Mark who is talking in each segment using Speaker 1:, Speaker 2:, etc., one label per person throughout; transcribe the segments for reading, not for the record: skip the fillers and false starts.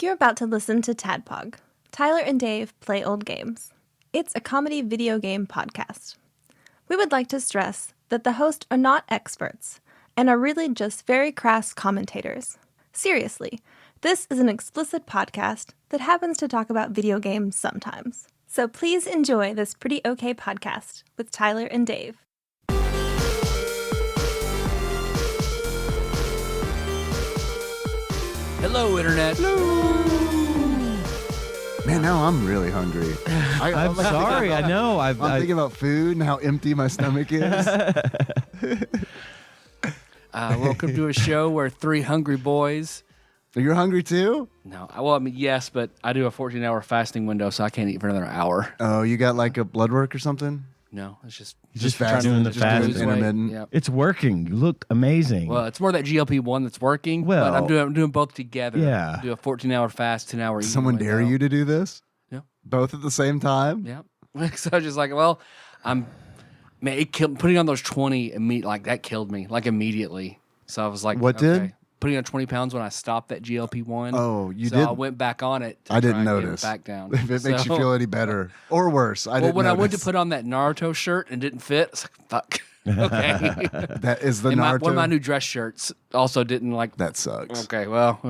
Speaker 1: You're about to listen to TADPOG. Tyler and Dave play old games. It's a comedy video game podcast. We would like to stress that the hosts are not experts and are really just very crass commentators. Seriously, this is an explicit podcast that happens to talk about video games sometimes. So please enjoy this pretty okay podcast with Tyler and Dave.
Speaker 2: Hello, Internet.
Speaker 3: Hello. Man, now I'm really hungry.
Speaker 4: I'm sorry. I know.
Speaker 3: I'm thinking about food and how empty my stomach is.
Speaker 2: Welcome to a show where three hungry boys.
Speaker 3: You're hungry too?
Speaker 2: No, well, I mean, yes, but I do a 14-hour fasting window, so I can't eat for another hour.
Speaker 3: Oh, you got like a blood work or something?
Speaker 2: No, it's just
Speaker 3: fasting,
Speaker 4: doing the fasting.
Speaker 3: Intermittent.
Speaker 2: Yep.
Speaker 4: It's working. You look amazing.
Speaker 2: Well, it's more that GLP-1 that's working.
Speaker 4: Well,
Speaker 2: but I'm doing both together.
Speaker 4: Yeah.
Speaker 2: Do a 14-hour fast, 10-hour eating.
Speaker 3: Someone dare you to do this?
Speaker 2: Yeah.
Speaker 3: Both at the same time?
Speaker 2: Yeah. So I was just like, well, it killed, putting on those 20 like that killed me like immediately. So I was like,
Speaker 3: what
Speaker 2: okay.
Speaker 3: did?
Speaker 2: Putting on 20 pounds when I stopped that GLP-1.
Speaker 3: Oh, you
Speaker 2: so
Speaker 3: did?
Speaker 2: I went back on it.
Speaker 3: I didn't notice.
Speaker 2: Back down.
Speaker 3: If it makes you feel any better or worse, I didn't
Speaker 2: when
Speaker 3: notice.
Speaker 2: I went to put on that Naruto shirt and didn't fit, it's like, fuck. Okay.
Speaker 3: That is the
Speaker 2: and
Speaker 3: Naruto.
Speaker 2: one of my new dress shirts also didn't like.
Speaker 3: That sucks.
Speaker 2: Okay, well.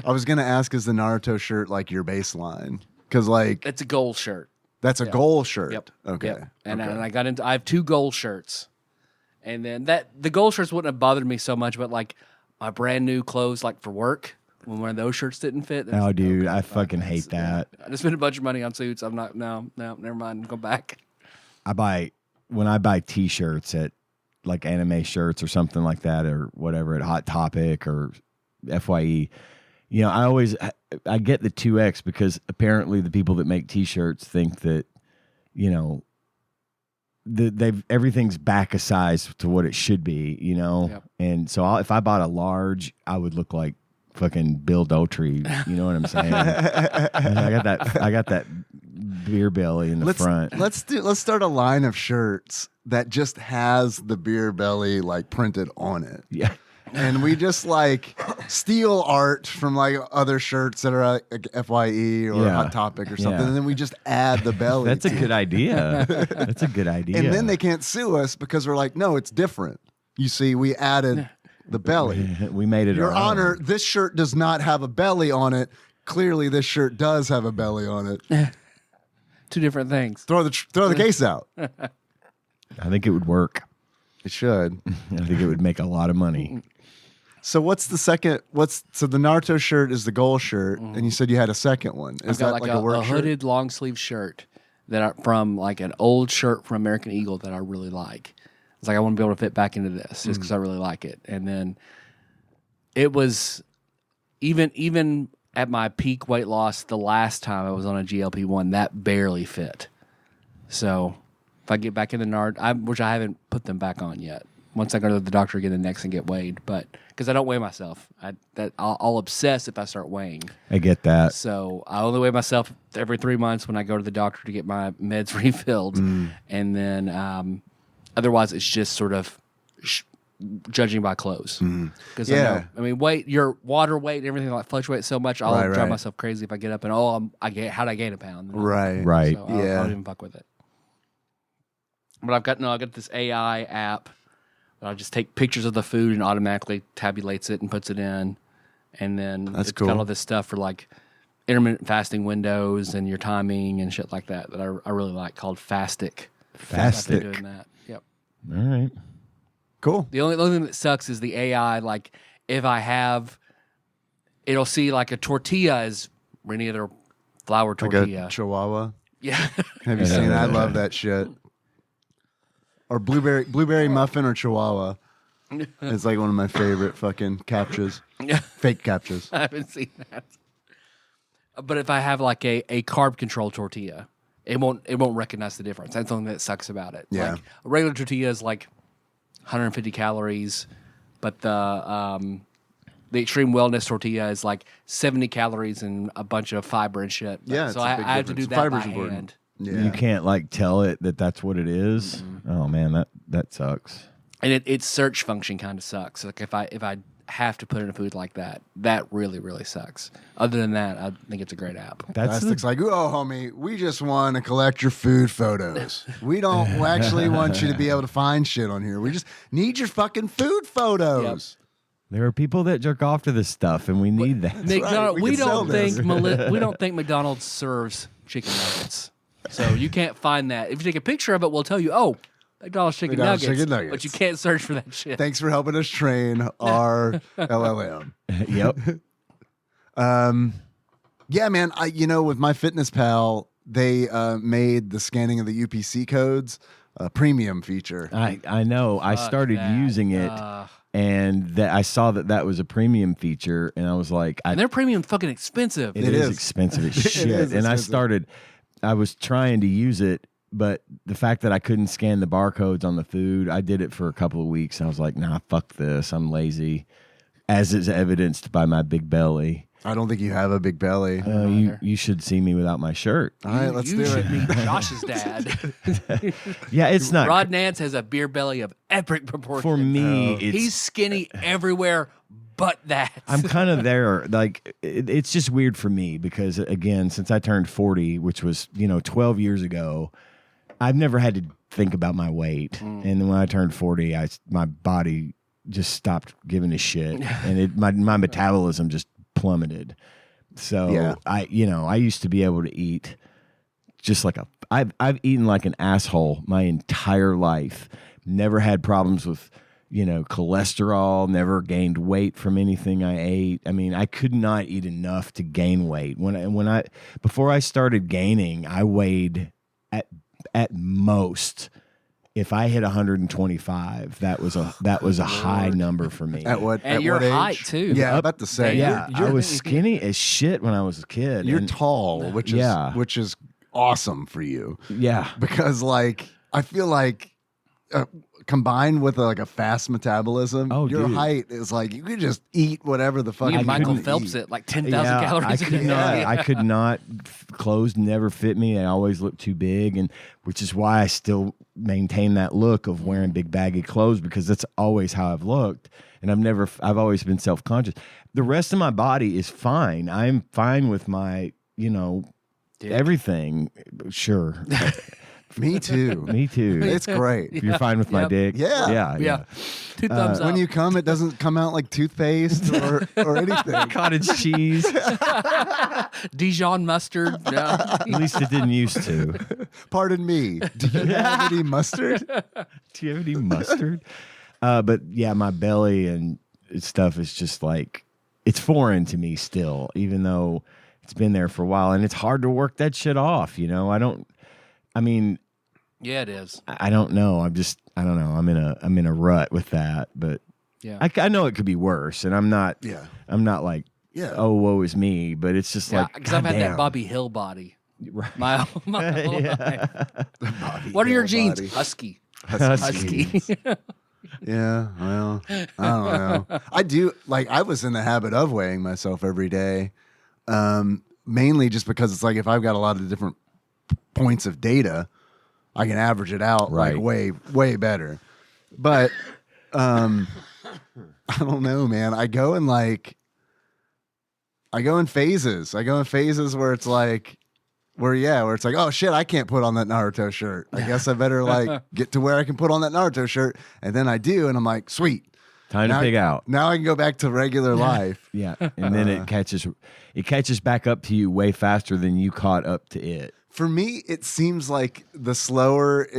Speaker 3: I was going to ask, is the Naruto shirt like your baseline? Because like.
Speaker 2: It's a gold shirt.
Speaker 3: That's a goal shirt.
Speaker 2: Yep.
Speaker 3: Okay.
Speaker 2: Yep. And I got into. I have two gold shirts, and then the gold shirts wouldn't have bothered me so much, but like my brand new clothes, like for work, when one of those shirts didn't fit.
Speaker 4: Oh, dude, I fucking hate that.
Speaker 2: I just spent a bunch of money on suits. I'm not. No, never mind. Go back.
Speaker 4: When I buy T-shirts at like anime shirts or something like that or whatever at Hot Topic or FYE. You know, I get the 2X because apparently the people that make T-shirts think that, you know, everything's back a size to what it should be, you know.
Speaker 2: Yep.
Speaker 4: And so if I bought a large, I would look like fucking Bill Daltrey. You know what I'm saying? I got that beer belly in the front.
Speaker 3: Let's start a line of shirts that just has the beer belly like printed on it.
Speaker 4: Yeah.
Speaker 3: And we just like steal art from like other shirts that are like FYE or Hot Topic or something, and then we just add the belly.
Speaker 4: That's a good idea. That's a good idea.
Speaker 3: And then they can't sue us because we're like, no, it's different. You see, we added the belly.
Speaker 4: We made it.
Speaker 3: Your
Speaker 4: our
Speaker 3: Honor,
Speaker 4: own.
Speaker 3: this shirt does not have a belly on it. Clearly, this shirt does have a belly on it.
Speaker 2: Two different things.
Speaker 3: Throw the case out.
Speaker 4: I think it would work.
Speaker 3: It should.
Speaker 4: I think it would make a lot of money.
Speaker 3: So what's the second? So the Naruto shirt is the goal shirt, and you said you had a second one. Is
Speaker 2: I've
Speaker 3: that
Speaker 2: got
Speaker 3: like a work shirt?
Speaker 2: hooded long sleeve shirt from like an old shirt from American Eagle that I really like. It's like I want to be able to fit back into this just because I really like it. And then it was even at my peak weight loss the last time I was on a GLP-1, that barely fit. So if I get back in the Nard, which I haven't put them back on yet. Once I go to the doctor again next and get weighed, but because I don't weigh myself, I'll obsess if I start weighing.
Speaker 4: I get that.
Speaker 2: So I only weigh myself every 3 months when I go to the doctor to get my meds refilled, and then otherwise it's just sort of judging by clothes. Because I mean, weight, your water weight, and everything like fluctuates so much. I'll drive myself crazy if I get up and how'd I gain a pound?
Speaker 3: Right.
Speaker 2: So I don't even fuck with it. But I got this AI app. I just take pictures of the food and automatically tabulates it and puts it in. And then
Speaker 3: That's
Speaker 2: it's
Speaker 3: cool.
Speaker 2: got all this stuff for like intermittent fasting windows and your timing and shit like that I really like called Fastic. I've been doing that. Yep.
Speaker 4: All right.
Speaker 3: Cool.
Speaker 2: The only thing that sucks is the AI. Like if it'll see like a tortilla as any other flour tortilla.
Speaker 3: Like a Chihuahua.
Speaker 2: Yeah.
Speaker 3: Have you seen that? I love that shit. Or blueberry muffin or Chihuahua. It's like one of my favorite fucking captchas. Fake captchas.
Speaker 2: I haven't seen that. But if I have like a carb control tortilla, it won't recognize the difference. That's something that sucks about it.
Speaker 3: Yeah.
Speaker 2: Like a regular tortilla is like 150 calories, but the extreme wellness tortilla is like 70 calories and a bunch of fiber and shit.
Speaker 3: Yeah,
Speaker 2: so
Speaker 3: it's a
Speaker 2: I
Speaker 3: big
Speaker 2: have to do
Speaker 3: difference.
Speaker 2: that by
Speaker 3: Fiber's important.
Speaker 2: hand.
Speaker 3: Yeah.
Speaker 4: You can't like tell it that that's what it is. Oh man, that sucks.
Speaker 2: And its search function kind of sucks. Like if I have to put in a food like that. That really, really sucks. Other than that, I think it's a great app.
Speaker 3: Plastic's like, oh, homie, we just want to collect your food photos. We don't actually want you to be able to find shit on here. We just need your fucking food photos.
Speaker 4: There are people that jerk off to this stuff, and we need that.
Speaker 2: McDonald's,
Speaker 3: We can
Speaker 2: we don't think McDonald's serves chicken nuggets. So you can't find that. If you take a picture of it, we'll tell you, oh, McDonald's chicken nuggets. But you can't search for that shit.
Speaker 3: Thanks for helping us train our LLM.
Speaker 4: Yep.
Speaker 3: Yeah, man. With MyFitnessPal, they made the scanning of the UPC codes a premium feature.
Speaker 4: I know. I started using it, and I saw that was a premium feature, and I was like,
Speaker 2: and their premium fucking expensive.
Speaker 4: It is expensive as shit. And I was trying to use it, but the fact that I couldn't scan the barcodes on the food, I did it for a couple of weeks. And I was like, nah, fuck this. I'm lazy, as is evidenced by my big belly.
Speaker 3: I don't think you have a big belly.
Speaker 4: You should see me without my shirt.
Speaker 3: All right, let's do it.
Speaker 2: You should be Josh's dad.
Speaker 4: Yeah, it's not.
Speaker 2: Rod Nance has a beer belly of epic proportions.
Speaker 4: For me,
Speaker 2: he's skinny everywhere but that.
Speaker 4: I'm kind of there. Like, it's just weird for me because, again, since I turned 40, which was, 12 years ago, I've never had to think about my weight. And then when I turned 40, my body just stopped giving a shit. And my metabolism just plummeted. So I used to be able to eat just like I've eaten like an asshole my entire life. Never had problems with cholesterol, never gained weight from anything I ate. I mean, I could not eat enough to gain weight. Before I started gaining, I weighed at most, if I hit 125, that was a high number for me.
Speaker 3: At what?
Speaker 2: And
Speaker 3: at
Speaker 2: your
Speaker 3: what age?
Speaker 2: height too.
Speaker 3: Yeah, I'm about to say.
Speaker 4: Yeah, I was skinny as shit when I was a kid.
Speaker 3: You're tall, which is awesome for you.
Speaker 4: Yeah,
Speaker 3: because I feel like combined with a fast metabolism, your height is you could just eat whatever the fuck.
Speaker 2: Michael Phelps it like 10,000 calories a day.
Speaker 4: I could not. Clothes never fit me. I always looked too big, and which is why I still maintain that look of wearing big baggy clothes, because that's always how I've looked, and I've always been self-conscious. The rest of my body is fine. I'm fine with my everything. Sure.
Speaker 3: Me too.
Speaker 4: Me too.
Speaker 3: It's great.
Speaker 4: You're fine with my dick?
Speaker 3: Yeah.
Speaker 2: 2 thumbs up.
Speaker 3: When you come, it doesn't come out like toothpaste or anything.
Speaker 4: Cottage cheese.
Speaker 2: Dijon mustard. No.
Speaker 4: At least it didn't used to.
Speaker 3: Pardon me. Do you have any mustard?
Speaker 4: Do you have any mustard? But yeah, my belly and stuff is just it's foreign to me still, even though it's been there for a while, and it's hard to work that shit off.
Speaker 2: Yeah, it is.
Speaker 4: I don't know. I don't know. I'm in a rut with that, but
Speaker 2: yeah,
Speaker 4: I know it could be worse, and I'm not.
Speaker 3: Yeah.
Speaker 4: I'm not oh, woe is me, but it's just
Speaker 2: because I've had that Bobby Hill body.
Speaker 4: Right.
Speaker 2: My whole life. What are your genes?
Speaker 3: Body.
Speaker 2: Husky.
Speaker 3: Yeah, well, I don't know. I do I was in the habit of weighing myself every day, mainly just because it's if I've got a lot of different points of data, I can average it out way, way better. But I don't know, man. I go in phases. I go in phases where it's where it's oh shit, I can't put on that Naruto shirt. I guess I better get to where I can put on that Naruto shirt. And then I do, and I'm like, sweet.
Speaker 4: Time to pig out.
Speaker 3: Now I can go back to regular life.
Speaker 4: Yeah. And then it catches back up to you way faster than you caught up to it.
Speaker 3: For me, it seems like the slower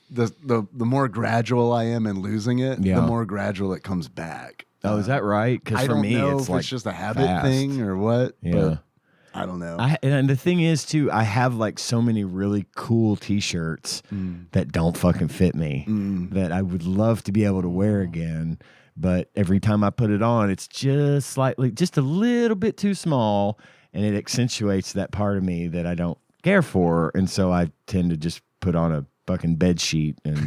Speaker 3: the more gradual I am in losing it, the more gradual it comes back.
Speaker 4: Oh, is that right? Because for me,
Speaker 3: it's just a habit thing or what.
Speaker 4: Yeah.
Speaker 3: But I don't know.
Speaker 4: And the thing is, too, I have so many really cool T-shirts that don't fucking fit me that I would love to be able to wear again. But every time I put it on, it's just a little bit too small, and it accentuates that part of me that I don't care for, and so I tend to just put on a fucking bed sheet and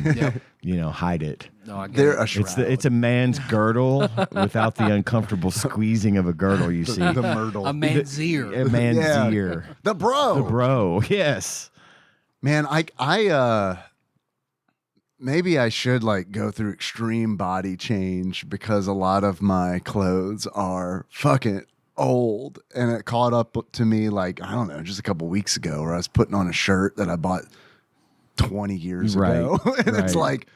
Speaker 4: hide it.
Speaker 2: No, I get it.
Speaker 4: It's a man's girdle without the uncomfortable squeezing of a girdle. You see,
Speaker 3: the myrtle,
Speaker 2: a man's ear,
Speaker 4: a man's ear,
Speaker 3: the bro,
Speaker 4: yes.
Speaker 3: Man, maybe I should like go through extreme body change because a lot of my clothes are fucking old. And it caught up to me like, I don't know, just a couple weeks ago where I was putting on a shirt that I bought 20 years ago. And it's like,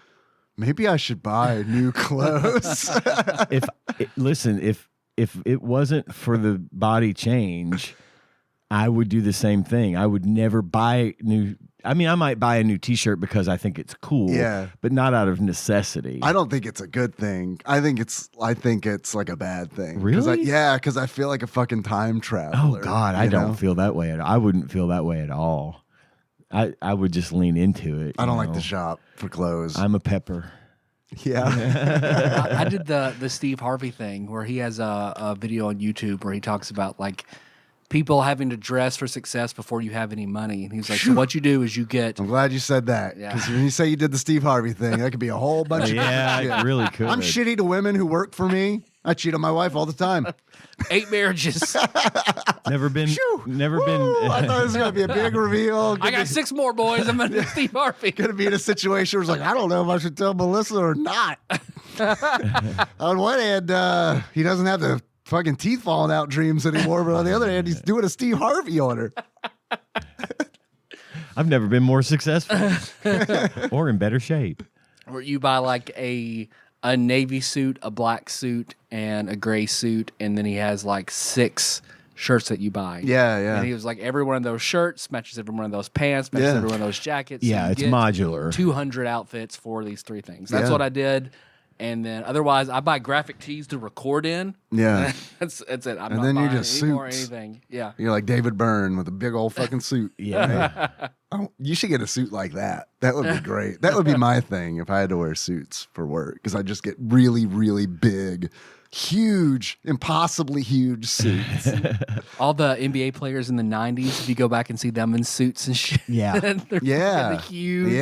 Speaker 3: maybe I should buy new clothes.
Speaker 4: If it wasn't for the body change, I would do the same thing. I would never buy new. I mean, I might buy a new T-shirt because I think it's cool, but not out of necessity.
Speaker 3: I don't think it's a good thing. I think it's like a bad thing.
Speaker 4: Really?
Speaker 3: Because I feel like a fucking time traveler.
Speaker 4: Oh God, I don't feel that way. I wouldn't feel that way at all. I would just lean into it.
Speaker 3: I don't like to shop for clothes.
Speaker 4: I'm a pepper.
Speaker 3: Yeah.
Speaker 2: I did the Steve Harvey thing where he has a video on YouTube where he talks about like people having to dress for success before you have any money. And he's like, so what you do is you get...
Speaker 3: I'm glad you said that. Because when you say you did the Steve Harvey thing, that could be a whole bunch of
Speaker 4: shit. It really could.
Speaker 3: I'm shitty to women who work for me. I cheat on my wife all the time.
Speaker 2: 8 marriages.
Speaker 4: Never been.
Speaker 3: I thought it was going to be a big reveal.
Speaker 2: I got 6 more boys. I'm going to Steve Harvey.
Speaker 3: Going to be in a situation where it's like, I don't know if I should tell Melissa or not. On one hand, he doesn't have the fucking teeth falling out dreams anymore, but on the other hand, he's doing a Steve Harvey on her.
Speaker 4: I've never been more successful or in better shape.
Speaker 2: Where you buy like a navy suit, a black suit, and a gray suit, and then he has like 6 shirts that you buy.
Speaker 3: Yeah.
Speaker 2: And he was like, every one of those shirts matches every one of those pants, matches every one of those jackets.
Speaker 4: Yeah,
Speaker 2: so
Speaker 4: it's modular.
Speaker 2: 200 outfits for these 3 things. That's
Speaker 3: Yeah.
Speaker 2: what I did. And then otherwise, I buy graphic tees to record in.
Speaker 3: Yeah.
Speaker 2: That's it. I'm
Speaker 3: And
Speaker 2: not
Speaker 3: then you're
Speaker 2: buying
Speaker 3: just
Speaker 2: any more
Speaker 3: suits.
Speaker 2: anything. Yeah.
Speaker 3: You're like David Byrne with a big old fucking suit.
Speaker 4: Yeah.
Speaker 3: Oh, you should get a suit like that. That would be great. That would be my thing if I had to wear suits for work because I just get really, really big, huge, impossibly huge suits.
Speaker 2: All the NBA players in the 90s, if you go back and see them in suits and shit.
Speaker 4: Yeah.
Speaker 2: They're
Speaker 3: Yeah.
Speaker 2: fucking huge.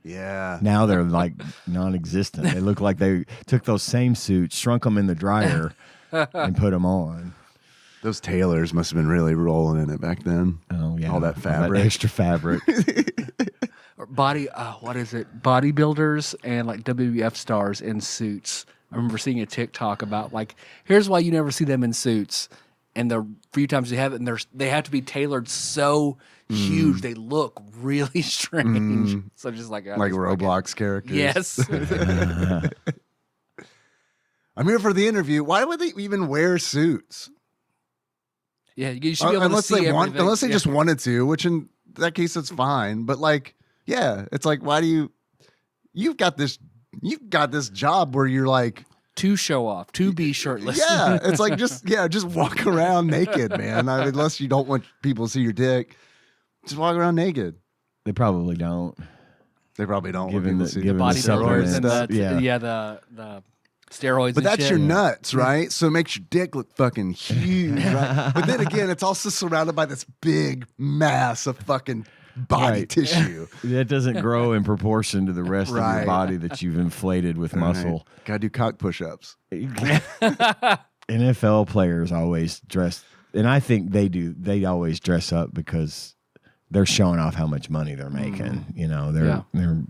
Speaker 3: Yeah.
Speaker 4: Now they're like non-existent. They look like they took those same suits, shrunk them in the dryer, and put them on.
Speaker 3: Those tailors must have been really rolling in it back then.
Speaker 4: Oh yeah,
Speaker 3: All that fabric.
Speaker 4: extra fabric.
Speaker 2: Or what is it? Bodybuilders and like WWF stars in suits. I remember seeing a TikTok about like, here's why you never see them in suits. And the few times they have it, and they have to be tailored so huge, they look really strange. So just like
Speaker 3: Roblox characters.
Speaker 2: Yes.
Speaker 3: I'm here for the interview. Why would they even wear suits?
Speaker 2: Yeah, you should be able
Speaker 3: unless
Speaker 2: to see
Speaker 3: they
Speaker 2: everything.
Speaker 3: unless they just wanted to, which in that case it's fine. But like, yeah, it's like, why do you've got this job where you're like
Speaker 2: to show off, to be shirtless.
Speaker 3: Yeah, it's like just walk around naked, man. I mean, unless you don't want people to see your dick, just walk around naked.
Speaker 4: They probably don't.
Speaker 3: They probably don't.
Speaker 4: Given
Speaker 3: want
Speaker 4: the
Speaker 3: people to see
Speaker 4: given the
Speaker 2: Bodybuilders
Speaker 4: supplements,
Speaker 2: and the steroids.
Speaker 3: But
Speaker 2: and
Speaker 3: that's
Speaker 2: shit.
Speaker 3: your nuts, right? So it makes your dick look fucking huge, right? But then again, it's also surrounded by this big mass of fucking body tissue.
Speaker 4: That doesn't grow in proportion to the rest of your
Speaker 3: Right.
Speaker 4: body that you've inflated with muscle.
Speaker 3: Right. Gotta do cock push-ups.
Speaker 4: NFL players always dress, and I think they do. They always dress up because they're showing off how much money they're making. You know, they're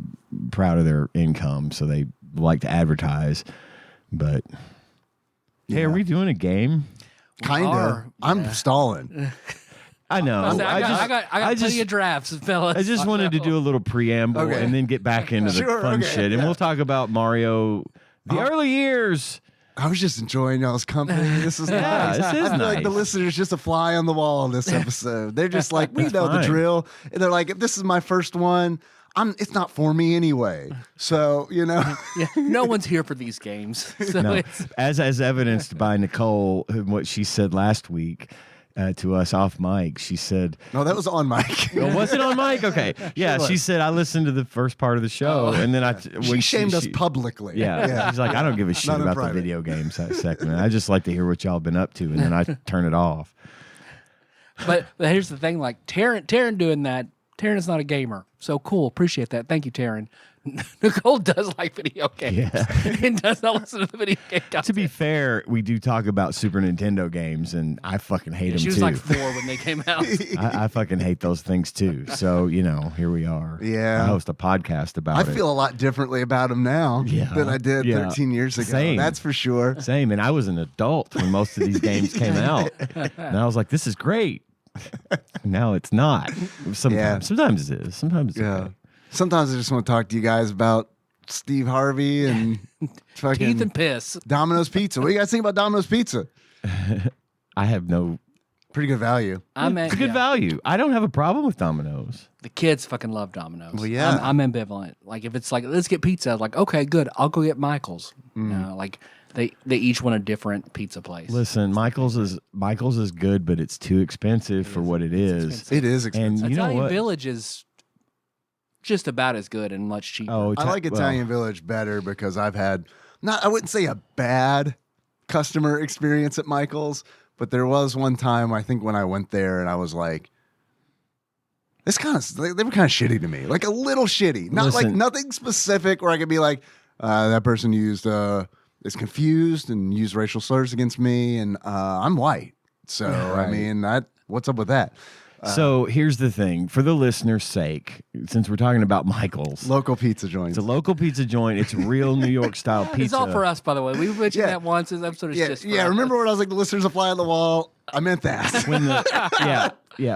Speaker 4: proud of their income, so they like to advertise. But hey, are we doing a game?
Speaker 3: Kinda. I'm stalling.
Speaker 4: I know.
Speaker 2: I got plenty of drafts, fellas.
Speaker 4: I just wanted to do a little preamble
Speaker 3: Okay.
Speaker 4: and then get back into the fun shit, and we'll talk about Mario, the early years.
Speaker 3: I was just enjoying y'all's company. This is
Speaker 4: Yeah,
Speaker 3: nice.
Speaker 4: this is
Speaker 3: I feel like
Speaker 4: nice.
Speaker 3: the listener's just a fly on the wall in this episode. They're just like, we
Speaker 4: That's
Speaker 3: know the
Speaker 4: fine.
Speaker 3: drill. And they're like, if this is my first one, it's not for me anyway. So, you know.
Speaker 2: Yeah, no one's here for these games. So
Speaker 4: No,
Speaker 2: it's,
Speaker 4: as evidenced by Nicole, what she said last week to us off mic. She said,
Speaker 3: No, that was on mic.
Speaker 4: "Oh, was it on mic? Okay, yeah."
Speaker 3: Sure
Speaker 4: She
Speaker 3: was.
Speaker 4: said, "I listened to the first part of the show, and then
Speaker 3: She shamed us publicly.
Speaker 4: Yeah. She's like, I don't give a shit
Speaker 3: Not in
Speaker 4: about the
Speaker 3: private.
Speaker 4: video games that segment. I just like to hear what y'all been up to, and then I turn it off."
Speaker 2: but here's the thing: like Taryn doing that Taryn is not a gamer. So cool. Appreciate that. Thank you, Taryn. Nicole does like video games and does not listen to the video game content.
Speaker 4: To be fair, we do talk about Super Nintendo games, and I fucking hate them
Speaker 2: she was
Speaker 4: too.
Speaker 2: like 4 when they came out.
Speaker 4: I fucking hate those things too. So, here we are.
Speaker 3: Yeah.
Speaker 4: I host a podcast about it.
Speaker 3: I feel a lot differently about them now than I did 13 years ago.
Speaker 4: Same.
Speaker 3: That's for sure.
Speaker 4: Same. And I was an adult when most of these games came out. And I was like, this is great. Now it's not. Sometimes it is. Sometimes it's okay.
Speaker 3: Sometimes I just want to talk to you guys about Steve Harvey and fucking
Speaker 2: Teeth and piss.
Speaker 3: Domino's Pizza. What do you guys think about Domino's Pizza?
Speaker 4: I have no...
Speaker 3: Pretty good value.
Speaker 4: It's good value. I don't have a problem with Domino's.
Speaker 2: The kids fucking love Domino's.
Speaker 3: Well, yeah.
Speaker 2: I'm ambivalent. Like, if it's like, let's get pizza, like, okay, good. I'll go get Michael's. Like, they each want a different pizza place.
Speaker 4: Listen, Michael's is good, but it's too expensive for what it is.
Speaker 3: It is expensive.
Speaker 4: And you know
Speaker 2: Italian
Speaker 4: what?
Speaker 2: Village is just about as good and much cheaper.
Speaker 3: I like Italian Village better because I've had I wouldn't say a bad customer experience at Michael's, but there was one time I think when I went there and I was like, they were kind of shitty to me, like a little shitty, not like nothing specific where I could be like, that person is confused and used racial slurs against me, and I'm white, so
Speaker 4: Right.
Speaker 3: I mean what's up with that?
Speaker 4: So here's the thing, for the listener's sake, since we're talking about Michael's,
Speaker 3: Local pizza joints.
Speaker 4: it's a local pizza joint. It's real New York style pizza.
Speaker 2: It's all for us, by the way. We mentioned that once. This episode is just for us.
Speaker 3: Remember when I was like, the listeners a fly on the wall? I meant that.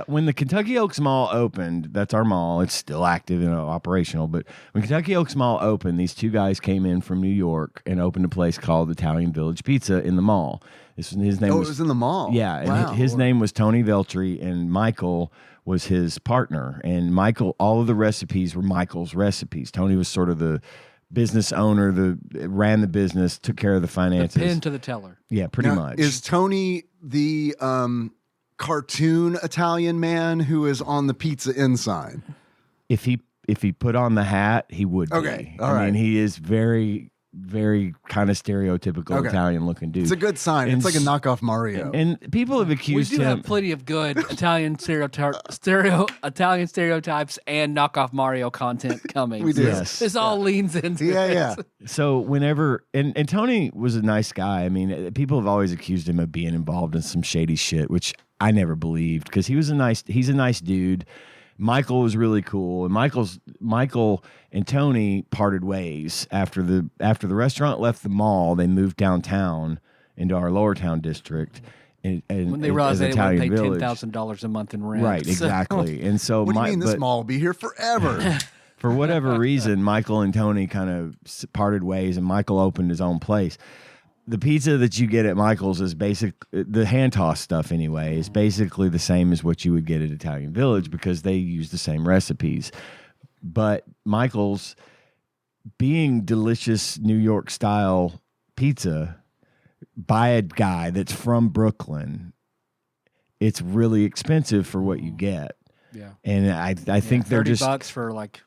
Speaker 4: When the Kentucky Oaks Mall opened, that's our mall. It's still active and operational. But when Kentucky Oaks Mall opened, these two guys came in from New York and opened a place called Italian Village Pizza in the mall. His name
Speaker 3: it was in the mall.
Speaker 4: Yeah, and his name was Tony Veltri, and Michael was his partner. And Michael, all of the recipes were Michael's recipes. Tony was sort of the business owner, ran the business, took care of the finances.
Speaker 2: The pin to the teller.
Speaker 4: Yeah, pretty much.
Speaker 3: Is Tony the cartoon Italian man who is on the pizza inside?
Speaker 4: If he put on the hat, he would be.
Speaker 3: Okay,
Speaker 4: I mean, he is very, very kind of stereotypical Italian looking dude.
Speaker 3: It's a good sign.
Speaker 4: And
Speaker 3: it's like a knockoff Mario.
Speaker 4: And people have
Speaker 2: We
Speaker 4: accused
Speaker 2: do
Speaker 4: him.
Speaker 2: have plenty of good Italian Italian stereotypes and knockoff Mario content coming.
Speaker 3: We do.
Speaker 4: Yes.
Speaker 2: This all leans into it.
Speaker 4: So whenever and Tony was a nice guy. I mean, people have always accused him of being involved in some shady shit, which I never believed because he's a nice dude. Michael was really cool, and Michael and Tony parted ways after the restaurant left the mall. They moved downtown into our Lower Town district, and
Speaker 2: when they realized they would pay
Speaker 4: Village.
Speaker 2: $10,000 a month in rent,
Speaker 4: Right? Exactly. And so,
Speaker 3: what do you mean this mall will be here forever?
Speaker 4: For whatever reason, Michael and Tony kind of parted ways, and Michael opened his own place. The pizza that you get at Michael's is the hand toss stuff anyway, is basically the same as what you would get at Italian Village because they use the same recipes. But Michael's, being delicious New York style pizza by a guy that's from Brooklyn, it's really expensive for what you get.
Speaker 2: Yeah.
Speaker 4: And I think they're just
Speaker 2: $30 for like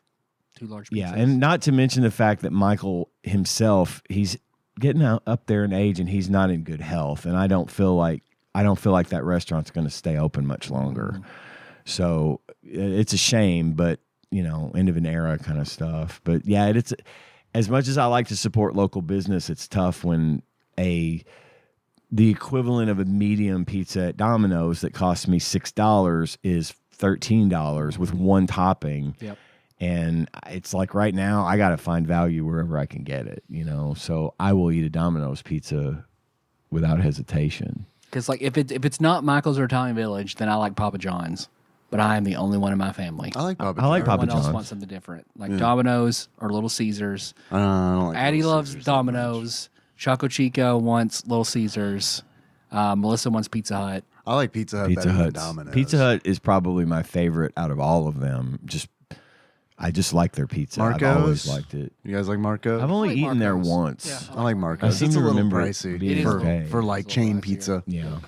Speaker 2: 2 large pizzas.
Speaker 4: Yeah, and not to mention the fact that Michael himself, he's getting up there in age and he's not in good health, and I don't feel like that restaurant's going to stay open much longer. Mm-hmm. So it's a shame, but end of an era kind of stuff. But yeah, it's as much as I like to support local business, it's tough when the equivalent of a medium pizza at Domino's that costs me $6 is $13 with one topping.
Speaker 2: Yep.
Speaker 4: And it's like right now, I got to find value wherever I can get it, So I will eat a Domino's pizza without hesitation.
Speaker 2: Because like if it's not Michael's or Italian Village, then I like Papa John's. But I am the only one in my family.
Speaker 3: I like Papa
Speaker 4: I like
Speaker 3: John's.
Speaker 4: Papa
Speaker 2: Everyone else
Speaker 4: John's.
Speaker 2: wants something different, like Domino's or Little Caesars.
Speaker 3: I don't like
Speaker 2: Addie
Speaker 3: Little
Speaker 2: loves
Speaker 3: Caesars
Speaker 2: Domino's. Choco Chico wants Little Caesars. Melissa wants Pizza Hut.
Speaker 3: I like Pizza Hut
Speaker 4: Pizza
Speaker 3: better than
Speaker 4: Hut.
Speaker 3: Domino's.
Speaker 4: Pizza Hut is probably my favorite out of all of them. I just like their pizza.
Speaker 3: Marco's?
Speaker 4: I've always liked it.
Speaker 3: You guys like Marco's?
Speaker 4: I've only
Speaker 2: like
Speaker 4: eaten there
Speaker 2: Marco's.
Speaker 4: once.
Speaker 2: Yeah.
Speaker 3: I like Marco's.
Speaker 4: I seem
Speaker 3: It's
Speaker 4: to
Speaker 3: a little
Speaker 4: remember it
Speaker 3: pricey
Speaker 4: being
Speaker 2: It is
Speaker 4: okay.
Speaker 3: for like
Speaker 2: It's a little
Speaker 3: chain
Speaker 2: pricier.
Speaker 3: pizza.
Speaker 4: Yeah.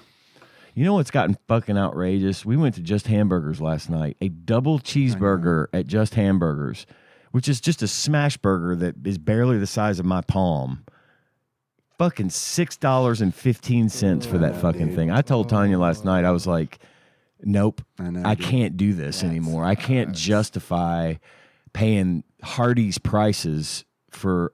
Speaker 4: You know what's gotten fucking outrageous? We went to Just Hamburgers last night. A double cheeseburger at Just Hamburgers, which is just a smash burger that is barely the size of my palm. Fucking $6.15 for that fucking thing. I told Tanya last night, I was like, Nope.
Speaker 3: I know,
Speaker 4: I
Speaker 3: dude.
Speaker 4: can't do this anymore. I can't justify paying Hardee's prices for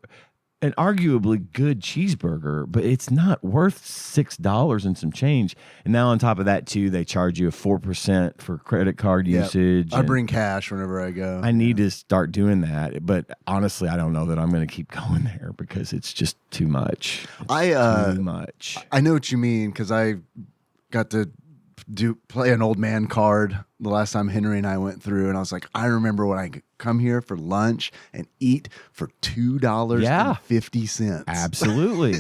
Speaker 4: an arguably good cheeseburger, but it's not worth $6 and some change. And now on top of that too, they charge you a 4% for credit card
Speaker 3: Yep.
Speaker 4: usage.
Speaker 3: I
Speaker 4: and
Speaker 3: bring cash whenever I go.
Speaker 4: I need to start doing that, but honestly, I don't know that I'm going to keep going there because it's just too much. It's too much.
Speaker 3: I know what you mean because I got to play an old man card the last time Henry and I went through, and I was like, I remember when I could come here for lunch and eat for $2.50.
Speaker 4: Absolutely.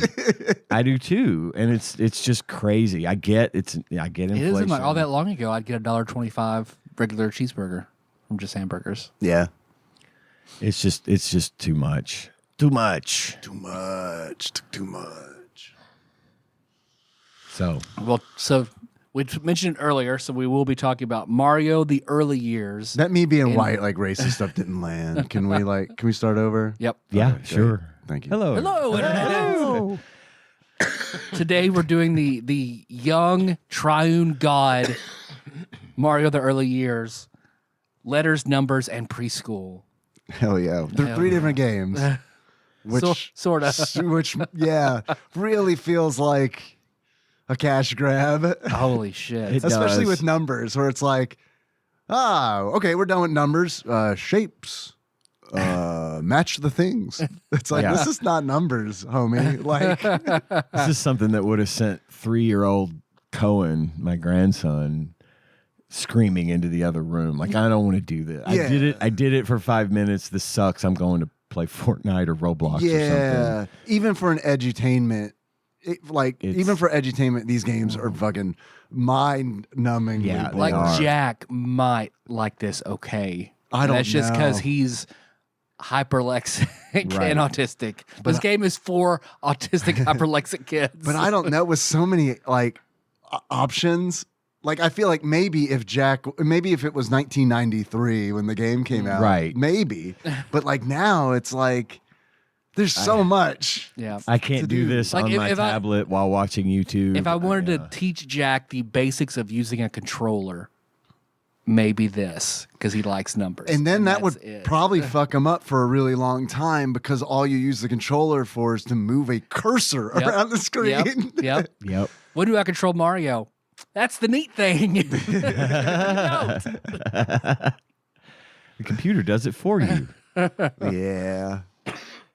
Speaker 4: I do too. And it's just crazy. I get inflation.
Speaker 2: It isn't like all that long ago. I'd get $1.25 regular cheeseburger from just hamburgers.
Speaker 3: Yeah.
Speaker 4: It's just too much. Too much.
Speaker 3: Too much.
Speaker 4: So
Speaker 2: So we mentioned it earlier, so we will be talking about Mario the early years.
Speaker 3: That me being white, like racist stuff didn't land. Can we start over?
Speaker 2: Yep.
Speaker 4: yeah,
Speaker 3: Okay,
Speaker 4: sure.
Speaker 3: great. Thank you.
Speaker 4: Hello.
Speaker 2: Hello, Internet. Today we're doing the young triune god Mario the early years, letters, numbers, and preschool.
Speaker 3: Hell yeah. They're three different games. Which
Speaker 2: Sort of.
Speaker 3: which really feels like a cash grab.
Speaker 2: Holy shit.
Speaker 4: It
Speaker 3: Especially
Speaker 4: does.
Speaker 3: with numbers, where it's like, okay, we're done with numbers. Shapes. Match the things. It's like, this is not numbers, homie. Like,
Speaker 4: This is something that would have sent 3-year-old Cohen, my grandson, screaming into the other room. Like, I don't want to do this.
Speaker 3: Yeah.
Speaker 4: I did it for 5 minutes. This sucks. I'm going to play Fortnite or Roblox or something.
Speaker 3: even for an edutainment, these games are fucking mind-numbing.
Speaker 4: Yeah, they
Speaker 2: Like
Speaker 4: are.
Speaker 2: Jack might like this okay.
Speaker 3: I don't
Speaker 2: That's just because
Speaker 3: know.
Speaker 2: he's hyperlexic
Speaker 4: Right.
Speaker 2: and autistic. This game is for autistic hyperlexic kids.
Speaker 3: But I don't know, with so many like options. Like, I feel like maybe if it was 1993 when the game came out,
Speaker 4: Right.
Speaker 3: maybe. But like now, it's like there's so much.
Speaker 2: Yeah.
Speaker 4: I can't
Speaker 3: to
Speaker 4: do
Speaker 3: do.
Speaker 4: this
Speaker 2: Like,
Speaker 4: on my
Speaker 2: if I-
Speaker 4: tablet while watching YouTube.
Speaker 2: If I wanted to teach Jack the basics of using a controller, maybe this, because he likes numbers.
Speaker 3: And then that would
Speaker 2: that's it.
Speaker 3: probably fuck him up for a really long time because all you use the controller for is to move a cursor
Speaker 2: Yep.
Speaker 3: around the screen.
Speaker 2: Yep.
Speaker 4: Yep.
Speaker 2: When do I control Mario? That's the neat thing. No.
Speaker 4: The computer does it for you.
Speaker 3: Yeah.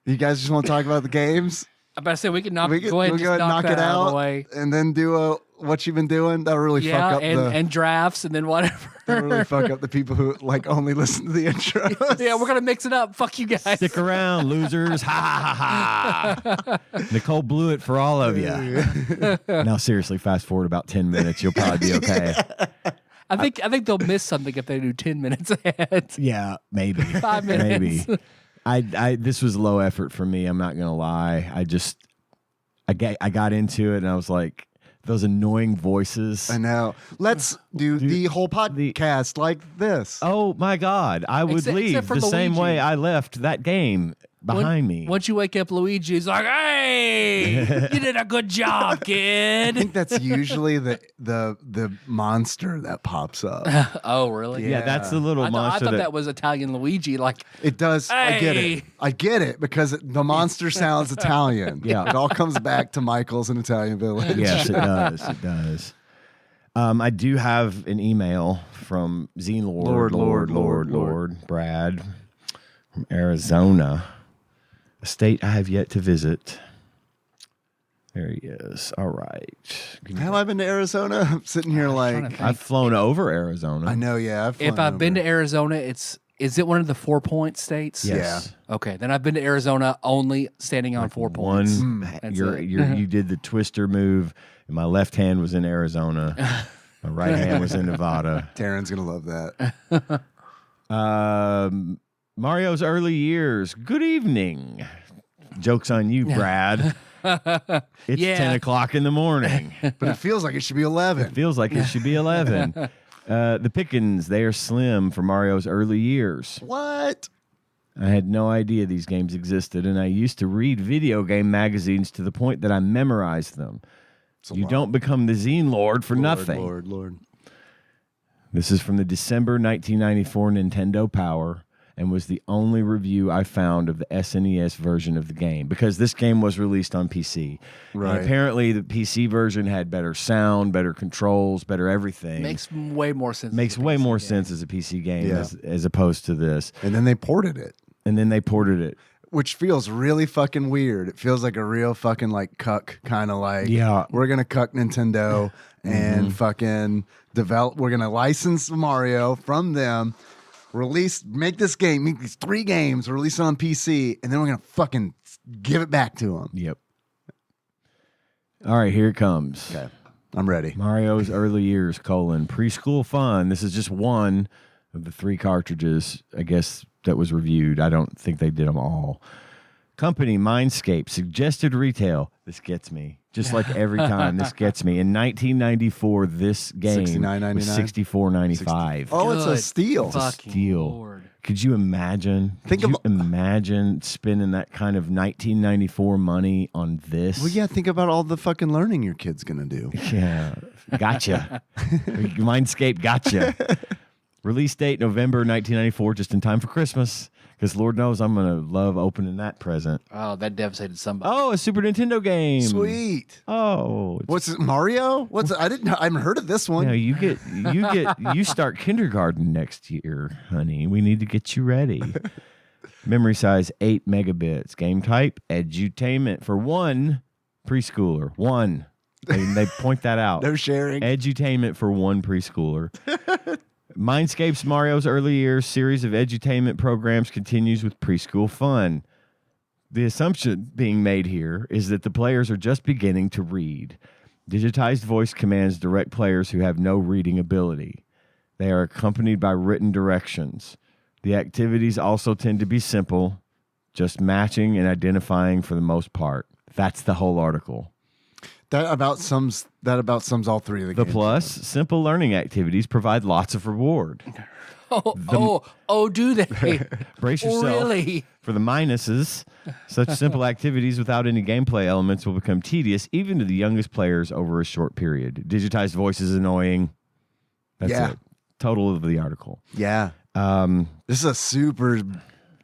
Speaker 3: You guys just want to talk about the games?
Speaker 2: I'm about to say we can knock.
Speaker 3: We could-
Speaker 2: go ahead and
Speaker 3: we'll
Speaker 2: just
Speaker 3: go
Speaker 2: knock
Speaker 3: it
Speaker 2: that out of
Speaker 3: out
Speaker 2: the way.
Speaker 3: and then do what you've been doing. That'll really
Speaker 2: Yeah,
Speaker 3: fuck up
Speaker 2: and drafts and then whatever.
Speaker 3: that'll really fuck up the people who like only listen to the intro.
Speaker 2: Yeah, we're gonna mix it up. Fuck you guys.
Speaker 4: Stick around, losers. Ha ha ha. Nicole blew it for all of you. Now, seriously, fast forward about 10 minutes. You'll probably be okay.
Speaker 2: I think they'll miss something if they do 10 minutes ahead.
Speaker 4: Yeah, maybe.
Speaker 2: 5 minutes.
Speaker 4: Maybe. This was low effort for me. I'm not going to lie. I got into it and I was like, those annoying voices.
Speaker 3: I know. Let's do the whole podcast like this.
Speaker 4: Oh my God. I would
Speaker 2: Except
Speaker 4: leave
Speaker 2: for
Speaker 4: the same
Speaker 2: Luigi.
Speaker 4: way I left that game behind me.
Speaker 2: Once you wake up, Luigi's like, "Hey, you did a good job,
Speaker 3: I
Speaker 2: kid."
Speaker 3: think that's usually the monster that pops up.
Speaker 2: Oh, really?
Speaker 4: Yeah, that's the little
Speaker 2: I
Speaker 4: monster
Speaker 2: thought that was Italian Luigi. Like,
Speaker 3: It does. I get
Speaker 2: Hey.
Speaker 3: it. I get it because the monster sounds Italian.
Speaker 4: Yeah.
Speaker 3: It all comes back to Michael's in Italian Village.
Speaker 4: Yes, it does. It does. I do have an email from Zine Lord Brad from Arizona, a state I have yet to visit. There he is. All right.
Speaker 3: Have I been to Arizona? I'm sitting here like,
Speaker 4: I've flown over Arizona.
Speaker 3: I know, yeah.
Speaker 2: if I've been to Arizona, is it one of the 4-point states?
Speaker 4: Yes.
Speaker 2: Okay, then I've been to Arizona only standing on 4 points. That's it.
Speaker 4: You did the twister move, and my left hand was in Arizona. My right hand was in Nevada.
Speaker 3: Darren's going to love that.
Speaker 4: Mario's early years. Good evening. Joke's on you, Brad. It's
Speaker 2: Yeah.
Speaker 4: 10 o'clock in the morning.
Speaker 3: But it feels like it should be 11.
Speaker 4: Feels like it should be 11. The pickings, they are slim for Mario's early years.
Speaker 3: What?
Speaker 4: I had no idea these games existed, and I used to read video game magazines to the point that I memorized them. You don't become the Zine Lord for nothing.
Speaker 3: Lord.
Speaker 4: This is from the December 1994 Nintendo Power and was the only review I found of the SNES version of the game because this game was released on PC.
Speaker 3: Right.
Speaker 4: And apparently the PC version had better sound, better controls, better everything.
Speaker 2: Makes way more sense.
Speaker 4: Makes way more sense as a PC game as opposed to this.
Speaker 3: And then they ported it.
Speaker 4: Which
Speaker 3: feels really fucking weird. It feels like a real fucking like cuck kind of like,
Speaker 4: Yeah.
Speaker 3: we're going to cuck Nintendo and fucking we're going to license Mario from them, make this game, make these 3 games, release it on PC, and then we're going to fucking give it back to them.
Speaker 4: Yep. All right, here it comes.
Speaker 3: Okay. I'm ready.
Speaker 4: Mario's Early Years, preschool fun. This is just one of the 3 cartridges, I guess, that was reviewed. I don't think they did them all. Company, Mindscape, suggested retail. This gets me. Just like every time, this gets me. In 1994, this game was $64.95.
Speaker 3: Oh, it's a steal.
Speaker 2: Fucking
Speaker 4: Steal.
Speaker 2: Lord.
Speaker 4: Could you imagine? Imagine spending that kind of 1994 money on this?
Speaker 3: Well, yeah, think about all the fucking learning your kid's going to do.
Speaker 4: Yeah. Gotcha. Mindscape gotcha. Release date November 1994, just in time for Christmas. Because Lord knows I'm gonna love opening that present.
Speaker 2: Oh, that devastated somebody.
Speaker 4: Oh, a Super Nintendo game.
Speaker 3: Sweet.
Speaker 4: Oh,
Speaker 3: What's it, Mario? I haven't heard of this one.
Speaker 4: you start kindergarten next year, honey. We need to get you ready. Memory size 8 megabits. Game type edutainment for one preschooler. One. They point that out.
Speaker 3: No sharing.
Speaker 4: Edutainment for one preschooler. Mindscape's Mario's Early Years series of edutainment programs continues with preschool fun. The assumption being made here is that the players are just beginning to read. Digitized voice commands direct players who have no reading ability. They are accompanied by written directions. The activities also tend to be simple, just matching and identifying for the most part. That's the whole article.
Speaker 3: That about sums all 3 of the
Speaker 4: The
Speaker 3: games.
Speaker 4: plus, simple learning activities provide lots of reward.
Speaker 2: Do they?
Speaker 4: Brace yourself
Speaker 2: Really?
Speaker 4: for the minuses. Such simple activities without any gameplay elements will become tedious, even to the youngest players over a short period. Digitized voice is annoying. That's it. Total of the article.
Speaker 3: Yeah. This is a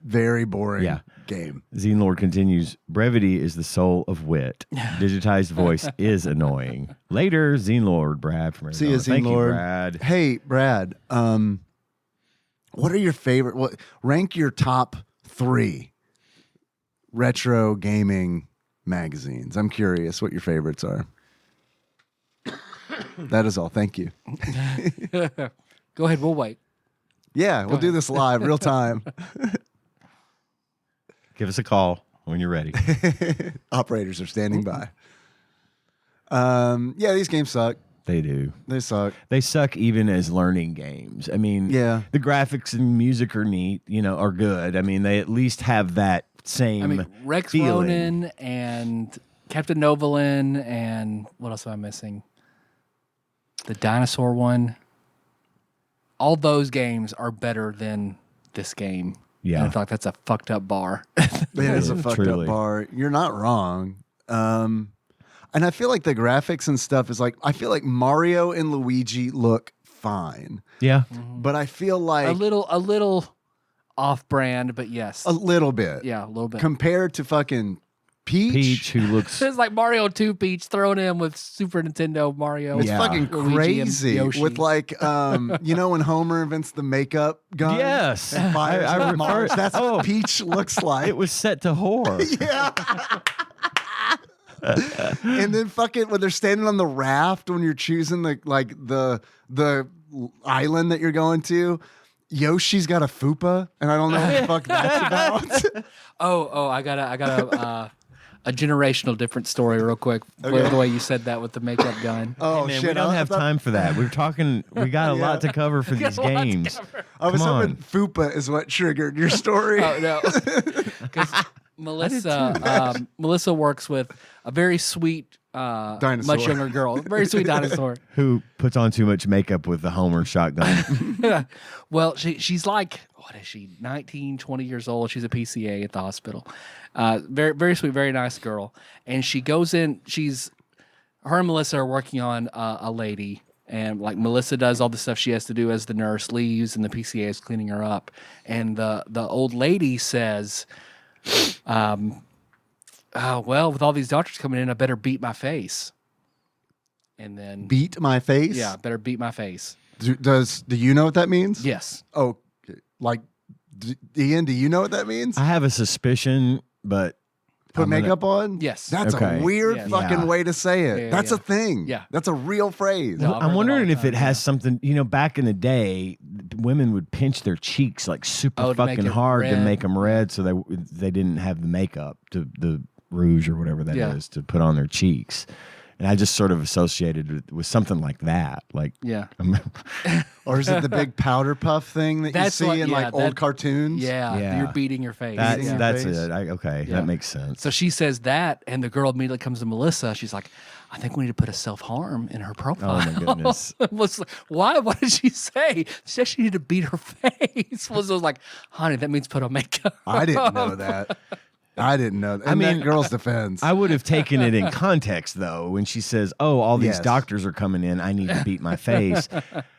Speaker 3: very boring game.
Speaker 4: Zine Lord continues, brevity is the soul of wit. Digitized voice is annoying. Later, Zine Lord, Brad from Arizona.
Speaker 3: See you, Zine
Speaker 4: Thank
Speaker 3: Lord.
Speaker 4: you, Brad.
Speaker 3: Hey, Brad, what are your favorite, rank your top 3 retro gaming magazines. I'm curious what your favorites are. That is all. Thank you.
Speaker 2: Go ahead. We'll wait.
Speaker 3: Yeah, we'll do this live, real time.
Speaker 4: Give us a call when you're ready.
Speaker 3: Operators are standing by. Yeah, these games suck.
Speaker 4: They do.
Speaker 3: They suck.
Speaker 4: They suck even as learning games. I mean, the graphics and music are neat, are good. I mean, they at least have that same
Speaker 2: Rex
Speaker 4: feeling.
Speaker 2: Ronan and Captain Novolin and what else am I missing? The dinosaur one. All those games are better than this game.
Speaker 4: Yeah.
Speaker 2: And I feel like that's a fucked up bar.
Speaker 3: It is a fucked
Speaker 4: truly.
Speaker 3: up bar. You're not wrong. And I feel like the graphics and stuff is I feel like Mario and Luigi look fine.
Speaker 4: Yeah.
Speaker 3: But I feel like
Speaker 2: a little off brand, but yes.
Speaker 3: a little bit.
Speaker 2: Yeah, a little bit.
Speaker 3: Compared to fucking Peach.
Speaker 4: Who looks
Speaker 2: It's like Mario 2 Peach thrown in with Super Nintendo Mario.
Speaker 3: It's
Speaker 4: Yeah.
Speaker 3: fucking
Speaker 2: Luigi and
Speaker 3: crazy
Speaker 2: Yoshi.
Speaker 3: with when Homer invents the makeup gun.
Speaker 4: Yes.
Speaker 3: and fires
Speaker 4: I
Speaker 3: up
Speaker 4: refer-
Speaker 3: Mars. That's
Speaker 4: Oh.
Speaker 3: what Peach looks like.
Speaker 4: it was set to horror.
Speaker 3: Yeah. And then fucking when they're standing on the raft when you're choosing the island that you're going to, Yoshi's got a fupa, and I don't know what the fuck that's about.
Speaker 2: I got a generational different story real quick.
Speaker 3: Okay.
Speaker 2: The way you said that with the makeup gun.
Speaker 3: Oh
Speaker 4: Man,
Speaker 3: shit!
Speaker 4: we don't
Speaker 3: I
Speaker 4: have
Speaker 3: thought-
Speaker 4: time for that. We got a lot to cover for these
Speaker 2: got a lot to
Speaker 4: games.
Speaker 3: I was
Speaker 4: Come on.
Speaker 3: hoping fupa is what triggered your story.
Speaker 2: Oh no, because Melissa works with a very sweet,
Speaker 3: Dinosaur.
Speaker 2: much younger girl, very sweet dinosaur.
Speaker 4: Who puts on too much makeup with the Homer shotgun?
Speaker 2: Well, she's like, what is she, 19, 20 years old. She's a PCA at the hospital. Very, very sweet, very nice girl. And she goes in, her and Melissa are working on a lady And like Melissa does all the stuff she has to do as the nurse, leaves, and the PCA is cleaning her up. And the old lady says, "Oh, well, with all these doctors coming in, I better beat my face." And then
Speaker 3: Beat my face?
Speaker 2: yeah, better beat my face.
Speaker 3: Do you know what that means?
Speaker 2: Yes.
Speaker 3: Oh, like, Ian, do you know what that means?
Speaker 4: I have a suspicion, but
Speaker 3: Put makeup on?
Speaker 2: Yes.
Speaker 3: That's
Speaker 4: Okay.
Speaker 3: a weird
Speaker 2: Yes.
Speaker 3: fucking
Speaker 4: Yeah.
Speaker 3: way to say it.
Speaker 2: Yeah,
Speaker 3: That's
Speaker 2: yeah.
Speaker 3: a thing.
Speaker 2: Yeah.
Speaker 3: That's a real phrase.
Speaker 2: No, I've heard
Speaker 4: I'm
Speaker 2: that
Speaker 4: wondering
Speaker 2: all the
Speaker 4: if it
Speaker 2: time,
Speaker 4: has
Speaker 2: yeah.
Speaker 4: something, back in the day, women would pinch their cheeks like super
Speaker 2: Oh, to make
Speaker 4: fucking
Speaker 2: it
Speaker 4: hard to
Speaker 2: red.
Speaker 4: make them red so they didn't have the makeup, the rouge or whatever that is
Speaker 2: Yeah.
Speaker 4: to put on their cheeks. And I just sort of associated with something like that. Like,
Speaker 2: Yeah.
Speaker 3: Or is it the big powder puff thing that
Speaker 2: That's
Speaker 3: you see
Speaker 2: what-
Speaker 3: in
Speaker 2: yeah,
Speaker 3: like old
Speaker 2: that-
Speaker 3: cartoons?
Speaker 2: Yeah.
Speaker 4: Yeah.
Speaker 2: You're beating your face.
Speaker 4: that's
Speaker 3: Eating your
Speaker 4: that's
Speaker 3: face?
Speaker 4: it. Okay,
Speaker 2: Yeah.
Speaker 4: that makes sense.
Speaker 2: So she says that, and the girl immediately comes to Melissa. She's like, I think we need to put a self-harm in her profile.
Speaker 4: Oh my goodness.
Speaker 2: Was like, why? What did she say? She said she needed to beat her face. Was like, honey, that means put on makeup.
Speaker 3: I didn't know that. I didn't know that.
Speaker 4: I
Speaker 3: In
Speaker 4: mean,
Speaker 3: that girl's defense.
Speaker 4: I would have taken it in context though when she says, "Oh, all these
Speaker 3: Yes.
Speaker 4: doctors are coming in. I need to beat my face."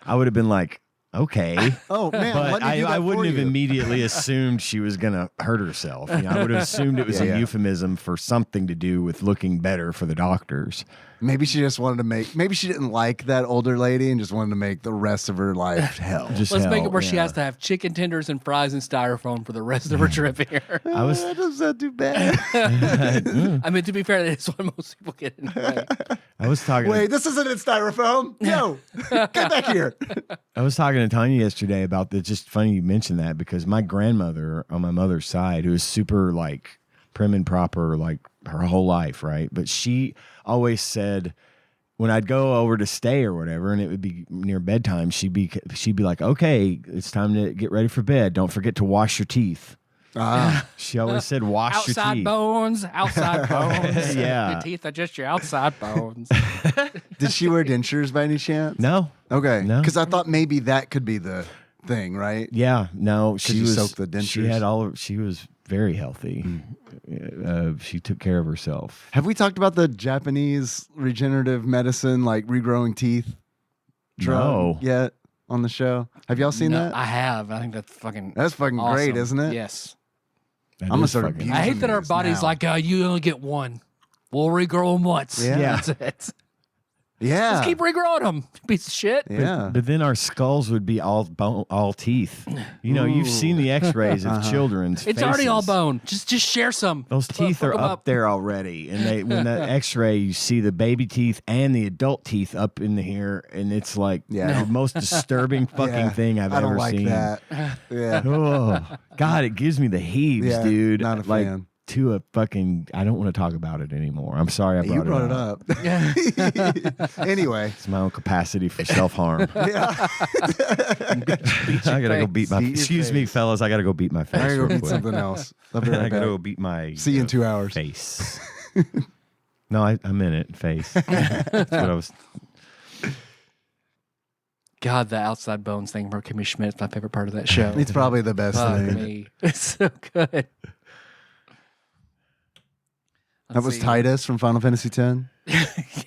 Speaker 4: I would have been like, "Okay."
Speaker 3: oh, man.
Speaker 4: But
Speaker 3: let me do that
Speaker 4: I
Speaker 3: for
Speaker 4: wouldn't have
Speaker 3: you.
Speaker 4: immediately assumed she was going to hurt herself. I would have assumed it was
Speaker 3: Yeah.
Speaker 4: a euphemism for something to do with looking better for the doctors.
Speaker 3: Maybe she just wanted to maybe she didn't like that older lady and just wanted to make the rest of her life hell.
Speaker 4: Just
Speaker 2: Let's make
Speaker 4: hell,
Speaker 2: it where she
Speaker 4: yeah.
Speaker 2: has to have chicken tenders and fries and styrofoam for the rest of her trip here.
Speaker 4: I was
Speaker 3: That doesn't too bad.
Speaker 2: I mean, to be fair, that is what most people get anyway.
Speaker 4: I was talking
Speaker 3: Wait, this isn't in styrofoam. No, get back here.
Speaker 4: I was talking to Tanya yesterday about the just funny you mentioned that because my grandmother on my mother's side, who was super like prim and proper like her whole life, right? But she always said when I'd go over to stay or whatever, and it would be near bedtime, she'd be like, "Okay, it's time to get ready for bed. Don't forget to wash your teeth." She always said, "Wash your
Speaker 2: Outside
Speaker 4: teeth."
Speaker 2: bones, outside bones.
Speaker 4: Yeah.
Speaker 2: Your teeth are just your outside bones.
Speaker 3: Did she wear dentures by any chance?
Speaker 4: No,
Speaker 3: Okay.
Speaker 4: No.
Speaker 3: Because I thought maybe that could be the thing, right?
Speaker 4: yeah, no. She
Speaker 3: you
Speaker 4: was.
Speaker 3: soak the
Speaker 4: She
Speaker 3: dentures?
Speaker 4: had she was very healthy. She took care of herself.
Speaker 3: Have we talked about the Japanese regenerative medicine, like regrowing teeth drug
Speaker 4: No.
Speaker 3: yet on the show? Have y'all seen
Speaker 2: No,
Speaker 3: that?
Speaker 2: I have. I think that's fucking.
Speaker 3: That's fucking
Speaker 2: awesome.
Speaker 3: great, isn't it?
Speaker 2: Yes.
Speaker 4: That
Speaker 3: I'm gonna
Speaker 4: is
Speaker 3: start
Speaker 4: fucking-
Speaker 3: abusing
Speaker 2: I hate that our
Speaker 3: these
Speaker 2: body's
Speaker 3: now.
Speaker 2: like, you only get one. We'll regrow them once.
Speaker 3: Yeah.
Speaker 2: That's it.
Speaker 3: Yeah.
Speaker 2: Let's keep regrowing them, piece of shit.
Speaker 3: Yeah.
Speaker 4: But then our skulls would be all bone, all teeth. You've seen the X-rays of children's.
Speaker 2: It's already all
Speaker 4: faces.
Speaker 2: bone. Just share some.
Speaker 4: Those teeth
Speaker 2: Fuck
Speaker 4: are
Speaker 2: 'em
Speaker 4: up there already, and when that X-ray, you see the baby teeth and the adult teeth up in here, and it's like
Speaker 3: Yeah.
Speaker 4: the most disturbing fucking
Speaker 3: Yeah.
Speaker 4: thing I've
Speaker 3: I don't
Speaker 4: ever
Speaker 3: like
Speaker 4: seen.
Speaker 3: that. Yeah.
Speaker 4: Oh God, it gives me the heaves,
Speaker 3: Yeah,
Speaker 4: dude.
Speaker 3: not a
Speaker 4: like
Speaker 3: fan.
Speaker 4: to a fucking. I don't want to talk about it anymore. I'm sorry I
Speaker 3: You
Speaker 4: brought
Speaker 3: brought it up. Anyway.
Speaker 4: It's my own capacity for self harm.
Speaker 3: Yeah.
Speaker 4: I gotta go beat my.
Speaker 3: Beat your
Speaker 4: Excuse me,
Speaker 3: face.
Speaker 4: fellas. I gotta go beat my face.
Speaker 3: I gotta go
Speaker 4: real
Speaker 3: beat
Speaker 4: quick.
Speaker 3: something else. I'll be right
Speaker 4: I gotta
Speaker 3: back.
Speaker 4: go beat my.
Speaker 3: See you in 2 hours.
Speaker 4: Face. No, I meant it. Face. That's what I was.
Speaker 2: God, the outside bones thing from Kimmy Schmidt is my favorite part of that show.
Speaker 3: It's probably the best
Speaker 2: Fuck
Speaker 3: thing.
Speaker 2: me. It's so good.
Speaker 3: That was Titus from Final Fantasy X.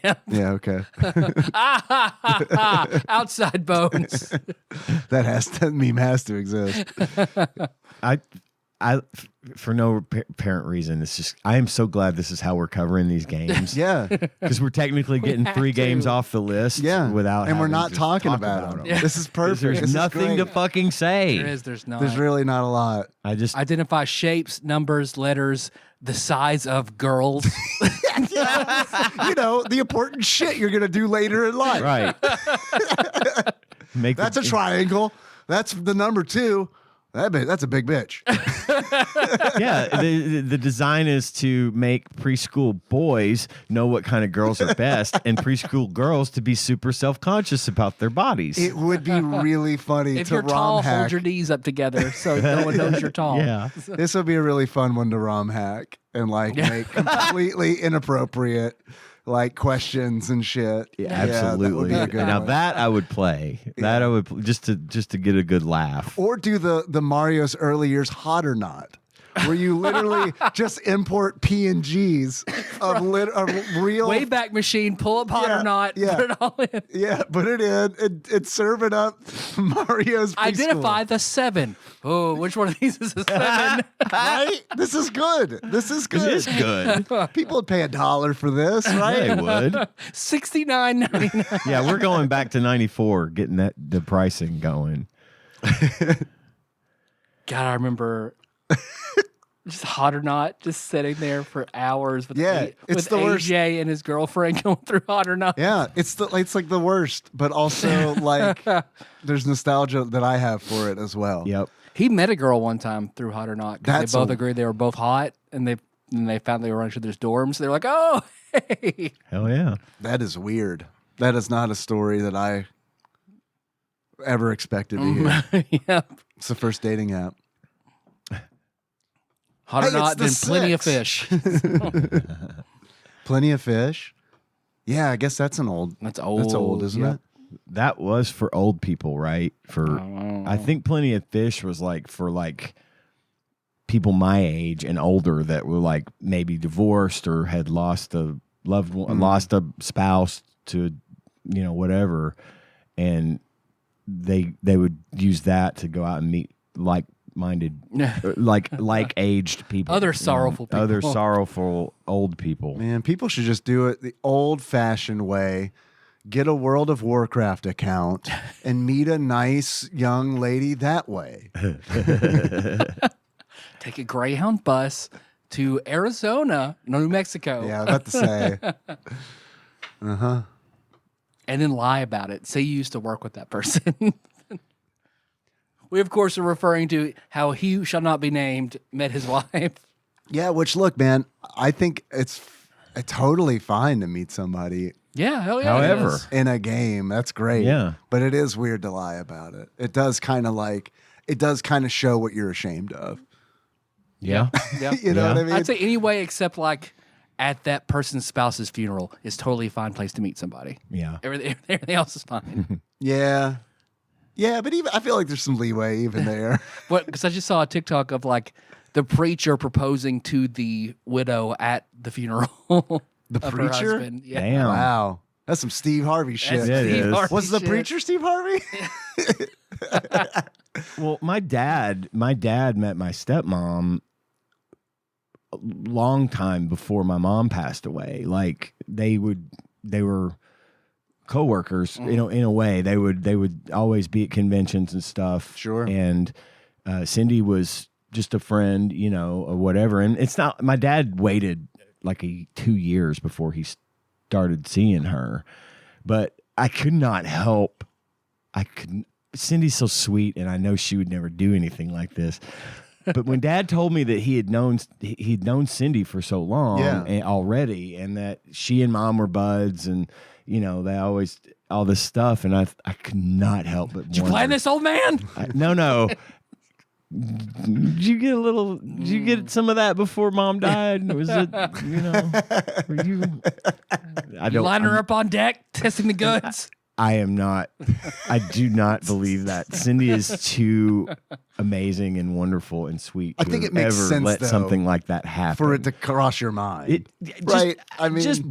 Speaker 2: Yeah.
Speaker 3: Yeah, okay.
Speaker 2: Outside bones.
Speaker 3: That meme has to exist.
Speaker 4: I, for no apparent reason, it's just I am so glad this is how we're covering these games.
Speaker 3: Yeah.
Speaker 4: Because we're technically getting
Speaker 2: have
Speaker 4: 3
Speaker 2: to.
Speaker 4: games off the list.
Speaker 3: Yeah.
Speaker 4: without
Speaker 3: and we're
Speaker 4: having
Speaker 3: not
Speaker 4: to
Speaker 3: talking
Speaker 4: talk
Speaker 3: about them.
Speaker 2: Yeah.
Speaker 3: This is
Speaker 4: 'Cause
Speaker 3: perfect.
Speaker 4: There's
Speaker 3: This is
Speaker 4: nothing to
Speaker 3: great.
Speaker 4: fucking say.
Speaker 2: There's not.
Speaker 3: There's really not a lot.
Speaker 4: I just
Speaker 2: Identify shapes, numbers, letters, the size of girls.
Speaker 3: You know, the important shit you're going to do later in life.
Speaker 4: right. Make
Speaker 3: That's a triangle. That's the number 2. That's a big bitch.
Speaker 4: Yeah, the design is to make preschool boys know what kind of girls are best, and preschool girls to be super self-conscious about their bodies.
Speaker 3: It would be really funny
Speaker 2: If
Speaker 3: to
Speaker 2: you're tall,
Speaker 3: ROM
Speaker 2: hold
Speaker 3: hack.
Speaker 2: your knees up together so no one knows you're tall.
Speaker 4: yeah,
Speaker 3: This would be a really fun one to ROM hack and like make completely inappropriate like questions and shit.
Speaker 4: yeah,
Speaker 3: that would
Speaker 4: absolutely.
Speaker 3: be a good
Speaker 4: Now
Speaker 3: one.
Speaker 4: that I would play. That I would just to get a good laugh.
Speaker 3: Or do the Mario's early years hot or not? where you literally just import PNGs of real
Speaker 2: Wayback Machine, pull up Hot or Not,
Speaker 3: yeah.
Speaker 2: put it all in.
Speaker 3: Yeah, put it in. It's serving up Mario's preschool.
Speaker 2: Identify the 7. Oh, which one of these is a 7?
Speaker 3: Right? This is good. This is good.
Speaker 4: It is good.
Speaker 3: People would pay $1 for this, right?
Speaker 4: Yeah, they would.
Speaker 2: $69.99.
Speaker 4: Yeah, we're going back to 94, getting the pricing going.
Speaker 2: God, I remember just Hot or Not, just sitting there for hours with,
Speaker 3: it's the worst.
Speaker 2: AJ and his girlfriend going through Hot or Not.
Speaker 3: Yeah, it's like the worst, but also like there's nostalgia that I have for it as well.
Speaker 4: Yep.
Speaker 2: He met a girl one time through Hot or Not because they both agreed they were both hot, and they found they were running to their dorms. They were like, "Oh, hey!"
Speaker 4: Hell yeah.
Speaker 3: That is weird. That is not a story that I ever expected to hear.
Speaker 2: Yep.
Speaker 3: It's the first dating app.
Speaker 2: Hot or Not, then Plenty of Fish.
Speaker 3: Plenty of Fish. Yeah, I guess that's old.
Speaker 2: That's old.
Speaker 3: That's old, isn't it?
Speaker 4: That was for old people, right? I think Plenty of Fish was like for like people my age and older that were like maybe divorced or had lost a loved one, lost a spouse to, whatever, and they would use that to go out and meet like-minded, like aged people,
Speaker 2: Other sorrowful people.
Speaker 4: other sorrowful old people.
Speaker 3: Man, people should just do it the old-fashioned way. Get a World of Warcraft account and meet a nice young lady that way.
Speaker 2: Take a Greyhound bus to Arizona, New Mexico.
Speaker 3: Yeah, I was about to say.
Speaker 2: And then lie about it. Say you used to work with that person. We, of course, are referring to how he who shall not be named met his wife.
Speaker 3: Yeah, which, look, man, I think it's totally fine to meet somebody
Speaker 2: Yeah, hell yeah.
Speaker 4: However.
Speaker 2: it is.
Speaker 3: in a game. That's great.
Speaker 4: Yeah.
Speaker 3: But it is weird to lie about it. It does kind of show what you're ashamed of.
Speaker 4: Yeah.
Speaker 2: Yeah.
Speaker 3: You know
Speaker 4: Yeah.
Speaker 3: what I mean?
Speaker 2: I'd say anyway, except like at that person's spouse's funeral is totally a fine place to meet somebody.
Speaker 4: Yeah.
Speaker 2: Everything else is fine.
Speaker 3: Yeah. Yeah, but even I feel like there's some leeway even there.
Speaker 2: Because I just saw a TikTok of like the preacher proposing to the widow at the funeral.
Speaker 3: The
Speaker 2: of her
Speaker 3: preacher?
Speaker 2: husband. Yeah.
Speaker 4: Damn.
Speaker 3: Wow. That's some Steve Harvey shit.
Speaker 2: That's
Speaker 4: It
Speaker 2: Steve
Speaker 4: is.
Speaker 2: Harvey
Speaker 3: Was the
Speaker 2: shit.
Speaker 3: preacher Steve Harvey?
Speaker 4: Well, my dad met my stepmom a long time before my mom passed away. Like they were coworkers, in a way. They would always be at conventions and stuff.
Speaker 3: Sure.
Speaker 4: And Cindy was just a friend, or whatever. And it's not. My dad waited like 2 years before he started seeing her, but I could not help. Cindy's so sweet, and I know she would never do anything like this. But when Dad told me that he'd known Cindy for so long already, and that she and Mom were buds, and they always all this stuff, and I could not help but
Speaker 2: Did you plan this, old man?
Speaker 4: No. Did you get some of that before Mom died? Was it, were you? I don't.
Speaker 2: Line her up on deck, testing the goods.
Speaker 4: I am not. I do not believe that. Cindy is too amazing and wonderful and sweet.
Speaker 3: I think
Speaker 4: have
Speaker 3: it makes
Speaker 4: ever
Speaker 3: sense,
Speaker 4: let
Speaker 3: though,
Speaker 4: something like that happen
Speaker 3: For it to cross your mind.
Speaker 4: right?
Speaker 3: I mean,
Speaker 4: just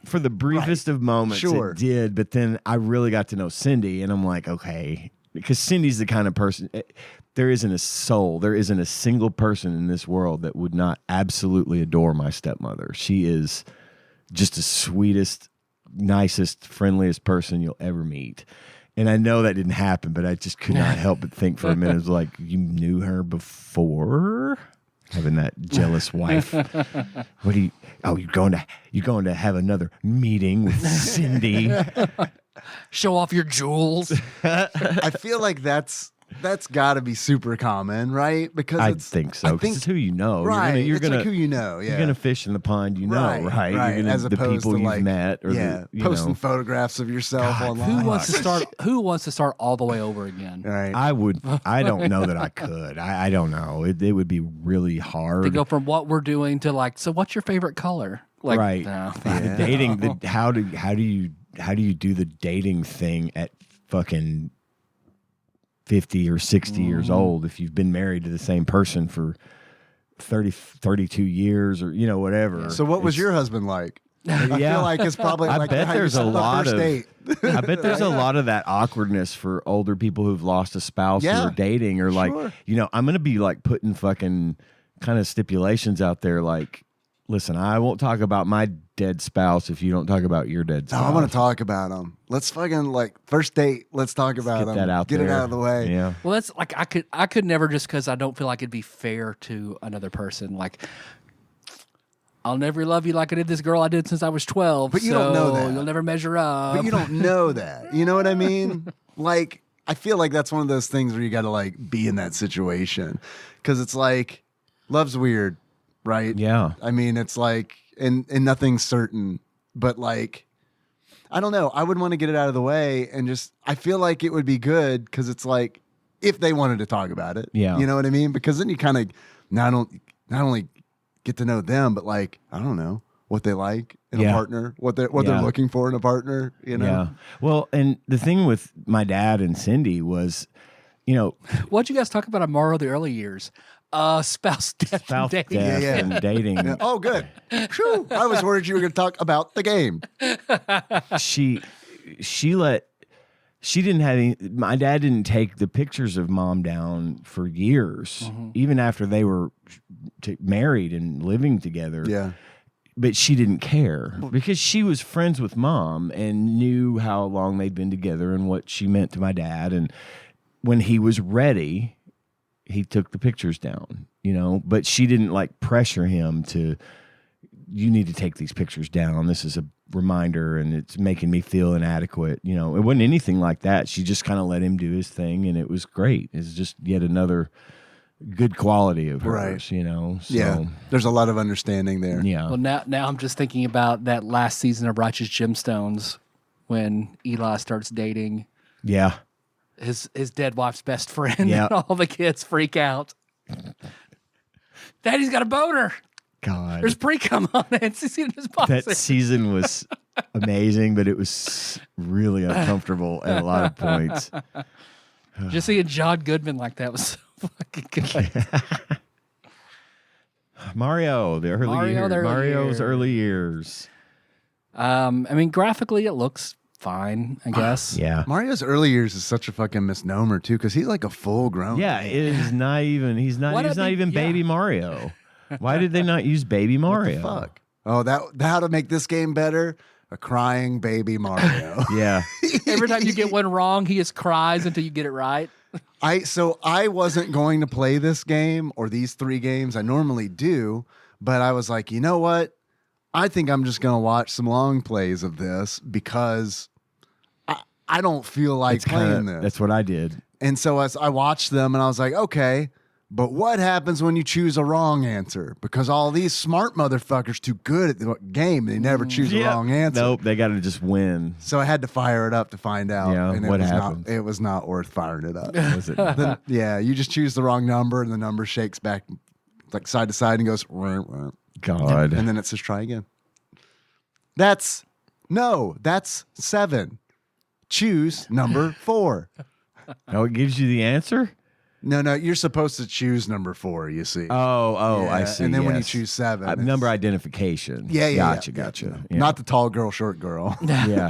Speaker 4: for the briefest of moments,
Speaker 3: Sure.
Speaker 4: it did. But then I really got to know Cindy, and I'm like, okay, because Cindy's the kind of person. There isn't a soul, there isn't a single person in this world that would not absolutely adore my stepmother. She is just the sweetest, nicest, friendliest person you'll ever meet. And I know that didn't happen, but I just could not help but think for a minute, it was like, you knew her before having that jealous wife. What do you? Oh, you're going to have another meeting with Cindy.
Speaker 2: Show off your jewels.
Speaker 3: I feel like that's got to be super common, right? Because
Speaker 4: I think so. Because it's who you know.
Speaker 3: Right.
Speaker 4: You're
Speaker 3: It's
Speaker 4: gonna
Speaker 3: like who you know. Yeah.
Speaker 4: You're gonna fish in the pond, right?
Speaker 3: Right.
Speaker 4: You're gonna,
Speaker 3: As
Speaker 4: the
Speaker 3: opposed
Speaker 4: people
Speaker 3: to
Speaker 4: you've
Speaker 3: like,
Speaker 4: met, or
Speaker 3: posting photographs of yourself online.
Speaker 2: Who wants to start all the way over again?
Speaker 3: Right.
Speaker 4: I don't know that I could. I don't know. It would be really hard
Speaker 2: To go from what we're doing to like, so what's your favorite color? Like,
Speaker 4: right.
Speaker 2: no.
Speaker 4: The dating. How do you do the dating thing at fucking 50 or 60 years old if you've been married to the same person for 32 years or, whatever.
Speaker 3: So what was your husband like? I feel like it's probably
Speaker 4: I
Speaker 3: like
Speaker 4: bet
Speaker 3: how you
Speaker 4: there's a
Speaker 3: spent the
Speaker 4: lot
Speaker 3: first
Speaker 4: of
Speaker 3: date.
Speaker 4: I bet there's a lot of that awkwardness for older people who've lost a spouse who
Speaker 3: Yeah,
Speaker 4: are dating or like,
Speaker 3: sure.
Speaker 4: I'm going to be like putting fucking kind of stipulations out there like, listen, I won't talk about my dead spouse if you don't talk about your dead
Speaker 3: No,
Speaker 4: spouse.
Speaker 3: I want to talk about them. Let's fucking like first date. Let's talk about
Speaker 4: Get
Speaker 3: them.
Speaker 4: that out
Speaker 3: Get
Speaker 4: there.
Speaker 3: it out of the way.
Speaker 4: Yeah.
Speaker 2: Well, that's like I could never, just because I don't feel like it'd be fair to another person. Like, I'll never love you like I did this girl I did since I was 12.
Speaker 3: But you don't know
Speaker 2: so
Speaker 3: that.
Speaker 2: You'll never measure up.
Speaker 3: But you don't know that. You know what I mean? Like, I feel like that's one of those things where you got to like be in that situation because it's like love's weird, right?
Speaker 4: Yeah.
Speaker 3: I mean, it's like, and nothing's certain, but like, I don't know. I would want to get it out of the way and just, I feel like it would be good because it's like, if they wanted to talk about it,
Speaker 4: Yeah.
Speaker 3: you know what I mean? Because then you kind of not only get to know them, but like, I don't know what they like in a partner, what they're looking for in a partner,
Speaker 4: Yeah. Well, and the thing with my dad and Cindy was,
Speaker 2: What'd you guys talk about on Mario the early years? Spouse death
Speaker 4: spouse
Speaker 2: and dating.
Speaker 4: death
Speaker 3: Yeah.
Speaker 4: and dating.
Speaker 3: Yeah. Oh, good. Phew. I was worried you were going to talk about the game.
Speaker 4: she didn't have any, my dad didn't take the pictures of mom down for years, even after they were married and living together.
Speaker 3: Yeah.
Speaker 4: But she didn't care because she was friends with mom and knew how long they'd been together and what she meant to my dad. And when he was ready, he took the pictures down, but she didn't like pressure him to, you need to take these pictures down. This is a reminder and it's making me feel inadequate. It wasn't anything like that. She just kind of let him do his thing and it was great. It's just yet another good quality of hers, So,
Speaker 3: Yeah. There's a lot of understanding there.
Speaker 4: yeah.
Speaker 2: Well, now I'm just thinking about that last season of Righteous Gemstones when Eli starts dating
Speaker 4: Yeah.
Speaker 2: his dead wife's best friend,
Speaker 4: Yeah.
Speaker 2: and all the kids freak out. Daddy's got a boner.
Speaker 4: God.
Speaker 2: There's pre-cum on it. It's in his
Speaker 4: That
Speaker 2: boxer.
Speaker 4: season was amazing, but it was really uncomfortable at a lot of points.
Speaker 2: Just seeing John Goodman like that was so fucking good.
Speaker 4: Mario, the early
Speaker 2: Mario,
Speaker 4: years.
Speaker 2: the early
Speaker 4: Mario's
Speaker 2: years.
Speaker 4: early years.
Speaker 2: I mean, graphically, it looks fine, I guess.
Speaker 4: Yeah.
Speaker 3: Mario's early years is such a fucking misnomer too, because he's like a full grown.
Speaker 4: Yeah, it is not even. He's not.
Speaker 2: Why
Speaker 4: He's
Speaker 2: did
Speaker 4: not
Speaker 2: they-
Speaker 4: even
Speaker 2: yeah.
Speaker 4: Baby Mario. Why did they not use Baby Mario?
Speaker 3: Fuck. Oh, that how to make this game better? A crying baby Mario.
Speaker 4: Yeah,
Speaker 2: Every time you get one wrong, he just cries until you get it right.
Speaker 3: I wasn't going to play this game or these three games. I normally do, but I was like, you know what? I think I'm just gonna watch some long plays of this because I don't feel like playing this.
Speaker 4: That's what I did.
Speaker 3: And so as I watched them and I was like, okay, but what happens when you choose a wrong answer? Because all these smart motherfuckers too good at the game, they never choose a wrong answer.
Speaker 4: Nope, they got to just win.
Speaker 3: So I had to fire it up to find out.
Speaker 4: Yeah,
Speaker 3: and
Speaker 4: what
Speaker 3: was
Speaker 4: happened?
Speaker 3: It was not worth firing it up.
Speaker 4: Was it?
Speaker 3: Yeah, you just choose the wrong number and the number shakes back like side to side and goes, "Wah, wah."
Speaker 4: God.
Speaker 3: And then it says try again. That's 7. Choose number 4.
Speaker 4: Oh, it gives you the answer.
Speaker 3: No, you're supposed to choose number 4, you see.
Speaker 4: Oh,
Speaker 3: Yeah,
Speaker 4: I see.
Speaker 3: And then when you
Speaker 4: yes.
Speaker 3: choose 7. it's-
Speaker 4: Number identification.
Speaker 3: Yeah.
Speaker 4: Gotcha. Yeah.
Speaker 3: Not the tall girl, short girl.
Speaker 4: Yeah.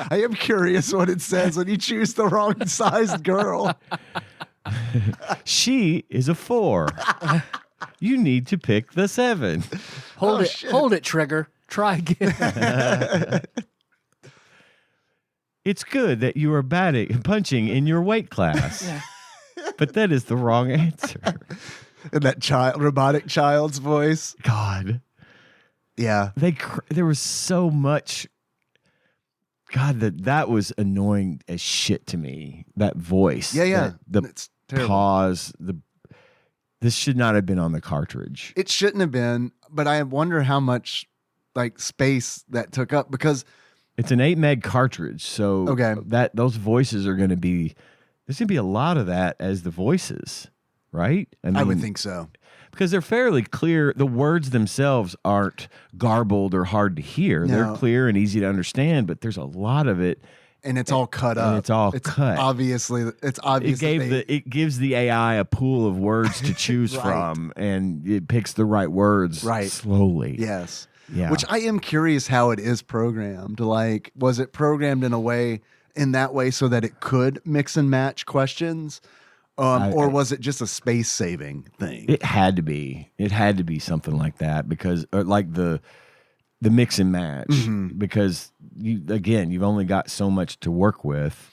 Speaker 3: I am curious what it says when you choose the wrong sized girl.
Speaker 4: She is a 4. You need to pick the 7.
Speaker 2: Hold
Speaker 3: shit.
Speaker 2: hold it, Trigger. Try again.
Speaker 4: It's good that you are punching in your weight class. But that is the wrong answer.
Speaker 3: And that robotic child's voice.
Speaker 4: God.
Speaker 3: Yeah.
Speaker 4: There was so much. God, that was annoying as shit to me. That voice.
Speaker 3: Yeah.
Speaker 4: The
Speaker 3: It's terrible.
Speaker 4: pause. This should not have been on the cartridge.
Speaker 3: It shouldn't have been, but I wonder how much like space that took up because
Speaker 4: It's an 8 meg cartridge, so
Speaker 3: Okay.
Speaker 4: those voices are going to be. There's going to be a lot of that as the voices, right?
Speaker 3: I would think so.
Speaker 4: because they're fairly clear. The words themselves aren't garbled or hard to hear.
Speaker 3: No.
Speaker 4: They're clear and easy to understand, but there's a lot of it
Speaker 3: and it's all cut up.
Speaker 4: And it's all cut.
Speaker 3: Obviously, it's obvious.
Speaker 4: It gives the AI a pool of words to choose
Speaker 3: Right.
Speaker 4: from, and it picks the right words slowly.
Speaker 3: Yes.
Speaker 4: Yeah.
Speaker 3: Which I am curious how it is programmed. Like, was it programmed in that way so that it could mix and match questions? Or was it just a space saving thing?
Speaker 4: It had to be. It had to be something like that because, like the mix and match, because you've only got so much to work with.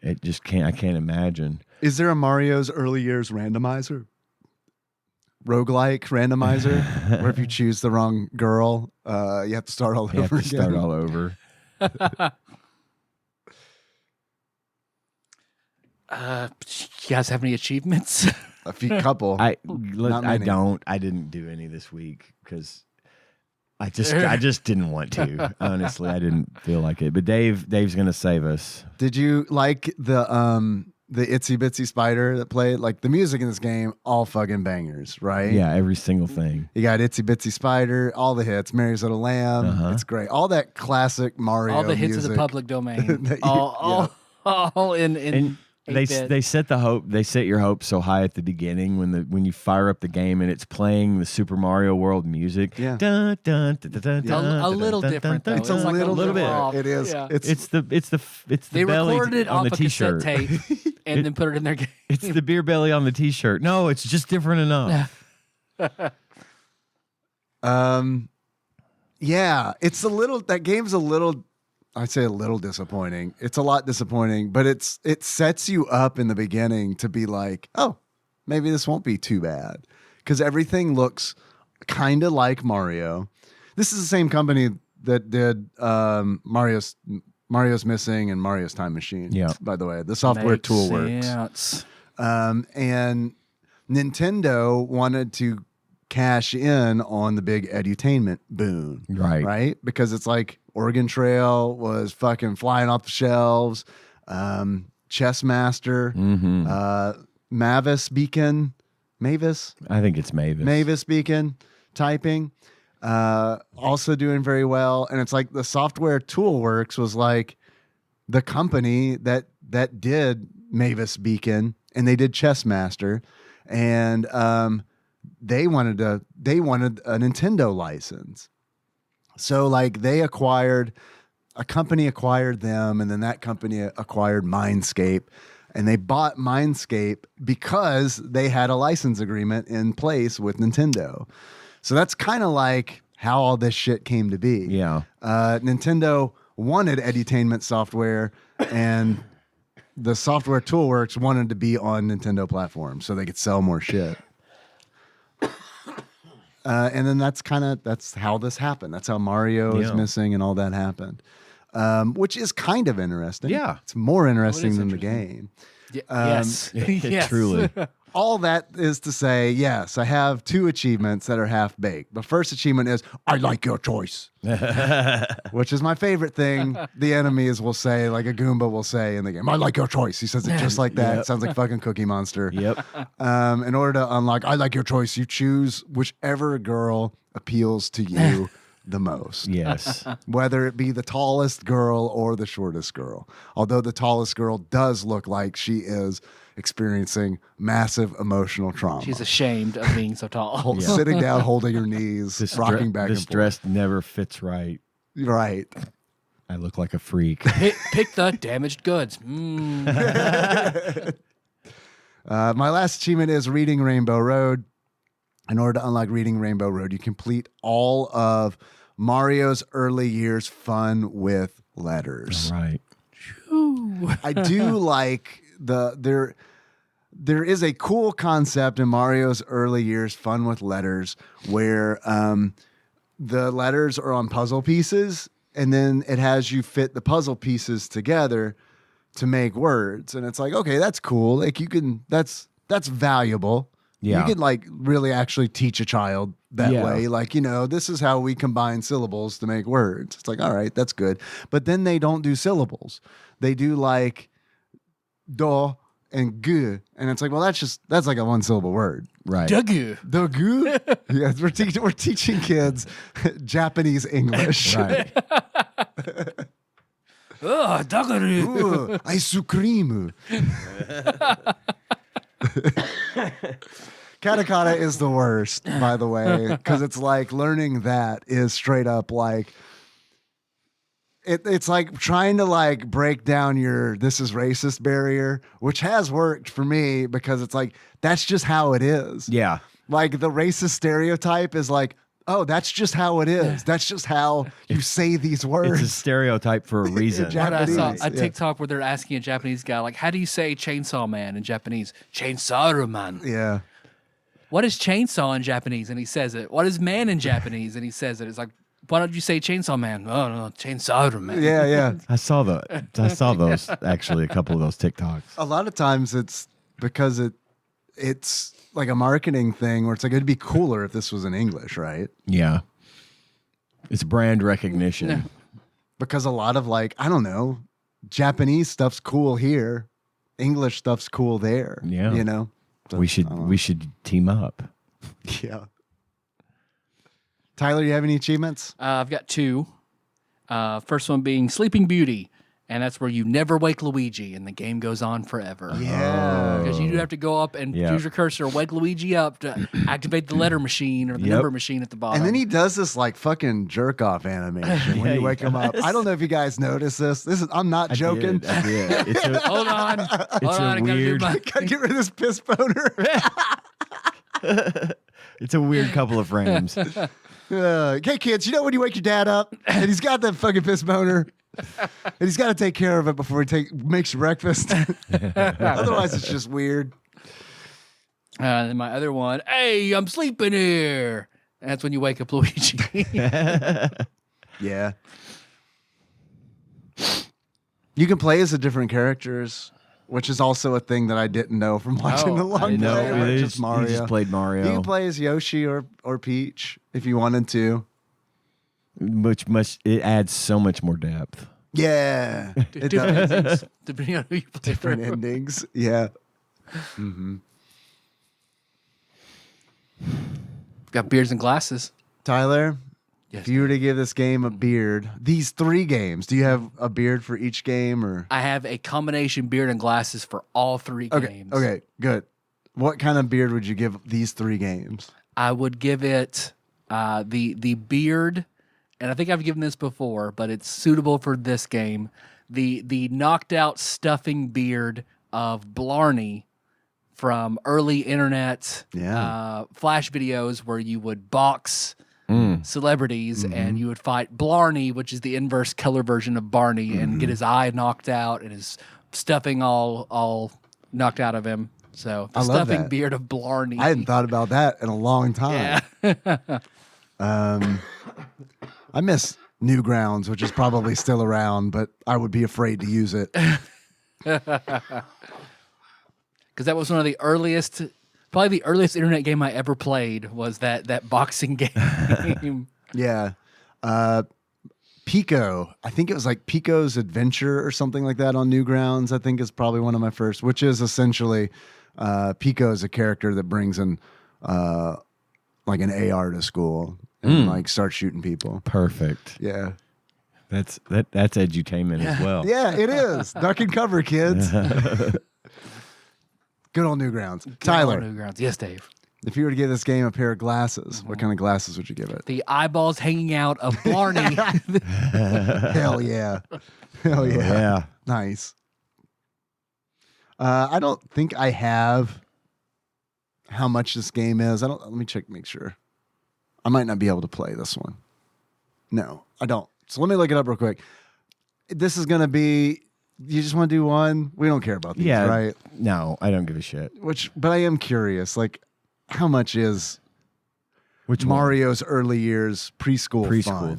Speaker 4: It just can't. I can't imagine.
Speaker 3: Is there a Mario's early years randomizer? Roguelike randomizer, where if you choose the wrong girl, you have to start all over again.
Speaker 4: Start all over.
Speaker 2: You guys have any achievements?
Speaker 3: A couple.
Speaker 4: I
Speaker 3: many.
Speaker 4: don't. I didn't do any this week because I just didn't want to. Honestly, I didn't feel like it. But Dave's gonna save us.
Speaker 3: Did you like the Itsy Bitsy Spider that played? Like the music in this game, all fucking bangers, right?
Speaker 4: Yeah, every single thing.
Speaker 3: You got Itsy Bitsy Spider, all the hits, Mary's Little Lamb. It's great. All that classic Mario
Speaker 2: All the hits
Speaker 3: music.
Speaker 2: of the public domain. all in
Speaker 4: And they set your hopes so high at the beginning when you fire up the game and it's playing the Super Mario World music.
Speaker 3: Yeah.
Speaker 4: Dun, dun, dun, dun, dun,
Speaker 2: a
Speaker 4: dun,
Speaker 2: little
Speaker 4: dun,
Speaker 2: different
Speaker 4: dun,
Speaker 2: though.
Speaker 3: It's
Speaker 4: dun,
Speaker 3: a
Speaker 2: like
Speaker 3: little
Speaker 4: bit.
Speaker 2: off.
Speaker 3: It is.
Speaker 2: Yeah.
Speaker 3: It's
Speaker 4: It's the
Speaker 2: They
Speaker 4: belly
Speaker 2: recorded it
Speaker 4: on
Speaker 2: off
Speaker 4: the
Speaker 2: a cassette
Speaker 4: t-shirt.
Speaker 2: tape and then put it in their game.
Speaker 4: It's the beer belly on the t-shirt. No, it's just different enough.
Speaker 3: Yeah, it's that game's a little, I'd say a little disappointing. It's a lot disappointing, but it sets you up in the beginning to be like, oh, maybe this won't be too bad. Because everything looks kind of like Mario. This is the same company that did Mario's Missing and Mario's Time Machine.
Speaker 4: Yeah.
Speaker 3: By the way, the software tool works.
Speaker 2: Sense.
Speaker 3: And Nintendo wanted to cash in on the big edutainment boon. Right? Because it's like Oregon Trail was fucking flying off the shelves. Chess Master, Mavis Beacon, Mavis?
Speaker 4: I think it's Mavis.
Speaker 3: Mavis Beacon typing. Also doing very well. And it's like the software Toolworks was like the company that did Mavis Beacon and they did Chess Master. And they wanted a Nintendo license. So like a company acquired them, and then that company acquired Mindscape, and they bought Mindscape because they had a license agreement in place with Nintendo. So that's kind of like how all this shit came to be.
Speaker 4: Yeah.
Speaker 3: Nintendo wanted edutainment software, and the software Toolworks wanted to be on Nintendo platforms so they could sell more shit. And then that's how this happened. That's how Mario is Missing and all that happened, which is kind of interesting.
Speaker 4: Yeah.
Speaker 3: It's more interesting than the game.
Speaker 2: Yes. Yes.
Speaker 4: Truly.
Speaker 3: All that is to say, yes, I have 2 achievements that are half baked. The first achievement is, I like your choice, which is my favorite thing the enemies will say, like a Goomba will say in the game, I like your choice. He says it just like that. It sounds like fucking Cookie Monster.
Speaker 4: Yep.
Speaker 3: In order to unlock, I like your choice, you choose whichever girl appeals to you the most.
Speaker 4: Yes.
Speaker 3: Whether it be the tallest girl or the shortest girl. Although the tallest girl does look like she is experiencing massive emotional trauma.
Speaker 2: She's ashamed of being so tall.
Speaker 3: Sitting down, holding her knees, rocking back and
Speaker 4: This
Speaker 3: forth.
Speaker 4: dress never fits right.
Speaker 3: Right.
Speaker 4: I look like a freak.
Speaker 2: Pick the damaged goods.
Speaker 3: My last achievement is Reading Rainbow Road. In order to unlock Reading Rainbow Road, you complete all of Mario's early years fun with letters.
Speaker 4: Right.
Speaker 3: I do like there is a cool concept in Mario's early years fun with letters where the letters are on puzzle pieces and then it has you fit the puzzle pieces together to make words. And it's like, okay, that's cool. Like that's valuable.
Speaker 4: Yeah.
Speaker 3: You could like really actually teach a child that way. Like, this is how we combine syllables to make words. It's like, all right, that's good. But then they don't do syllables. They do like do and gu. And it's like, well, that's like a 1-syllable word.
Speaker 4: Right.
Speaker 2: Dugu.
Speaker 3: Dogu? Yes, we're teaching kids Japanese English.
Speaker 4: Right.
Speaker 2: Oh, dagaru.
Speaker 3: Ooh, ice cream. Katakana is the worst, by the way, because it's like learning that is straight up like it's like trying to like break down your "this is racist" barrier, which has worked for me because it's like that's just how it is.
Speaker 4: Yeah.
Speaker 3: Like the racist stereotype is like, oh, that's just how it is. That's just how you say these words.
Speaker 4: It's a stereotype for a reason.
Speaker 2: I saw a
Speaker 3: Yeah.
Speaker 2: TikTok where they're asking a Japanese guy, like, how do you say chainsaw man in Japanese? Chainsaw man.
Speaker 3: Yeah.
Speaker 2: What is chainsaw in Japanese? And he says it. What is man in Japanese? And he says it. It's like, why don't you say chainsaw man? Oh, no, chainsaw man.
Speaker 3: Yeah, yeah.
Speaker 4: I saw those actually, a couple of those TikToks.
Speaker 3: A lot of times it's because it's like a marketing thing where it's like it'd be cooler if this was in English, right?
Speaker 4: Yeah. It's brand recognition.
Speaker 3: Because a lot of like, I don't know, Japanese stuff's cool here, English stuff's cool there.
Speaker 4: Yeah.
Speaker 3: You know? So,
Speaker 4: We should team up.
Speaker 3: Yeah. Tyler, you have any achievements?
Speaker 2: I've got two. First one being Sleeping Beauty. And that's where you never wake Luigi and the game goes on forever.
Speaker 3: Yeah.
Speaker 2: Because you do have to go up and
Speaker 4: Yeah.
Speaker 2: use your cursor, wake Luigi up to activate the letter machine or the
Speaker 4: Yep.
Speaker 2: number machine at the bottom.
Speaker 3: And then he does this like fucking jerk off animation when
Speaker 4: Yeah,
Speaker 3: you
Speaker 4: he
Speaker 3: wake him up.
Speaker 4: does.
Speaker 3: I don't know if you guys notice this. I'm not joking.
Speaker 4: I did. It's a,
Speaker 2: Hold on. Hold on. I gotta do
Speaker 4: weird-
Speaker 2: my...
Speaker 3: Gotta get rid of this piss boner.
Speaker 4: it's a weird couple of frames.
Speaker 3: Hey kids, you know when you wake your dad up and he's got that fucking piss boner and he's got to take care of it before he makes your breakfast. Otherwise, it's just weird.
Speaker 2: And my other one, hey, I'm sleeping here. And that's when you wake up Luigi.
Speaker 3: Yeah. You can play as the different characters, which is also a thing that I didn't know from watching
Speaker 2: Oh,
Speaker 3: the
Speaker 2: I
Speaker 3: long
Speaker 2: didn't know.
Speaker 3: play.
Speaker 2: It
Speaker 3: Or
Speaker 4: He
Speaker 3: just Mario.
Speaker 4: just played Mario.
Speaker 3: You can play as Yoshi or Peach if you wanted to.
Speaker 4: It adds so much more depth.
Speaker 3: Yeah. It
Speaker 2: Different
Speaker 3: does.
Speaker 2: endings, depending on who you play
Speaker 3: Different
Speaker 2: for.
Speaker 3: endings. Yeah. Mm-hmm.
Speaker 2: Got beards and glasses.
Speaker 3: Tyler,
Speaker 2: Yes.
Speaker 3: if you were to give this game a beard, these 3 games, do you have a beard for each game or?
Speaker 2: I have a combination beard and glasses for all 3
Speaker 3: Okay.
Speaker 2: games.
Speaker 3: Okay. Good. What kind of beard would you give these 3 games?
Speaker 2: I would give it the beard, and I think I've given this before, but it's suitable for this game. The knocked out stuffing beard of Blarney from early internet flash videos where you would box celebrities and you would fight Blarney, which is the inverse color version of Barney, and get his eye knocked out and his stuffing all knocked out of him. So the
Speaker 3: I love
Speaker 2: stuffing
Speaker 3: that.
Speaker 2: beard of Blarney.
Speaker 3: I hadn't thought about that in a long time.
Speaker 2: Yeah.
Speaker 3: I miss Newgrounds, which is probably still around, but I would be afraid to use it.
Speaker 2: Because that was one of the earliest, probably the earliest internet game I ever played was that boxing game.
Speaker 3: Yeah. Pico. I think it was like Pico's Adventure or something like that on Newgrounds. I think is probably one of my first, which is essentially Pico is a character that brings in like an AR to school and like starts shooting people.
Speaker 4: Perfect.
Speaker 3: Yeah.
Speaker 4: That's edutainment as well.
Speaker 3: Yeah, it is. Duck and cover, kids. Good old Newgrounds. Tyler,
Speaker 2: Newgrounds. Yes, Dave.
Speaker 3: if you were to give this game a pair of glasses, what kind of glasses would you give it?
Speaker 2: The eyeballs hanging out of Blarney.
Speaker 3: Hell yeah. Hell yeah.
Speaker 4: Yeah.
Speaker 3: Nice. I don't think I have how much this game is. Let me check, make sure. I might not be able to play this one. No, I don't. So let me look it up real quick. This is going to be, you just want to do one? We don't care about these,
Speaker 4: Yeah.
Speaker 3: right?
Speaker 4: No, I don't give a shit.
Speaker 3: But I am curious, like, how much is
Speaker 4: Which one?
Speaker 3: Mario's early years preschool fun?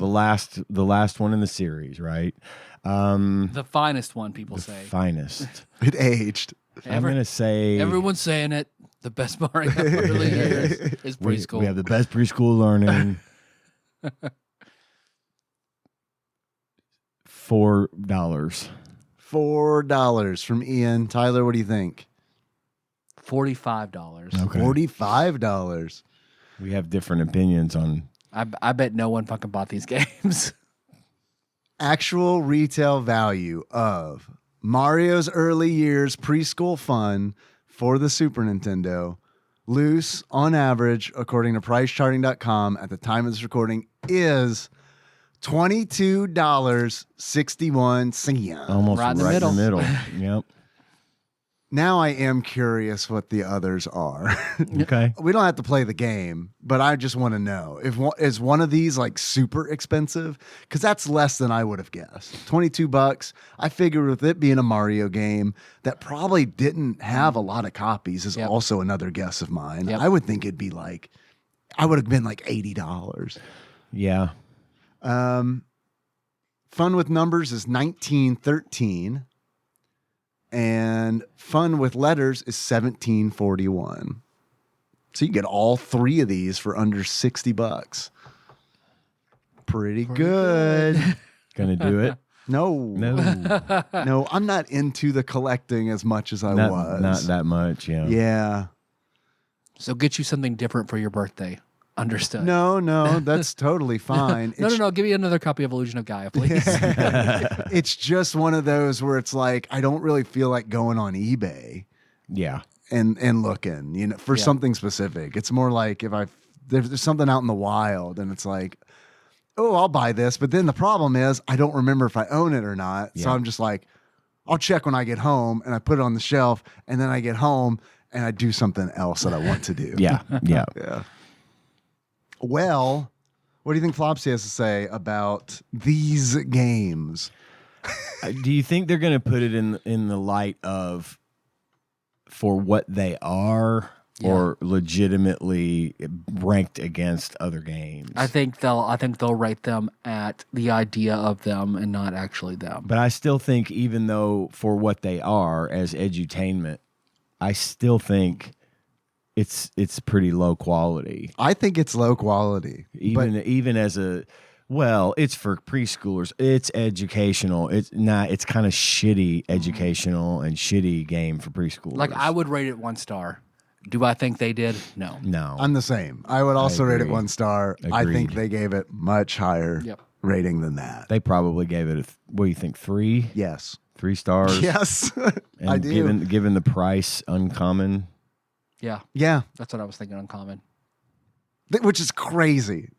Speaker 4: The last one in the series, right?
Speaker 2: The finest one, people say.
Speaker 4: Finest.
Speaker 3: It aged.
Speaker 4: I'm gonna say
Speaker 2: Everyone's saying it. The best Mario early years is
Speaker 4: we,
Speaker 2: preschool.
Speaker 4: we have the best preschool learning. $4.
Speaker 3: $4 from Ian. Tyler, what do you think?
Speaker 2: $45.
Speaker 4: Okay.
Speaker 3: $45.
Speaker 4: We have different opinions on.
Speaker 2: I bet no one fucking bought these games.
Speaker 3: Actual retail value of Mario's Early Years Preschool Fun for the Super Nintendo, loose on average, according to PriceCharting.com at the time of this recording, is $22.61.
Speaker 4: Almost
Speaker 2: Right
Speaker 4: right
Speaker 2: in the
Speaker 4: in the middle. Yep.
Speaker 3: Now I am curious what the others are.
Speaker 4: Okay.
Speaker 3: We don't have to play the game, but I just want to know is one of these like super expensive? Because that's less than I would have guessed. $22. I figured with it being a Mario game that probably didn't have a lot of copies is
Speaker 2: Yep.
Speaker 3: also another guess of mine.
Speaker 2: Yep.
Speaker 3: I would think it'd be like, I would have been like $80.
Speaker 4: Yeah.
Speaker 3: Fun with Numbers is $19.13. And Fun with Letters is $17.41. So you get all three of these for under $60. Pretty good.
Speaker 4: Gonna do it?
Speaker 3: No,
Speaker 4: No.
Speaker 3: no, I'm not into the collecting as much as I was.
Speaker 4: Not that much. Yeah.
Speaker 3: Yeah.
Speaker 2: So get you something different for your birthday. Understood.
Speaker 3: No, that's totally fine.
Speaker 2: No. Give me another copy of Illusion of Gaia, please.
Speaker 3: It's just one of those where it's like I don't really feel like going on eBay
Speaker 4: Yeah.
Speaker 3: and looking, you know, for
Speaker 2: Yeah.
Speaker 3: something specific. It's more like if there's something out in the wild and it's like, oh, I'll buy this. But then the problem is I don't remember if I own it or not. So
Speaker 4: Yeah.
Speaker 3: I'm just like, I'll check when I get home, and I put it on the shelf, and then I get home and I do something else that I want to do.
Speaker 4: Yeah. Yeah.
Speaker 3: Yeah. Well, what do you think Flopsy has to say about these games?
Speaker 4: Do you think they're going to put it in the light of for what they are, or legitimately ranked against other games?
Speaker 2: I think they'll rate them at the idea of them and not actually them.
Speaker 4: But I still think, even though for what they are as edutainment, I still think it's pretty low quality.
Speaker 3: I think it's low quality.
Speaker 4: Even as a, well, it's for preschoolers. It's educational. It's not. It's kind of shitty educational and shitty game for preschoolers.
Speaker 2: Like, I would rate it 1 star. Do I think they did? No.
Speaker 4: No.
Speaker 3: I'm the same. I would also rate it
Speaker 4: agree.
Speaker 3: 1 star. I think
Speaker 4: Agreed.
Speaker 3: they gave it much higher
Speaker 2: Yep.
Speaker 3: rating than that.
Speaker 4: They probably gave it what do you think? 3?
Speaker 3: Yes.
Speaker 4: 3 stars.
Speaker 3: Yes.
Speaker 4: And
Speaker 3: I do.
Speaker 4: Given the price, uncommon.
Speaker 2: Yeah,
Speaker 3: Yeah.
Speaker 2: that's what I was thinking. Uncommon.
Speaker 3: Which is crazy.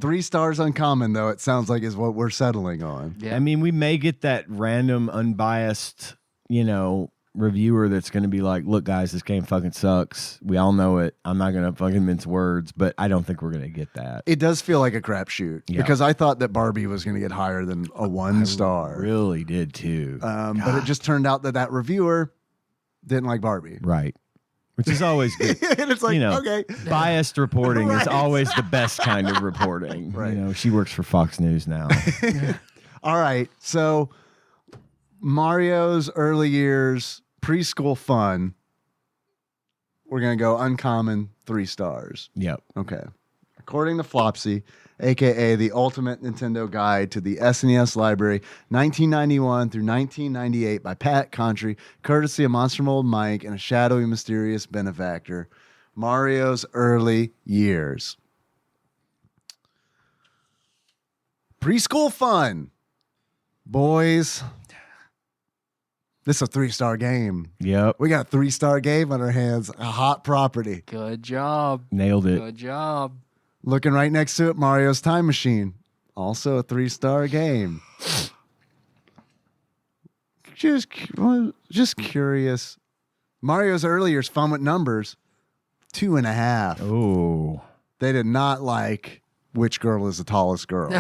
Speaker 3: 3 stars uncommon, though, it sounds like is what we're settling on.
Speaker 2: Yeah.
Speaker 4: I mean, we may get that random, unbiased, reviewer that's going to be like, look, guys, this game fucking sucks. We all know it. I'm not going to fucking mince words, but I don't think we're going to get that.
Speaker 3: It does feel like a crapshoot
Speaker 4: Yeah.
Speaker 3: because I thought that Barbie was going to get higher than a 1 star.
Speaker 4: Really did too.
Speaker 3: But it just turned out that reviewer didn't like Barbie.
Speaker 4: Right. Which is always good.
Speaker 3: And it's like, okay.
Speaker 4: Biased reporting is
Speaker 3: Right.
Speaker 4: always the best kind of reporting.
Speaker 3: Right.
Speaker 4: She works for Fox News now.
Speaker 3: All right. So Mario's Early Years Preschool Fun. We're going to go uncommon 3 stars.
Speaker 4: Yep.
Speaker 3: Okay. According to Flopsy, a.k.a. the Ultimate Nintendo Guide to the SNES Library, 1991 through 1998 by Pat Contry, courtesy of Monster Mold Mike and a shadowy, mysterious benefactor. Mario's Early Years. Preschool Fun. Boys, this is a 3-star game.
Speaker 4: Yep.
Speaker 3: We got a 3-star game on our hands, a hot property.
Speaker 2: Good job.
Speaker 4: Nailed it.
Speaker 2: Good job.
Speaker 3: Looking right next to it, Mario's Time Machine. Also a 3-star game. Just curious. Mario's Early Years Fun with Numbers, 2.5.
Speaker 4: Oh.
Speaker 3: They did not like which girl is the tallest girl.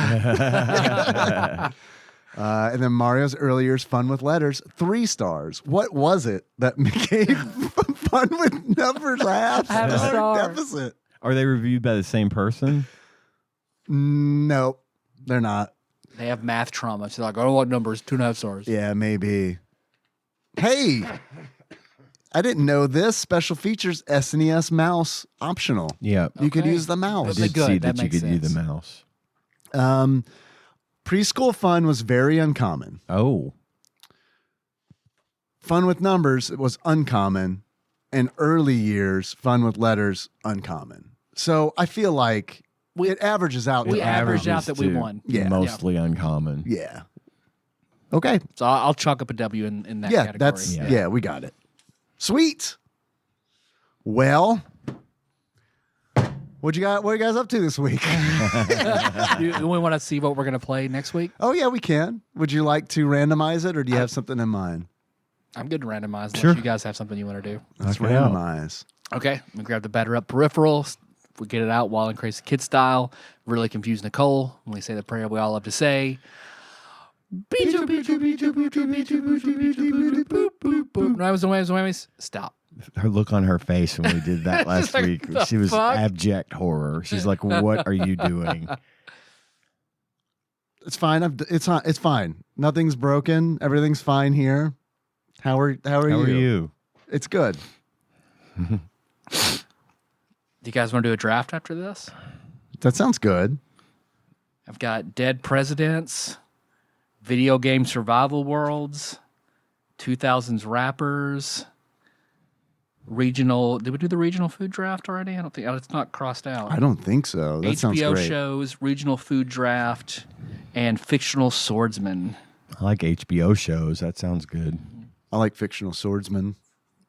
Speaker 3: And then Mario's Early Years Fun with Letters, 3 stars. What was it that gave Fun with Numbers a half
Speaker 2: star.
Speaker 3: deficit?
Speaker 4: Are they reviewed by the same person?
Speaker 3: Nope, they're not.
Speaker 2: They have math trauma. So they're like, oh, what numbers? 2.5 stars.
Speaker 3: Yeah, maybe. Hey, I didn't know this. Special features SNES mouse optional.
Speaker 4: Yep.
Speaker 3: You could
Speaker 2: Okay.
Speaker 3: use the
Speaker 4: I
Speaker 3: mouse.
Speaker 2: But
Speaker 4: did
Speaker 2: good.
Speaker 4: see
Speaker 2: That
Speaker 4: that you
Speaker 2: makes
Speaker 4: could use the
Speaker 2: sense.
Speaker 4: mouse.
Speaker 3: Preschool Fun was very uncommon.
Speaker 4: Oh.
Speaker 3: Fun with Numbers was uncommon. And Early Years Fun with Letters uncommon. So I feel like it averages out.
Speaker 2: We
Speaker 3: to
Speaker 2: averaged
Speaker 3: uncommon.
Speaker 2: out that we
Speaker 4: to
Speaker 2: won.
Speaker 3: Yeah.
Speaker 4: Mostly uncommon.
Speaker 3: Yeah. Okay.
Speaker 2: So I'll chalk up a W in that
Speaker 3: Yeah,
Speaker 2: category.
Speaker 3: yeah, we got it. Sweet. Well, what you are you guys up to this week?
Speaker 2: We want to see what we're going to play next week.
Speaker 3: Oh yeah, we can. Would you like to randomize it, or do you have something in mind?
Speaker 2: I'm good to randomize unless
Speaker 4: Sure.
Speaker 2: you guys have something you want to do.
Speaker 3: Let's
Speaker 4: Knock it out.
Speaker 3: randomize.
Speaker 2: Okay, let me grab the batter up peripherals. We get it out while in Crazy Kid style. Really confuse Nicole when we say the prayer we all love to say. Stop.
Speaker 4: Her look on her face when we did that last
Speaker 2: like,
Speaker 4: week,
Speaker 2: the
Speaker 4: she was
Speaker 2: fuck?
Speaker 4: abject horror. She's like, "What are you doing?"
Speaker 3: It's fine. It's fine. Nothing's broken. Everything's fine here. How are
Speaker 4: How are you?
Speaker 3: It's good.
Speaker 2: Do you guys want to do a draft after this?
Speaker 3: That sounds good.
Speaker 2: I've got Dead Presidents, Video Game Survival Worlds, 2000s Rappers, regional. Did we do the regional food draft already? I don't think it's not crossed out.
Speaker 3: I don't think so. That sounds
Speaker 2: HBO
Speaker 3: great.
Speaker 2: shows, regional food draft, and fictional swordsman.
Speaker 4: I like HBO shows. That sounds good.
Speaker 3: I like fictional swordsmen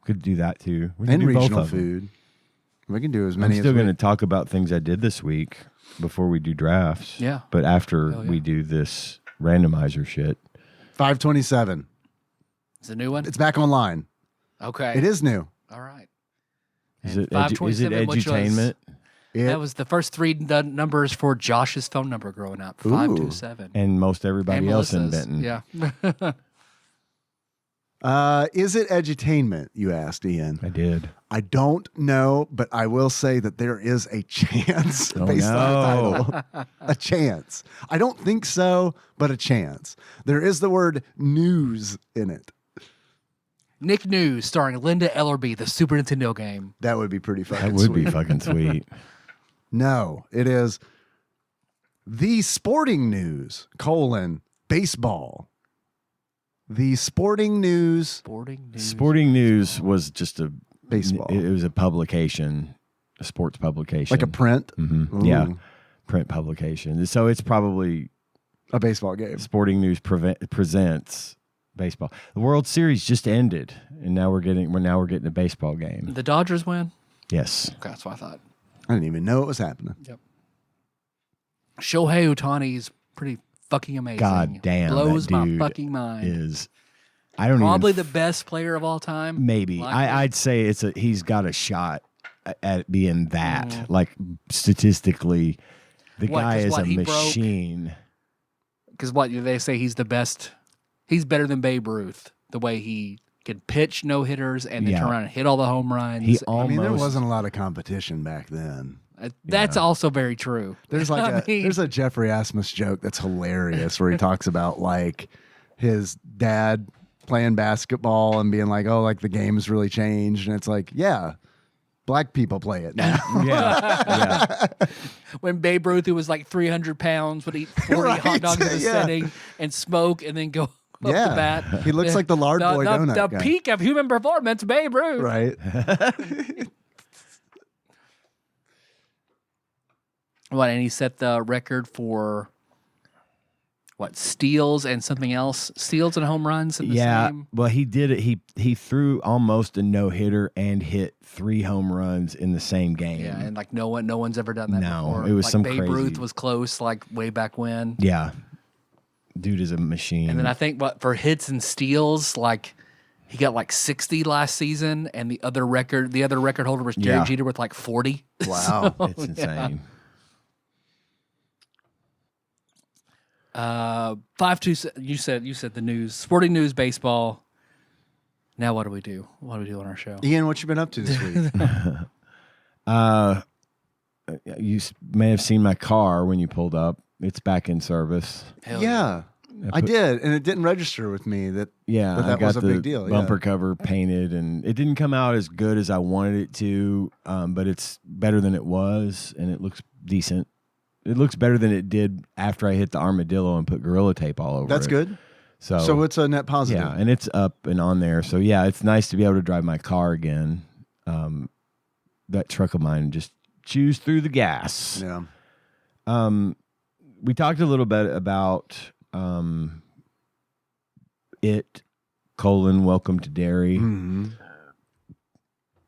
Speaker 4: Could do that too. We can
Speaker 3: and
Speaker 4: do both
Speaker 3: regional
Speaker 4: of them.
Speaker 3: food. We can do as
Speaker 4: I'm
Speaker 3: many.
Speaker 4: still
Speaker 3: as
Speaker 4: going to talk about things I did this week before we do drafts.
Speaker 2: Yeah.
Speaker 4: But after
Speaker 2: Hell yeah.
Speaker 4: we do this randomizer shit.
Speaker 3: 527.
Speaker 2: Is it a new one?
Speaker 3: It's back online.
Speaker 2: Okay.
Speaker 3: It is new.
Speaker 2: All right.
Speaker 4: Is
Speaker 2: And
Speaker 4: it edutainment?
Speaker 2: That was the first three numbers for Josh's phone number growing up. 527.
Speaker 4: And most everybody
Speaker 2: And
Speaker 4: else in
Speaker 2: Melissa's.
Speaker 4: Benton.
Speaker 2: Yeah.
Speaker 3: Is it edutainment? You asked, Ian.
Speaker 4: I did.
Speaker 3: I don't know, but I will say that there is a chance
Speaker 4: Oh,
Speaker 3: based on
Speaker 4: no.
Speaker 3: the title. A chance. I don't think so, but a chance. There is the word news in it.
Speaker 2: Nick News starring Linda Ellerby, the Super Nintendo game.
Speaker 3: That would be pretty fucking
Speaker 4: That would
Speaker 3: sweet.
Speaker 4: be fucking sweet.
Speaker 3: No, it is the sporting news, baseball. The sporting news,
Speaker 2: Sporting News.
Speaker 4: Sporting News was just a
Speaker 3: baseball.
Speaker 4: It was a publication, a sports publication,
Speaker 3: Like a print.
Speaker 4: Mhm. Yeah,
Speaker 3: Ooh.
Speaker 4: print publication. So it's probably
Speaker 3: A baseball game.
Speaker 4: Sporting News presents baseball. The World Series just ended, and now we're getting a baseball game.
Speaker 2: The Dodgers win?
Speaker 4: Yes,
Speaker 2: Okay, that's what I thought.
Speaker 3: I didn't even know it was happening.
Speaker 2: Yep. Shohei Ohtani's pretty fucking amazing.
Speaker 4: God damn,
Speaker 2: Blows
Speaker 4: that
Speaker 2: my
Speaker 4: dude
Speaker 2: fucking mind.
Speaker 4: I don't
Speaker 2: Probably
Speaker 4: even
Speaker 2: the best player of all time.
Speaker 4: maybe.
Speaker 2: Likely.
Speaker 4: I'd say he's got a shot at being that.
Speaker 2: Mm.
Speaker 4: Like statistically, the
Speaker 2: What,
Speaker 4: guy
Speaker 2: 'cause
Speaker 4: is
Speaker 2: what,
Speaker 4: a
Speaker 2: he broke?
Speaker 4: machine.
Speaker 2: Because what they say he's the best. He's better than Babe Ruth. The way he could pitch no hitters and then
Speaker 4: Yeah.
Speaker 2: turn around and hit all the home runs.
Speaker 4: He
Speaker 3: I mean, there
Speaker 4: almost
Speaker 3: wasn't a lot of competition back then.
Speaker 2: That's also very true.
Speaker 3: There's like
Speaker 2: I mean-
Speaker 3: there's a Jeffrey Asmus joke that's hilarious where he talks about like his dad playing basketball and being like, oh, like the game's really changed. And it's like, yeah, black people play it now.
Speaker 4: yeah.
Speaker 2: When Babe Ruth, who was like 300 pounds, would eat 40
Speaker 3: Right,
Speaker 2: hot dogs in a
Speaker 3: yeah.
Speaker 2: setting and smoke and then go up the
Speaker 3: Yeah.
Speaker 2: bat.
Speaker 3: He looks like the lard boy donut
Speaker 2: The
Speaker 3: guy.
Speaker 2: peak of human performance, Babe Ruth.
Speaker 3: Right.
Speaker 2: What? And he set the record for what? Steals and something else. Steals and home runs in the same.
Speaker 4: Well, he did it. He threw almost a no hitter and hit 3 home runs in the same game.
Speaker 2: Yeah, and like no one's ever done that
Speaker 4: No,
Speaker 2: before.
Speaker 4: it was
Speaker 2: like
Speaker 4: some
Speaker 2: Babe
Speaker 4: crazy-
Speaker 2: Ruth was close, like way back when.
Speaker 4: Yeah. Dude is a machine.
Speaker 2: And then I think what for hits and steals, like he got like 60 last season, and the other record holder was Derek
Speaker 4: Yeah.
Speaker 2: Jeter with like 40.
Speaker 3: Wow.
Speaker 4: it's insane.
Speaker 2: 5-2. You said the news, sporting news, baseball. Now what do we do? What do we do on our show?
Speaker 3: Ian, what you been up to this week?
Speaker 4: You may have seen my car when you pulled up. It's back in service.
Speaker 2: Hell
Speaker 3: Yeah, I did, and it didn't register with me that.
Speaker 4: Yeah,
Speaker 3: But
Speaker 4: I
Speaker 3: that
Speaker 4: got
Speaker 3: was a
Speaker 4: the
Speaker 3: big deal, yeah.
Speaker 4: bumper cover painted, and it didn't come out as good as I wanted it to, but it's better than it was, and it looks decent. It looks better than it did after I hit the armadillo and put Gorilla Tape all over
Speaker 3: That's
Speaker 4: it.
Speaker 3: good.
Speaker 4: So,
Speaker 3: So it's a net positive.
Speaker 4: yeah, and it's up and on there. So yeah, it's nice to be able to drive my car again. That truck of mine just chews through the gas.
Speaker 3: Yeah.
Speaker 4: We talked a little bit about It, Welcome to Derry.
Speaker 3: Mhm.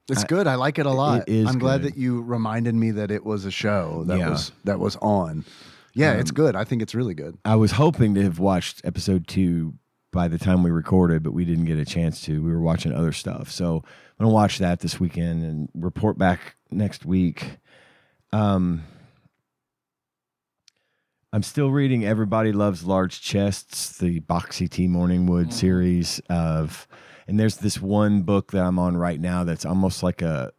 Speaker 3: It's good. I like it a lot.
Speaker 4: It is
Speaker 3: I'm glad
Speaker 4: good.
Speaker 3: that you reminded me that it was a show
Speaker 4: Yeah.
Speaker 3: that was on. Yeah, it's good. I think it's really good.
Speaker 4: I was hoping to have watched episode 2 by the time we recorded, but we didn't get a chance to. We were watching other stuff. So I'm going to watch that this weekend and report back next week. I'm still reading Everybody Loves Large Chests, the Boxy T. Morningwood series of, and there's this one book that I'm on right now that's almost like one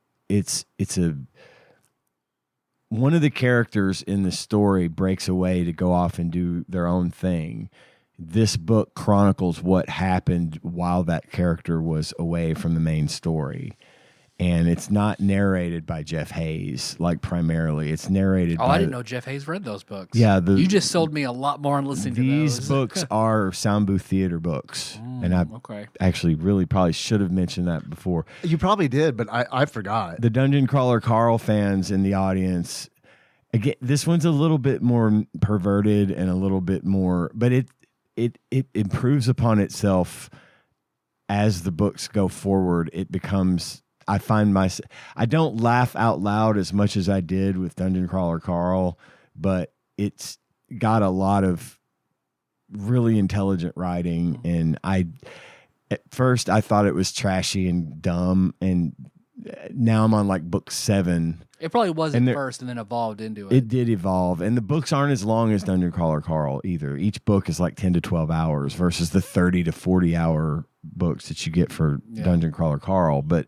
Speaker 4: of the characters in the story breaks away to go off and do their own thing. This book chronicles what happened while that character was away from the main story. And it's not narrated by Jeff Hayes, like primarily. It's narrated by...
Speaker 2: I didn't know Jeff Hayes read those books.
Speaker 4: Yeah.
Speaker 2: You just sold me a lot more on listening to those.
Speaker 4: These books are sound booth theater books. And I actually really probably should have mentioned that before.
Speaker 3: You probably did, but I forgot.
Speaker 4: The Dungeon Crawler Carl fans in the audience, again, this one's a little bit more perverted and a little bit more... But it improves upon itself as the books go forward. It becomes... I don't laugh out loud as much as I did with Dungeon Crawler Carl, but it's got a lot of really intelligent writing. And at first I thought it was trashy and dumb, and now I'm on like book 7.
Speaker 2: It probably was at first and then evolved into it.
Speaker 4: It did evolve, and the books aren't as long as Dungeon Crawler Carl either. Each book is like 10 to 12 hours versus the 30 to 40 hour books that you get for Dungeon Crawler Carl. But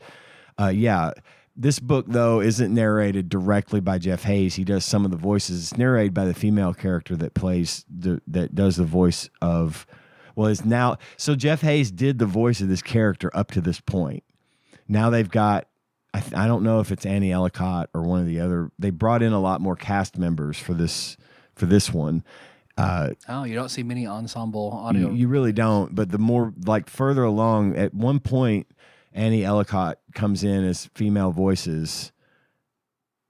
Speaker 4: this book, though, isn't narrated directly by Jeff Hayes. He does some of the voices. It's narrated by the female character that does the voice of, so Jeff Hayes did the voice of this character up to this point. Now they've got, I don't know if it's Annie Ellicott or one of the other. They brought in a lot more cast members for this one.
Speaker 2: You don't see many ensemble audio.
Speaker 4: You really don't. But the more further along, at one point, Annie Ellicott comes in as female voices,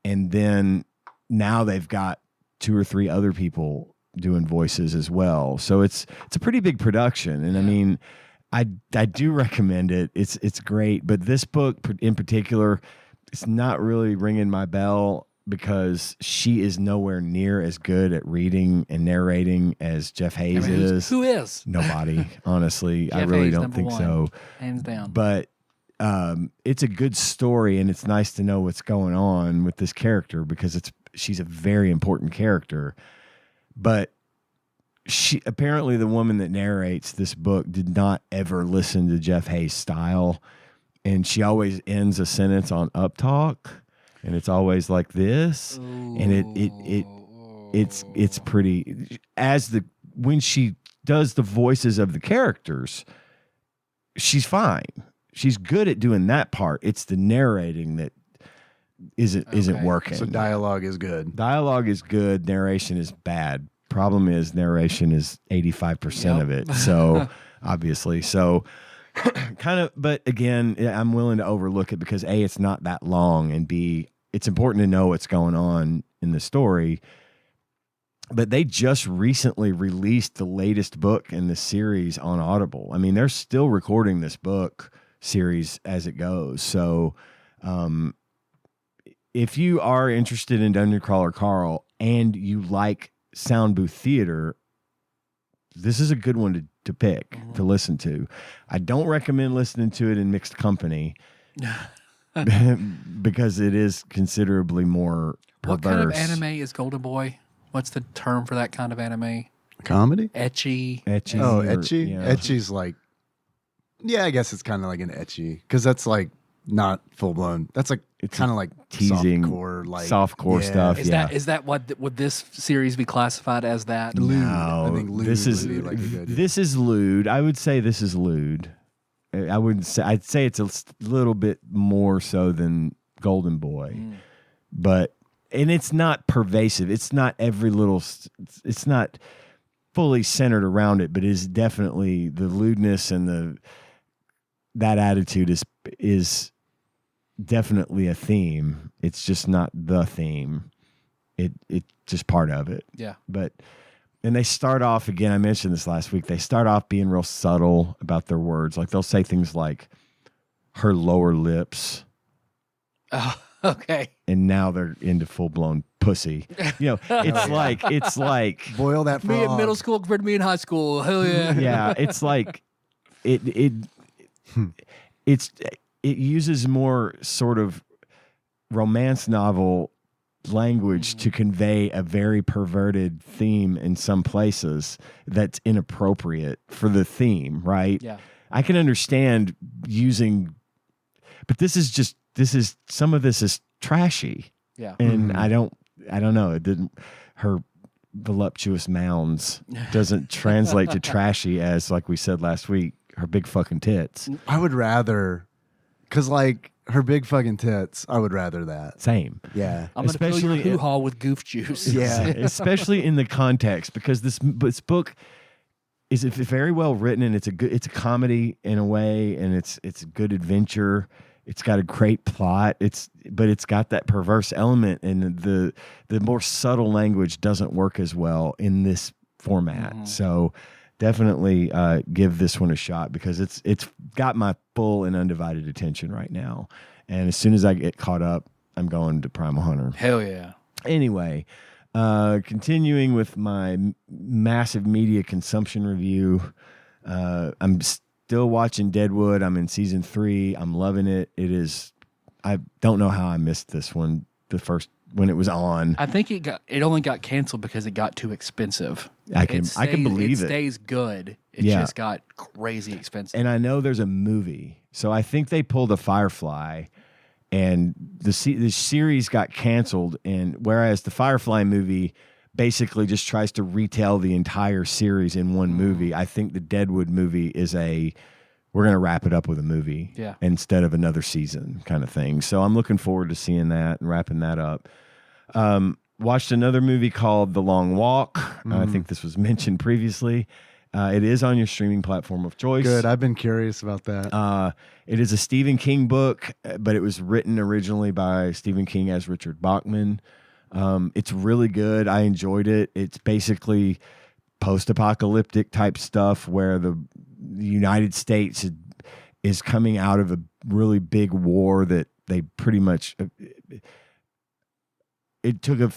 Speaker 4: and then now they've got 2 or 3 other people doing voices as well. So it's a pretty big production, and I mean, I do recommend it. It's great, but this book in particular, it's not really ringing my bell because she is nowhere near as good at reading and narrating as Jeff Hayes is.
Speaker 2: Who is?
Speaker 4: Nobody, honestly.
Speaker 2: Jeff
Speaker 4: I really
Speaker 2: Hayes,
Speaker 4: don't think
Speaker 2: #1,
Speaker 4: so.
Speaker 2: hands down.
Speaker 4: But it's a good story, and it's nice to know what's going on with this character because she's a very important character. But apparently the woman that narrates this book did not ever listen to Jeff Hayes' style, and she always ends a sentence on uptalk, and it's always like this. Ooh. And it's pretty when she does the voices of the characters, she's fine. She's good at doing that part. It's the narrating that isn't working.
Speaker 3: So dialogue is good.
Speaker 4: Dialogue is good. Narration is bad. Problem is narration is 85% of it. So obviously, kind of. But again, I'm willing to overlook it because A, it's not that long, and B, it's important to know what's going on in the story. But they just recently released the latest book in the series on Audible. I mean, they're still recording this book series as it goes. So if you are interested in Dungeon Crawler Carl and you like sound booth theater, this is a good one to pick, to listen to. I don't recommend listening to it in mixed company because it is considerably more perverse.
Speaker 2: What kind of anime is Golden Boy? What's the term for that kind of anime?
Speaker 3: Comedy?
Speaker 2: Ecchi.
Speaker 3: Oh, ecchi? Yeah. Ecchi's like, I guess it's kind of like an ecchi because that's like not full blown. That's like it's kind of like
Speaker 4: teasing, softcore stuff.
Speaker 2: Is that what would this series be classified as? That
Speaker 3: lewd?
Speaker 4: No,
Speaker 3: I think lewd
Speaker 4: this is this is lewd. I would say this is lewd. I wouldn't say. I'd say it's a little bit more so than Golden Boy, but it's not pervasive. It's not every little. It's not fully centered around it, but it is definitely the lewdness and that attitude is definitely a theme. It's just not the theme. It's just part of it.
Speaker 2: Yeah.
Speaker 4: But And they start off, again, I mentioned this last week, they start off being real subtle about their words. Like they'll say things like her lower lips.
Speaker 2: Oh, okay.
Speaker 4: And now they're into full blown pussy. You know, it's like
Speaker 3: Boil that frog.
Speaker 2: Me in middle school compared to me in high school. Hell yeah.
Speaker 4: yeah, it's like it uses more sort of romance novel language to convey a very perverted theme in some places that's inappropriate for the theme, right?
Speaker 2: Yeah.
Speaker 4: I can understand using, but some of this is trashy.
Speaker 2: Yeah.
Speaker 4: And I don't know. It didn't, her voluptuous mounds doesn't translate to trashy as, like we said last week, her big fucking tits.
Speaker 3: I would rather, because like her big fucking tits, I would rather that.
Speaker 4: Same.
Speaker 3: Yeah.
Speaker 2: I'm going to fill your hoo-ha with goof juice.
Speaker 3: Yeah.
Speaker 4: Especially in the context, because this book is very well written, and it's a comedy in a way, and it's a good adventure. It's got a great plot. But it's got that perverse element, and the more subtle language doesn't work as well in this format. Mm-hmm. So definitely give this one a shot, because it's got my full and undivided attention right now. And as soon as I get caught up, I'm going to Primal Hunter.
Speaker 2: Hell yeah.
Speaker 4: Anyway, continuing with my massive media consumption review, I'm still watching Deadwood. I'm in season 3. I'm loving it. I don't know how I missed this one when it was on.
Speaker 2: I think it only got canceled because it got too expensive.
Speaker 4: I can believe it.
Speaker 2: It stays good. It just got crazy expensive.
Speaker 4: And I know there's a movie, so I think they pulled a Firefly, and the series got canceled. And whereas the Firefly movie basically just tries to retell the entire series in one movie, I think the Deadwood movie is we're going to wrap it up with a movie instead of another season kind of thing. So I'm looking forward to seeing that and wrapping that up. Watched another movie called The Long Walk. I think this was mentioned previously. It is on your streaming platform of choice.
Speaker 3: Good. I've been curious about that.
Speaker 4: It is a Stephen King book, but it was written originally by Stephen King as Richard Bachman. It's really good. I enjoyed it. It's basically post-apocalyptic type stuff where the United States is coming out of a really big war that they pretty much it took a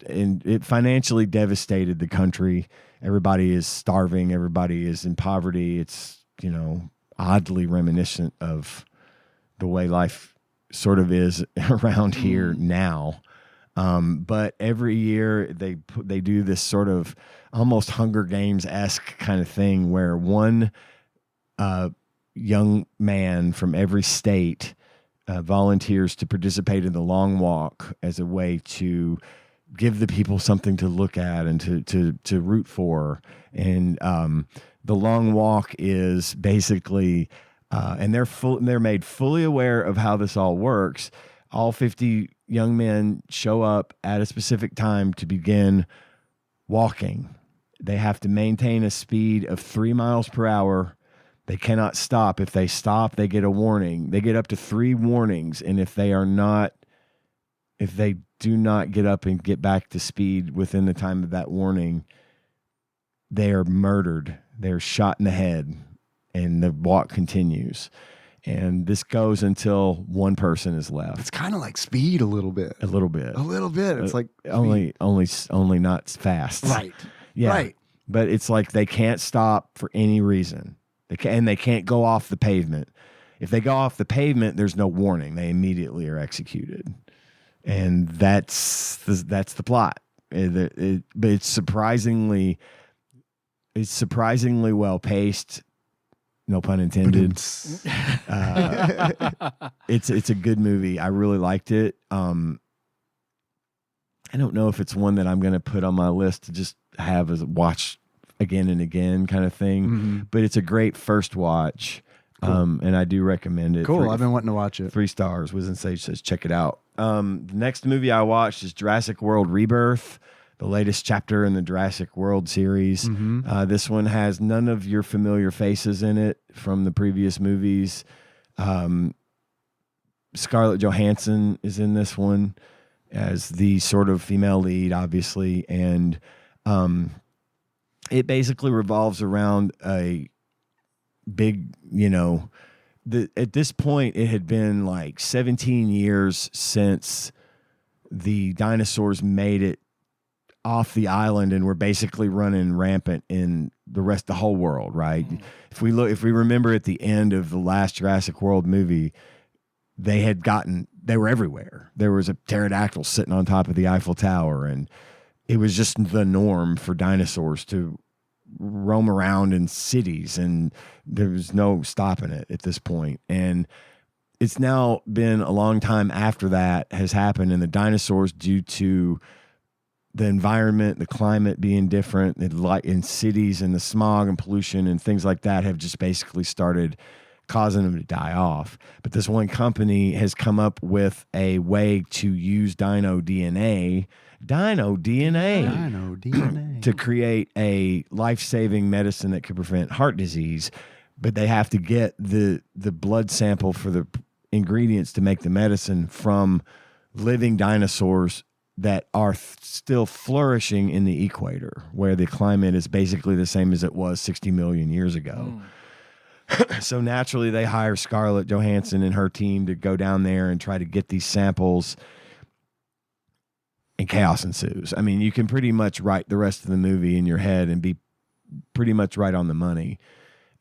Speaker 4: it financially devastated the country. Everybody is starving. Everybody is in poverty. It's, oddly reminiscent of the way life sort of is around here now. But every year they do this sort of almost Hunger Games-esque kind of thing where one young man from every state volunteers to participate in the Long Walk as a way to give the people something to look at and to root for. And the Long Walk is basically, and they're made fully aware of how this all works. All 50 young men show up at a specific time to begin walking. They have to maintain a speed of 3 miles per hour. They cannot stop. If they stop, they get a warning. They get up to 3 warnings. And if they do not get up and get back to speed within the time of that warning, they are murdered. They're shot in the head, and the walk continues. And this goes until one person is left.
Speaker 3: It's kind of like Speed a little bit.
Speaker 4: A little bit.
Speaker 3: It's like
Speaker 4: only not fast.
Speaker 3: Right.
Speaker 4: Yeah.
Speaker 3: Right.
Speaker 4: But it's like they can't stop for any reason. They can't go off the pavement. If they go off the pavement, there's no warning. They immediately are executed. And that's the plot. But it's surprisingly well paced. No pun intended. It's a good movie. I really liked it. I don't know if it's one that I'm going to put on my list to just have as a watch again and again kind of thing. But it's a great first watch. Cool. And I do recommend it.
Speaker 3: Cool. I've been wanting to watch it.
Speaker 4: 3 stars. Wiz and Sage says check it out. The next movie I watched is Jurassic World Rebirth, the latest chapter in the Jurassic World series. This one has none of your familiar faces in it from the previous movies. Scarlett Johansson is in this one as the sort of female lead, obviously. And it basically revolves around a big, at this point it had been like 17 years since the dinosaurs made it off the island and were basically running rampant in the whole world, right? If we remember at the end of the last Jurassic World movie, they were everywhere. There was a pterodactyl sitting on top of the Eiffel Tower, and it was just the norm for dinosaurs to roam around in cities, and there was no stopping it at this point. And it's now been a long time after that has happened, and the dinosaurs, due to the environment, the climate being different in cities, and the smog and pollution and things like that, have just basically started causing them to die off. But this one company has come up with a way to use dino DNA to create a life-saving medicine that could prevent heart disease. But they have to get the blood sample for the ingredients to make the medicine from living dinosaurs that are still flourishing in the equator, where the climate is basically the same as it was 60 million years ago. So naturally, they hire Scarlett Johansson and her team to go down there and try to get these samples, and chaos ensues. I mean, you can pretty much write the rest of the movie in your head and be pretty much right on the money.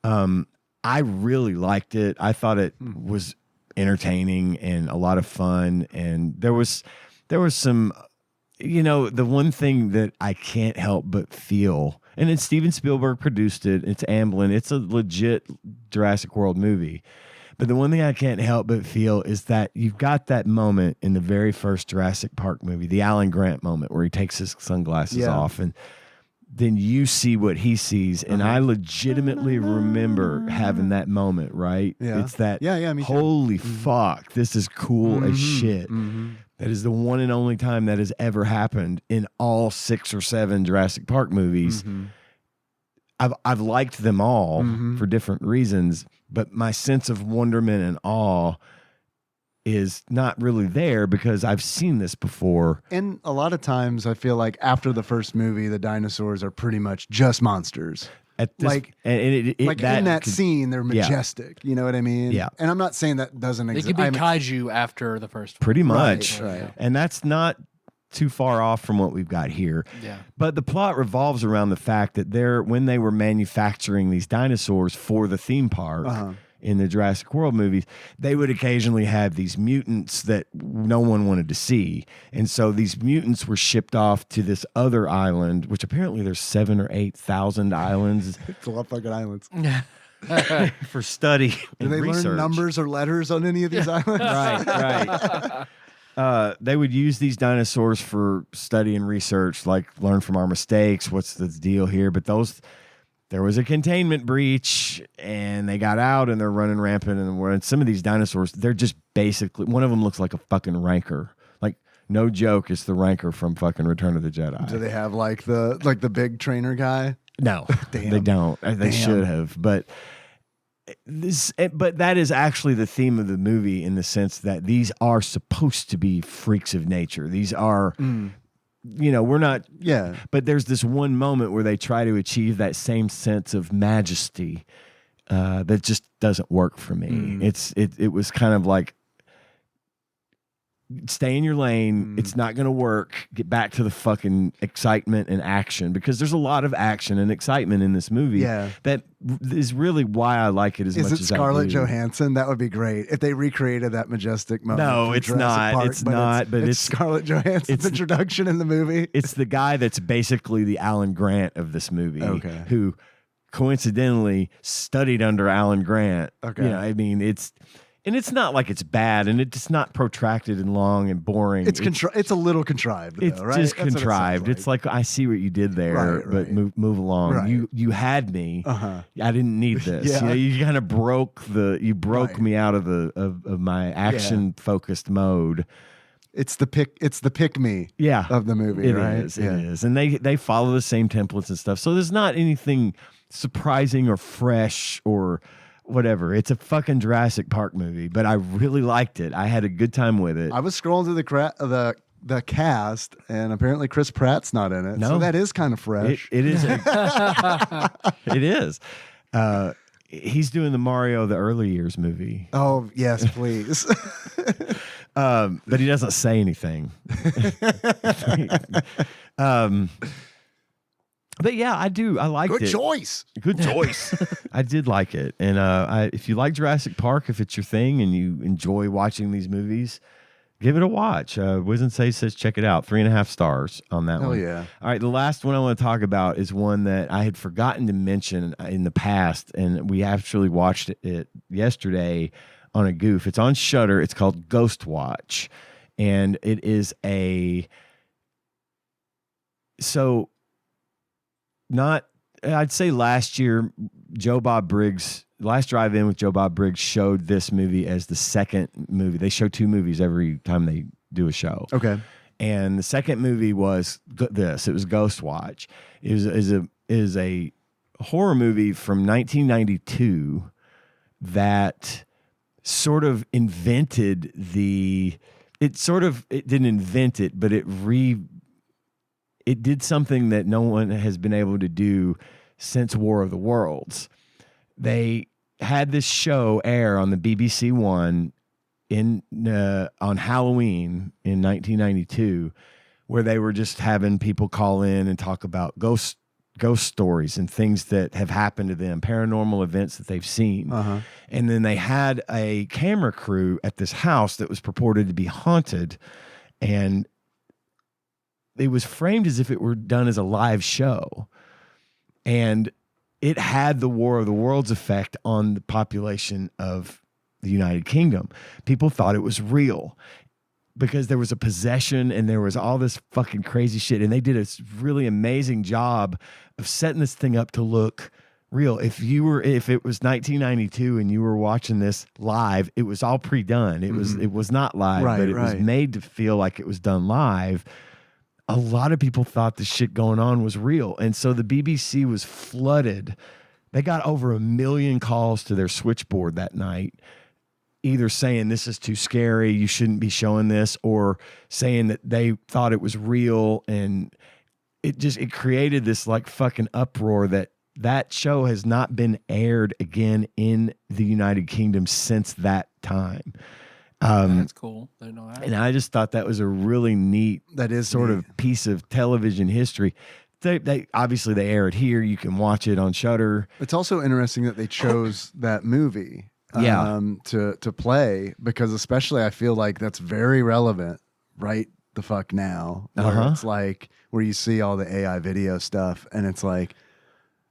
Speaker 4: I really liked it. I thought it was entertaining and a lot of fun, and there was some, the one thing that I can't help but feel, and then Steven Spielberg produced it. It's Amblin. It's a legit Jurassic World movie. But the one thing I can't help but feel is that you've got that moment in the very first Jurassic Park movie, the Alan Grant moment, where he takes his sunglasses off, and then you see what he sees. And I legitimately remember having that moment, right?
Speaker 3: Yeah.
Speaker 4: It's that,
Speaker 3: me too.
Speaker 4: holy fuck, this is cool as shit. That is the one and only time that has ever happened in all 6 or 7 Jurassic Park movies. I've liked them all for different reasons, but my sense of wonderment and awe is not really there because I've seen this before.
Speaker 3: And a lot of times I feel like after the first movie, the dinosaurs are pretty much just monsters.
Speaker 4: At this,
Speaker 3: in that scene, they're majestic. You know what I mean?
Speaker 4: Yeah.
Speaker 3: And I'm not saying that doesn't
Speaker 2: They
Speaker 3: exist.
Speaker 2: could be kaiju after the first one.
Speaker 4: Pretty much.
Speaker 3: Right.
Speaker 4: And that's not too far off from what we've got here.
Speaker 2: Yeah.
Speaker 4: But the plot revolves around the fact that when they were manufacturing these dinosaurs for the theme park in the Jurassic World movies, they would occasionally have these mutants that no one wanted to see. And so these mutants were shipped off to this other island, which apparently there's 7,000 or 8,000 islands.
Speaker 3: It's a lot of fucking islands.
Speaker 4: For study and
Speaker 3: Do they
Speaker 4: research.
Speaker 3: learn numbers or letters on any of these islands?
Speaker 4: Right. They would use these dinosaurs for study and research, like learn from our mistakes. What's the deal here? But there was a containment breach, and they got out, and they're running rampant. And some of these dinosaurs, they're just basically, one of them looks like a fucking rancor. Like, no joke, it's the rancor from fucking Return of the Jedi.
Speaker 3: Do they have like the big trainer guy?
Speaker 4: No,
Speaker 3: Damn.
Speaker 4: they don't. They should have, but that is actually the theme of the movie, in the sense that these are supposed to be freaks of nature. These are, we're not.
Speaker 3: Yeah.
Speaker 4: But there's this one moment where they try to achieve that same sense of majesty that just doesn't work for me. It was kind of like, stay in your lane. It's not going to work. Get back to the fucking excitement and action, because there's a lot of action and excitement in this movie.
Speaker 3: Yeah.
Speaker 4: That is really why I like it as much as I do.
Speaker 3: Is it Scarlett Johansson? That would be great if they recreated that majestic moment.
Speaker 4: No,
Speaker 3: from
Speaker 4: it's
Speaker 3: Jurassic
Speaker 4: not.
Speaker 3: Park,
Speaker 4: It's not. But it's
Speaker 3: Scarlett Johansson's introduction in the movie.
Speaker 4: It's the guy that's basically the Alan Grant of this movie.
Speaker 3: Okay.
Speaker 4: Who coincidentally studied under Alan Grant.
Speaker 3: Okay.
Speaker 4: And it's not like it's bad, and it's not protracted and long and boring.
Speaker 3: It's a little contrived, though,
Speaker 4: it's
Speaker 3: right?
Speaker 4: just
Speaker 3: That's what it sounds
Speaker 4: contrived. It's like, I see what you did there,
Speaker 3: Right.
Speaker 4: but move along.
Speaker 3: Right.
Speaker 4: You had me.
Speaker 3: Uh-huh.
Speaker 4: I didn't need this.
Speaker 3: Yeah.
Speaker 4: You kind of broke
Speaker 3: Right.
Speaker 4: me out of of my action focused mode.
Speaker 3: It's the pick me
Speaker 4: Yeah,
Speaker 3: of the movie, right?
Speaker 4: It is, and they follow the same templates and stuff. So there's not anything surprising or fresh or whatever. It's a fucking Jurassic Park movie, but I really liked it. I had a good time with it.
Speaker 3: I was scrolling through the the cast, and apparently Chris Pratt's not in it.
Speaker 4: No.
Speaker 3: So that is kind of fresh.
Speaker 4: It is. It is. He's doing the Mario the Early Years movie.
Speaker 3: Oh, yes, please.
Speaker 4: But he doesn't say anything. But yeah, I do. I liked it.
Speaker 3: Good choice.
Speaker 4: Good choice. I did like it. And if you like Jurassic Park, if it's your thing and you enjoy watching these movies, give it a watch. Wiz and Say says check it out. 3.5 stars on that
Speaker 3: Hell
Speaker 4: one.
Speaker 3: yeah.
Speaker 4: All right, the last one I want to talk about is one that I had forgotten to mention in the past, and we actually watched it yesterday on a goof. It's on Shudder. It's called Ghost Watch, and it is I'd say last year, Last Drive-In with Joe Bob Briggs showed this movie as the second movie. They show 2 movies every time they do a show.
Speaker 3: Okay.
Speaker 4: And the second movie was this. It was Ghost Watch. It is a horror movie from 1992 that sort of invented it didn't invent it, but it did something that no one has been able to do since War of the Worlds. They had this show air on the BBC One on Halloween in 1992, where they were just having people call in and talk about ghost stories and things that have happened to them, paranormal events that they've seen.
Speaker 3: Uh-huh.
Speaker 4: And then they had a camera crew at this house that was purported to be haunted, and it was framed as if it were done as a live show. And it had the War of the Worlds effect on the population of the United Kingdom. People thought it was real because there was a possession and there was all this fucking crazy shit. And they did a really amazing job of setting this thing up to look real. If it was 1992 and you were watching this live, it was all pre-done. It was not live, but it was made to feel like it was done live. A lot of people thought the shit going on was real. And so the BBC was flooded. They got over 1 million calls to their switchboard that night, either saying this is too scary, you shouldn't be showing this, or saying that they thought it was real. And it created this like fucking uproar that show has not been aired again in the United Kingdom since that time.
Speaker 2: That's cool. I didn't know that.
Speaker 4: And I just thought that was a really neat,
Speaker 3: That is
Speaker 4: sort
Speaker 3: neat.
Speaker 4: of piece of television history. They obviously they air it here. You can watch it on Shudder.
Speaker 3: It's also interesting that they chose that movie to play, because especially I feel like that's very relevant right the fuck now, where it's like where you see all the AI video stuff and it's like,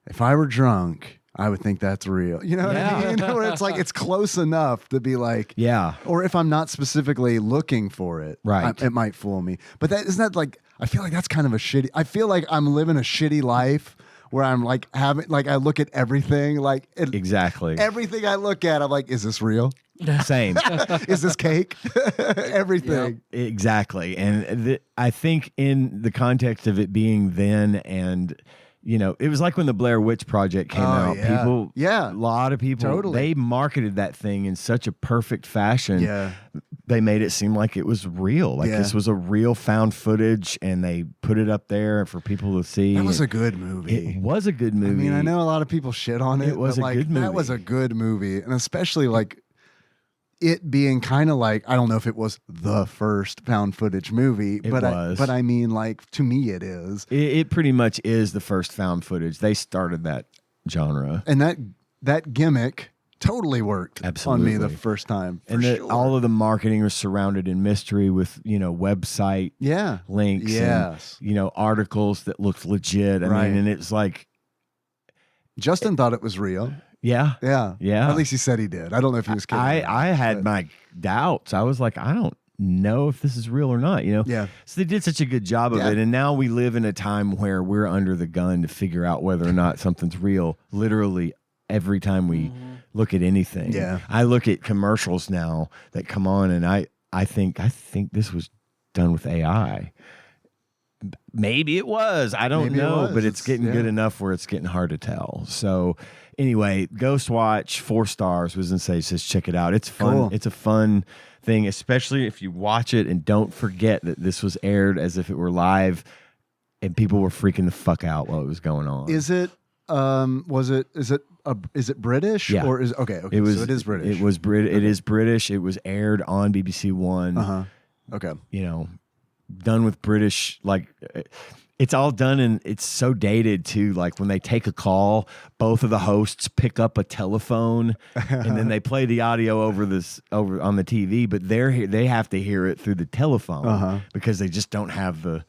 Speaker 3: if I were drunk, I would think that's real. You know what I mean? Where it's like, it's close enough to be like,
Speaker 4: Yeah.
Speaker 3: or if I'm not specifically looking for it,
Speaker 4: Right.
Speaker 3: it might fool me. But isn't that like, I feel like that's kind of I feel like I'm living a shitty life where I'm like I look at everything, like
Speaker 4: Exactly.
Speaker 3: everything I look at, I'm like, is this real?
Speaker 4: Same.
Speaker 3: Is this cake? Everything.
Speaker 4: Exactly. And I think in the context of it being then, and it was like when the Blair Witch Project came out.
Speaker 3: Yeah.
Speaker 4: A lot of people,
Speaker 3: Totally.
Speaker 4: they marketed that thing in such a perfect fashion.
Speaker 3: Yeah.
Speaker 4: They made it seem like it was real. Like this was a real found footage, and they put it up there for people to see.
Speaker 3: That was a good movie.
Speaker 4: It was a good movie.
Speaker 3: I mean, I know a lot of people shit on it.
Speaker 4: It was
Speaker 3: but
Speaker 4: a
Speaker 3: like,
Speaker 4: good movie.
Speaker 3: That was a good movie. And especially like it being kind of like, I don't know if it was the first found footage movie, but I mean, like, to me it is.
Speaker 4: It pretty much is the first found footage. They started that genre.
Speaker 3: And that gimmick totally worked on me the first time.
Speaker 4: And all of the marketing was surrounded in mystery with, website links and, articles that looked legit. I mean, and it's like,
Speaker 3: Justin thought it was real.
Speaker 4: Yeah.
Speaker 3: At least he said he did. I don't know if he was kidding.
Speaker 4: I had my doubts. I was like, I don't know if this is real or not,
Speaker 3: Yeah.
Speaker 4: So they did such a good job of it. And now we live in a time where we're under the gun to figure out whether or not something's real, literally every time we look at anything.
Speaker 3: Yeah.
Speaker 4: I look at commercials now that come on, and I think this was done with AI. maybe it was. I don't
Speaker 3: Maybe it
Speaker 4: know,
Speaker 3: was.
Speaker 4: but it's getting good enough where it's getting hard to tell. So anyway, Ghost Watch, 4 stars. Was say says check it out. It's fun.
Speaker 3: Cool.
Speaker 4: It's a fun thing, especially if you watch it and don't forget that this was aired as if it were live, and people were freaking the fuck out while it was going on.
Speaker 3: Is it? Is it British?
Speaker 4: Yeah.
Speaker 3: Or is okay? Okay.
Speaker 4: It was.
Speaker 3: So it is British.
Speaker 4: It was It is British. It was aired on BBC One.
Speaker 3: Okay.
Speaker 4: You know, done with British, like it's all done, and it's so dated too. Like when they take a call, both of the hosts pick up a telephone and then they play the audio over on the TV, but they have to hear it through the telephone because they just don't have the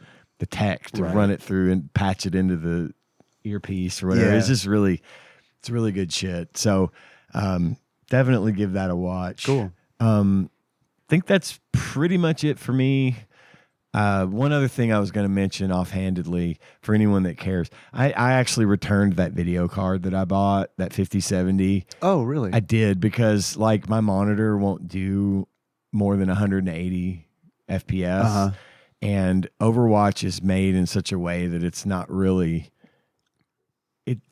Speaker 4: tech to run it through and patch it into the earpiece or whatever.
Speaker 3: Yeah.
Speaker 4: It's really good shit. So definitely give that a watch.
Speaker 3: Cool.
Speaker 4: Think that's pretty much it for me. One other thing I was going to mention offhandedly for anyone that cares, I actually returned that video card that I bought, that 5070.
Speaker 3: Oh, really?
Speaker 4: I did, because like my monitor won't do more than 180 FPS, and Overwatch is made in such a way that it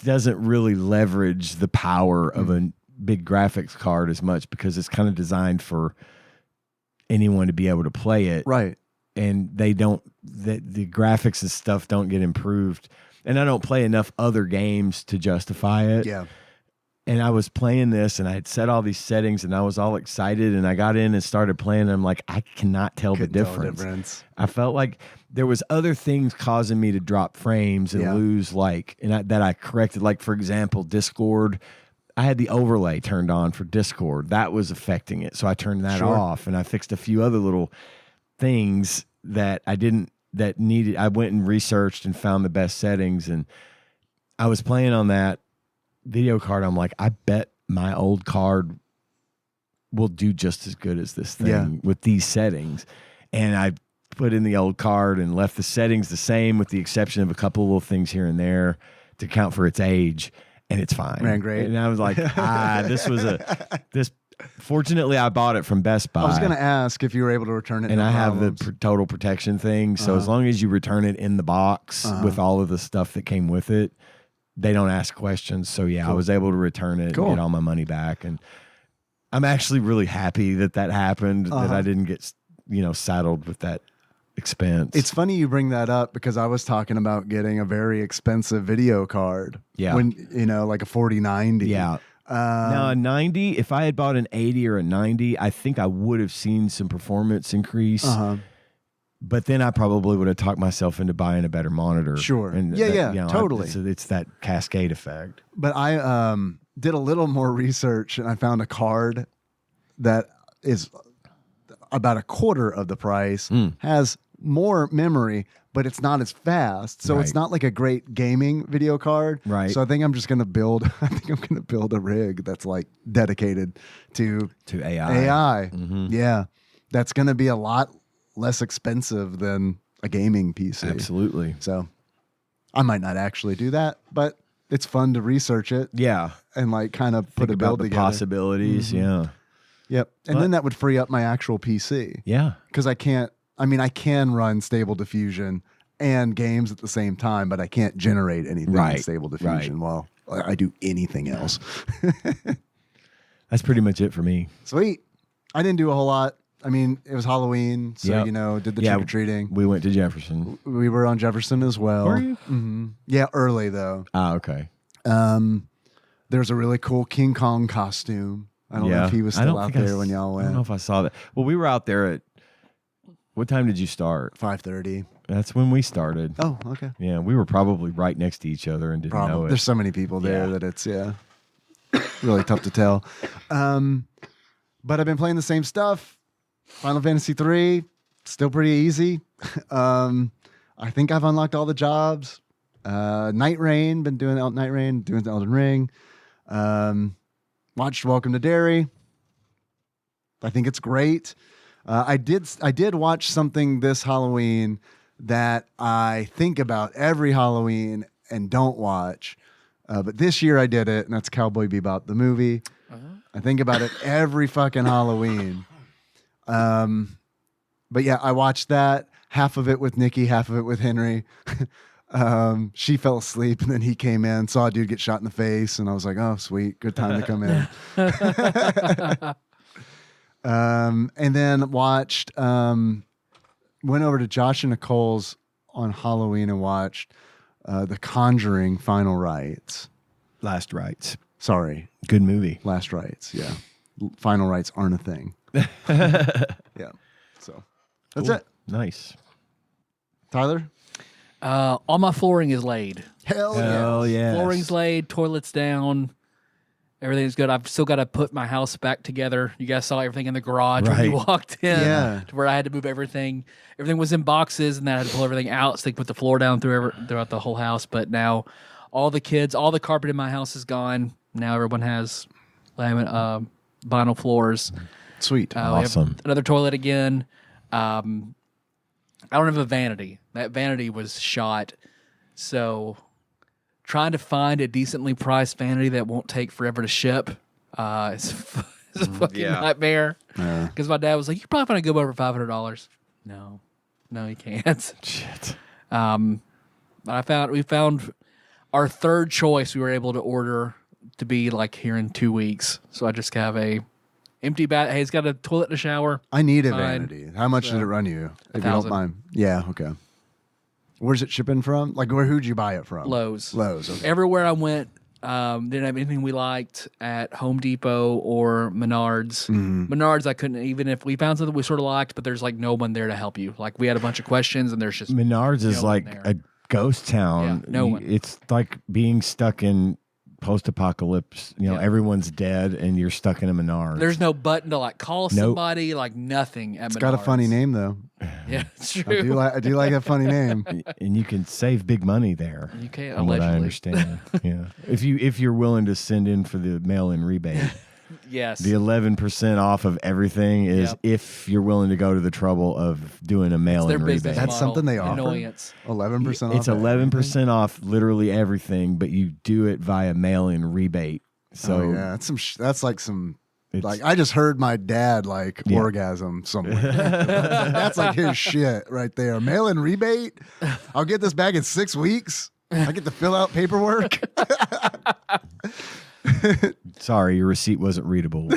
Speaker 4: doesn't really leverage the power of a big graphics card as much, because it's kind of designed for anyone to be able to play it.
Speaker 3: Right.
Speaker 4: And the graphics and stuff don't get improved. And I don't play enough other games to justify it.
Speaker 3: Yeah.
Speaker 4: And I was playing this, and I had set all these settings, and I was all excited, and I got in and started playing, and I'm like, I cannot tell the difference. I felt like there was other things causing me to drop frames and lose, that I corrected. Like, for example, Discord. I had the overlay turned on for Discord. That was affecting it. So I turned that off, and I fixed a few other little things that I went and researched and found the best settings, and I was playing on that video card. I'm like, I bet my old card will do just as good as this thing with these settings. And I put in the old card and left the settings the same, with the exception of a couple of little things here and there to account for its age, and it's fine.
Speaker 3: Ran great.
Speaker 4: And I was like, fortunately I bought it from Best Buy.
Speaker 3: I was going to ask if you were able to return it.
Speaker 4: And I have the total protection thing. So as long as you return it in the box with all of the stuff that came with it, they don't ask questions. So yeah, I was able to return it and get all my money back. And I'm actually really happy that happened, that I didn't get, saddled with that expense.
Speaker 3: It's funny you bring that up, because I was talking about getting a very expensive video card.
Speaker 4: Yeah.
Speaker 3: When, like a 4090.
Speaker 4: Yeah. Now a 90, if I had bought an 80 or a 90, I think I would have seen some performance increase. But then I probably would have talked myself into buying a better monitor.
Speaker 3: Sure.
Speaker 4: And
Speaker 3: totally.
Speaker 4: It's that cascade effect.
Speaker 3: But I did a little more research, and I found a card that is about a quarter of the price, has more memory, but it's not as fast. So it's not like a great gaming video card.
Speaker 4: Right.
Speaker 3: So I think I'm going to build a rig that's like dedicated to
Speaker 4: AI.
Speaker 3: Yeah. That's going to be a lot less expensive than a gaming PC.
Speaker 4: Absolutely.
Speaker 3: So I might not actually do that, but it's fun to research it.
Speaker 4: Yeah.
Speaker 3: And like kind of put
Speaker 4: Think
Speaker 3: a
Speaker 4: about
Speaker 3: build
Speaker 4: the
Speaker 3: together.
Speaker 4: possibilities. Yeah.
Speaker 3: Yep. And then that would free up my actual PC.
Speaker 4: Yeah.
Speaker 3: Because I can run Stable Diffusion and games at the same time, but I can't generate anything in Stable Diffusion while I do anything else.
Speaker 4: That's pretty much it for me.
Speaker 3: Sweet. I didn't do a whole lot. I mean, it was Halloween, so, did the trick-or-treating.
Speaker 4: We went to Jefferson.
Speaker 3: We were on Jefferson as well.
Speaker 4: Were you?
Speaker 3: Mm-hmm. Yeah, early, though.
Speaker 4: Ah, okay.
Speaker 3: There's a really cool King Kong costume. I don't know if he was still out there when y'all went.
Speaker 4: I don't know if I saw that. Well, we were out there at, what time did you start?
Speaker 3: 5:30.
Speaker 4: That's when we started.
Speaker 3: Oh, okay.
Speaker 4: Yeah, we were probably right next to each other and didn't know it.
Speaker 3: There's so many people there that it's, really tough to tell. But I've been playing the same stuff. Final Fantasy 3, still pretty easy. I think I've unlocked all the jobs. Night Rain, been doing Night Rain, doing the Elden Ring. Watched Welcome to Derry. I think it's great. I did watch something this Halloween that I think about every Halloween and don't watch. But this year I did it, and that's Cowboy Bebop, the movie. I think about it every fucking Halloween. but yeah, I watched that. Half of it with Nikki, half of it with Henry. She fell asleep, and then he came in, saw a dude get shot in the face, and I was like, "Oh, sweet, good time to come in." And then watched. Went over to Josh and Nicole's on Halloween and watched The Conjuring: Final Rites.
Speaker 4: Last Rites.
Speaker 3: Sorry,
Speaker 4: Good movie.
Speaker 3: Last Rites. Yeah, Final Rites aren't a thing. Yeah, so that's
Speaker 4: Cool.
Speaker 3: it.
Speaker 4: Nice.
Speaker 3: Tyler,
Speaker 2: All my flooring is laid.
Speaker 4: Hell yeah.
Speaker 2: Flooring's laid, toilets down. Everything's good. I've still got to put my house back together. You guys saw everything in the garage when you
Speaker 4: Right.
Speaker 2: walked in.
Speaker 3: Yeah.
Speaker 2: To where I had to move everything. Everything was in boxes, and then I had to pull everything out so they could put the floor down throughout the whole house. But now all the carpet in my house is gone. Now everyone has vinyl floors.
Speaker 3: sweet.
Speaker 2: We have
Speaker 4: Awesome.
Speaker 2: another toilet again. I don't have a vanity. That vanity was shot. So trying to find a decently priced vanity that won't take forever to ship is a fucking nightmare. Because my dad was like, "You probably find a good one for $500." No, you can't.
Speaker 4: Shit.
Speaker 2: But we found our third choice. We were able to order to be like here in 2 weeks. So I just have a empty bath. Hey, it's got a toilet and a shower.
Speaker 3: I need a
Speaker 2: Fine.
Speaker 3: vanity. How much did it run you? If you don't
Speaker 2: 1,000.
Speaker 3: mind. Yeah. Okay. Where's it shipping from? Like, who'd you buy it from?
Speaker 2: Lowe's.
Speaker 3: Okay.
Speaker 2: Everywhere I went, didn't have anything we liked at Home Depot or Menards. Menards, I couldn't, even if we found something we sort of liked, but there's like no one there to help you. Like we had a bunch of questions, and there's just
Speaker 4: Menards is
Speaker 2: no one
Speaker 4: like
Speaker 2: there.
Speaker 4: a ghost town.
Speaker 2: Yeah, no one.
Speaker 4: It's like being stuck in post-apocalypse. You know, everyone's dead, and you're stuck in a Menards.
Speaker 2: There's no button to like call
Speaker 4: Nope.
Speaker 2: somebody, like nothing at
Speaker 3: It's
Speaker 2: Menards.
Speaker 3: got a funny name though.
Speaker 2: Yeah, it's
Speaker 3: I
Speaker 2: true.
Speaker 3: do like that funny name.
Speaker 4: and you can save big money there.
Speaker 2: You can,
Speaker 4: from what I
Speaker 2: allegedly.
Speaker 4: understand. Yeah, if you're willing to send in for the mail-in rebate,
Speaker 2: Yes.
Speaker 4: the 11% off of everything is
Speaker 2: Yep.
Speaker 4: if you're willing to go to the trouble of doing a
Speaker 2: It's their
Speaker 4: mail-in
Speaker 2: business
Speaker 4: rebate.
Speaker 3: That's
Speaker 2: model.
Speaker 3: something they offer?
Speaker 2: Annoyance.
Speaker 3: 11% off.
Speaker 4: It's 11% off literally everything, but you do it via mail-in rebate. So
Speaker 3: Oh, yeah, that's like some.
Speaker 4: It's-
Speaker 3: Like I just heard my dad like
Speaker 4: Yeah.
Speaker 3: orgasm somewhere. That's like his shit right there. Mail-in rebate. I'll get this back in 6 weeks. I get to fill out paperwork.
Speaker 4: sorry, your receipt wasn't readable.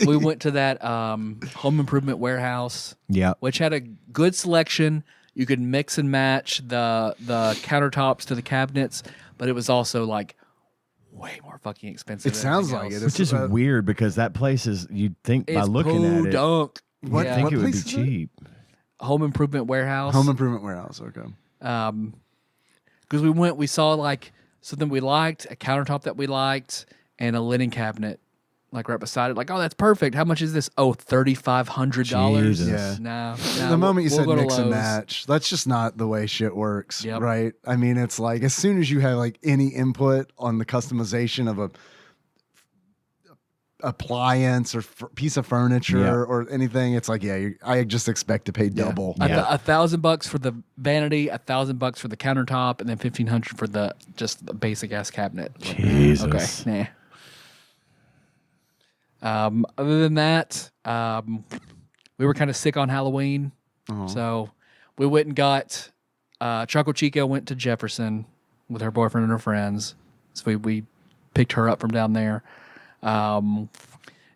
Speaker 2: We went to that home improvement warehouse,
Speaker 4: Yeah.
Speaker 2: which had a good selection. You could mix and match the countertops to the cabinets, but it was also like way more fucking expensive.
Speaker 3: It
Speaker 2: than
Speaker 3: sounds
Speaker 2: everything
Speaker 3: like
Speaker 2: else.
Speaker 3: it.
Speaker 4: Which is weird because that place is, you'd think by
Speaker 2: It's
Speaker 4: looking at it,
Speaker 2: podunk.
Speaker 3: What-
Speaker 2: Yeah.
Speaker 4: I think it would be
Speaker 3: place is it?
Speaker 4: cheap.
Speaker 2: Home improvement warehouse.
Speaker 3: Home improvement warehouse. Okay.
Speaker 2: Because we saw like something we liked, a countertop that we liked, and a linen cabinet like right beside it. Like, oh, that's perfect. How much is this? Oh, $3,500.
Speaker 4: Jesus.
Speaker 3: Yeah.
Speaker 2: No.
Speaker 3: The moment you
Speaker 2: we'll
Speaker 3: said
Speaker 2: go to
Speaker 3: mix and
Speaker 2: Lowe's.
Speaker 3: match, that's just not the way shit works,
Speaker 2: Yep.
Speaker 3: right? I mean, it's like as soon as you have like any input on the customization of a appliance or piece of furniture
Speaker 4: Yeah.
Speaker 3: or anything, it's like, I just expect to pay double.
Speaker 4: Yeah.
Speaker 2: $1,000 for the vanity, $1,000 for the countertop, and then $1,500 for the basic ass cabinet.
Speaker 4: Jesus.
Speaker 2: Okay, nah. Other than that, we were kind of sick on Halloween, so we went and got Choco Chica went to Jefferson with her boyfriend and her friends. So we picked her up from down there.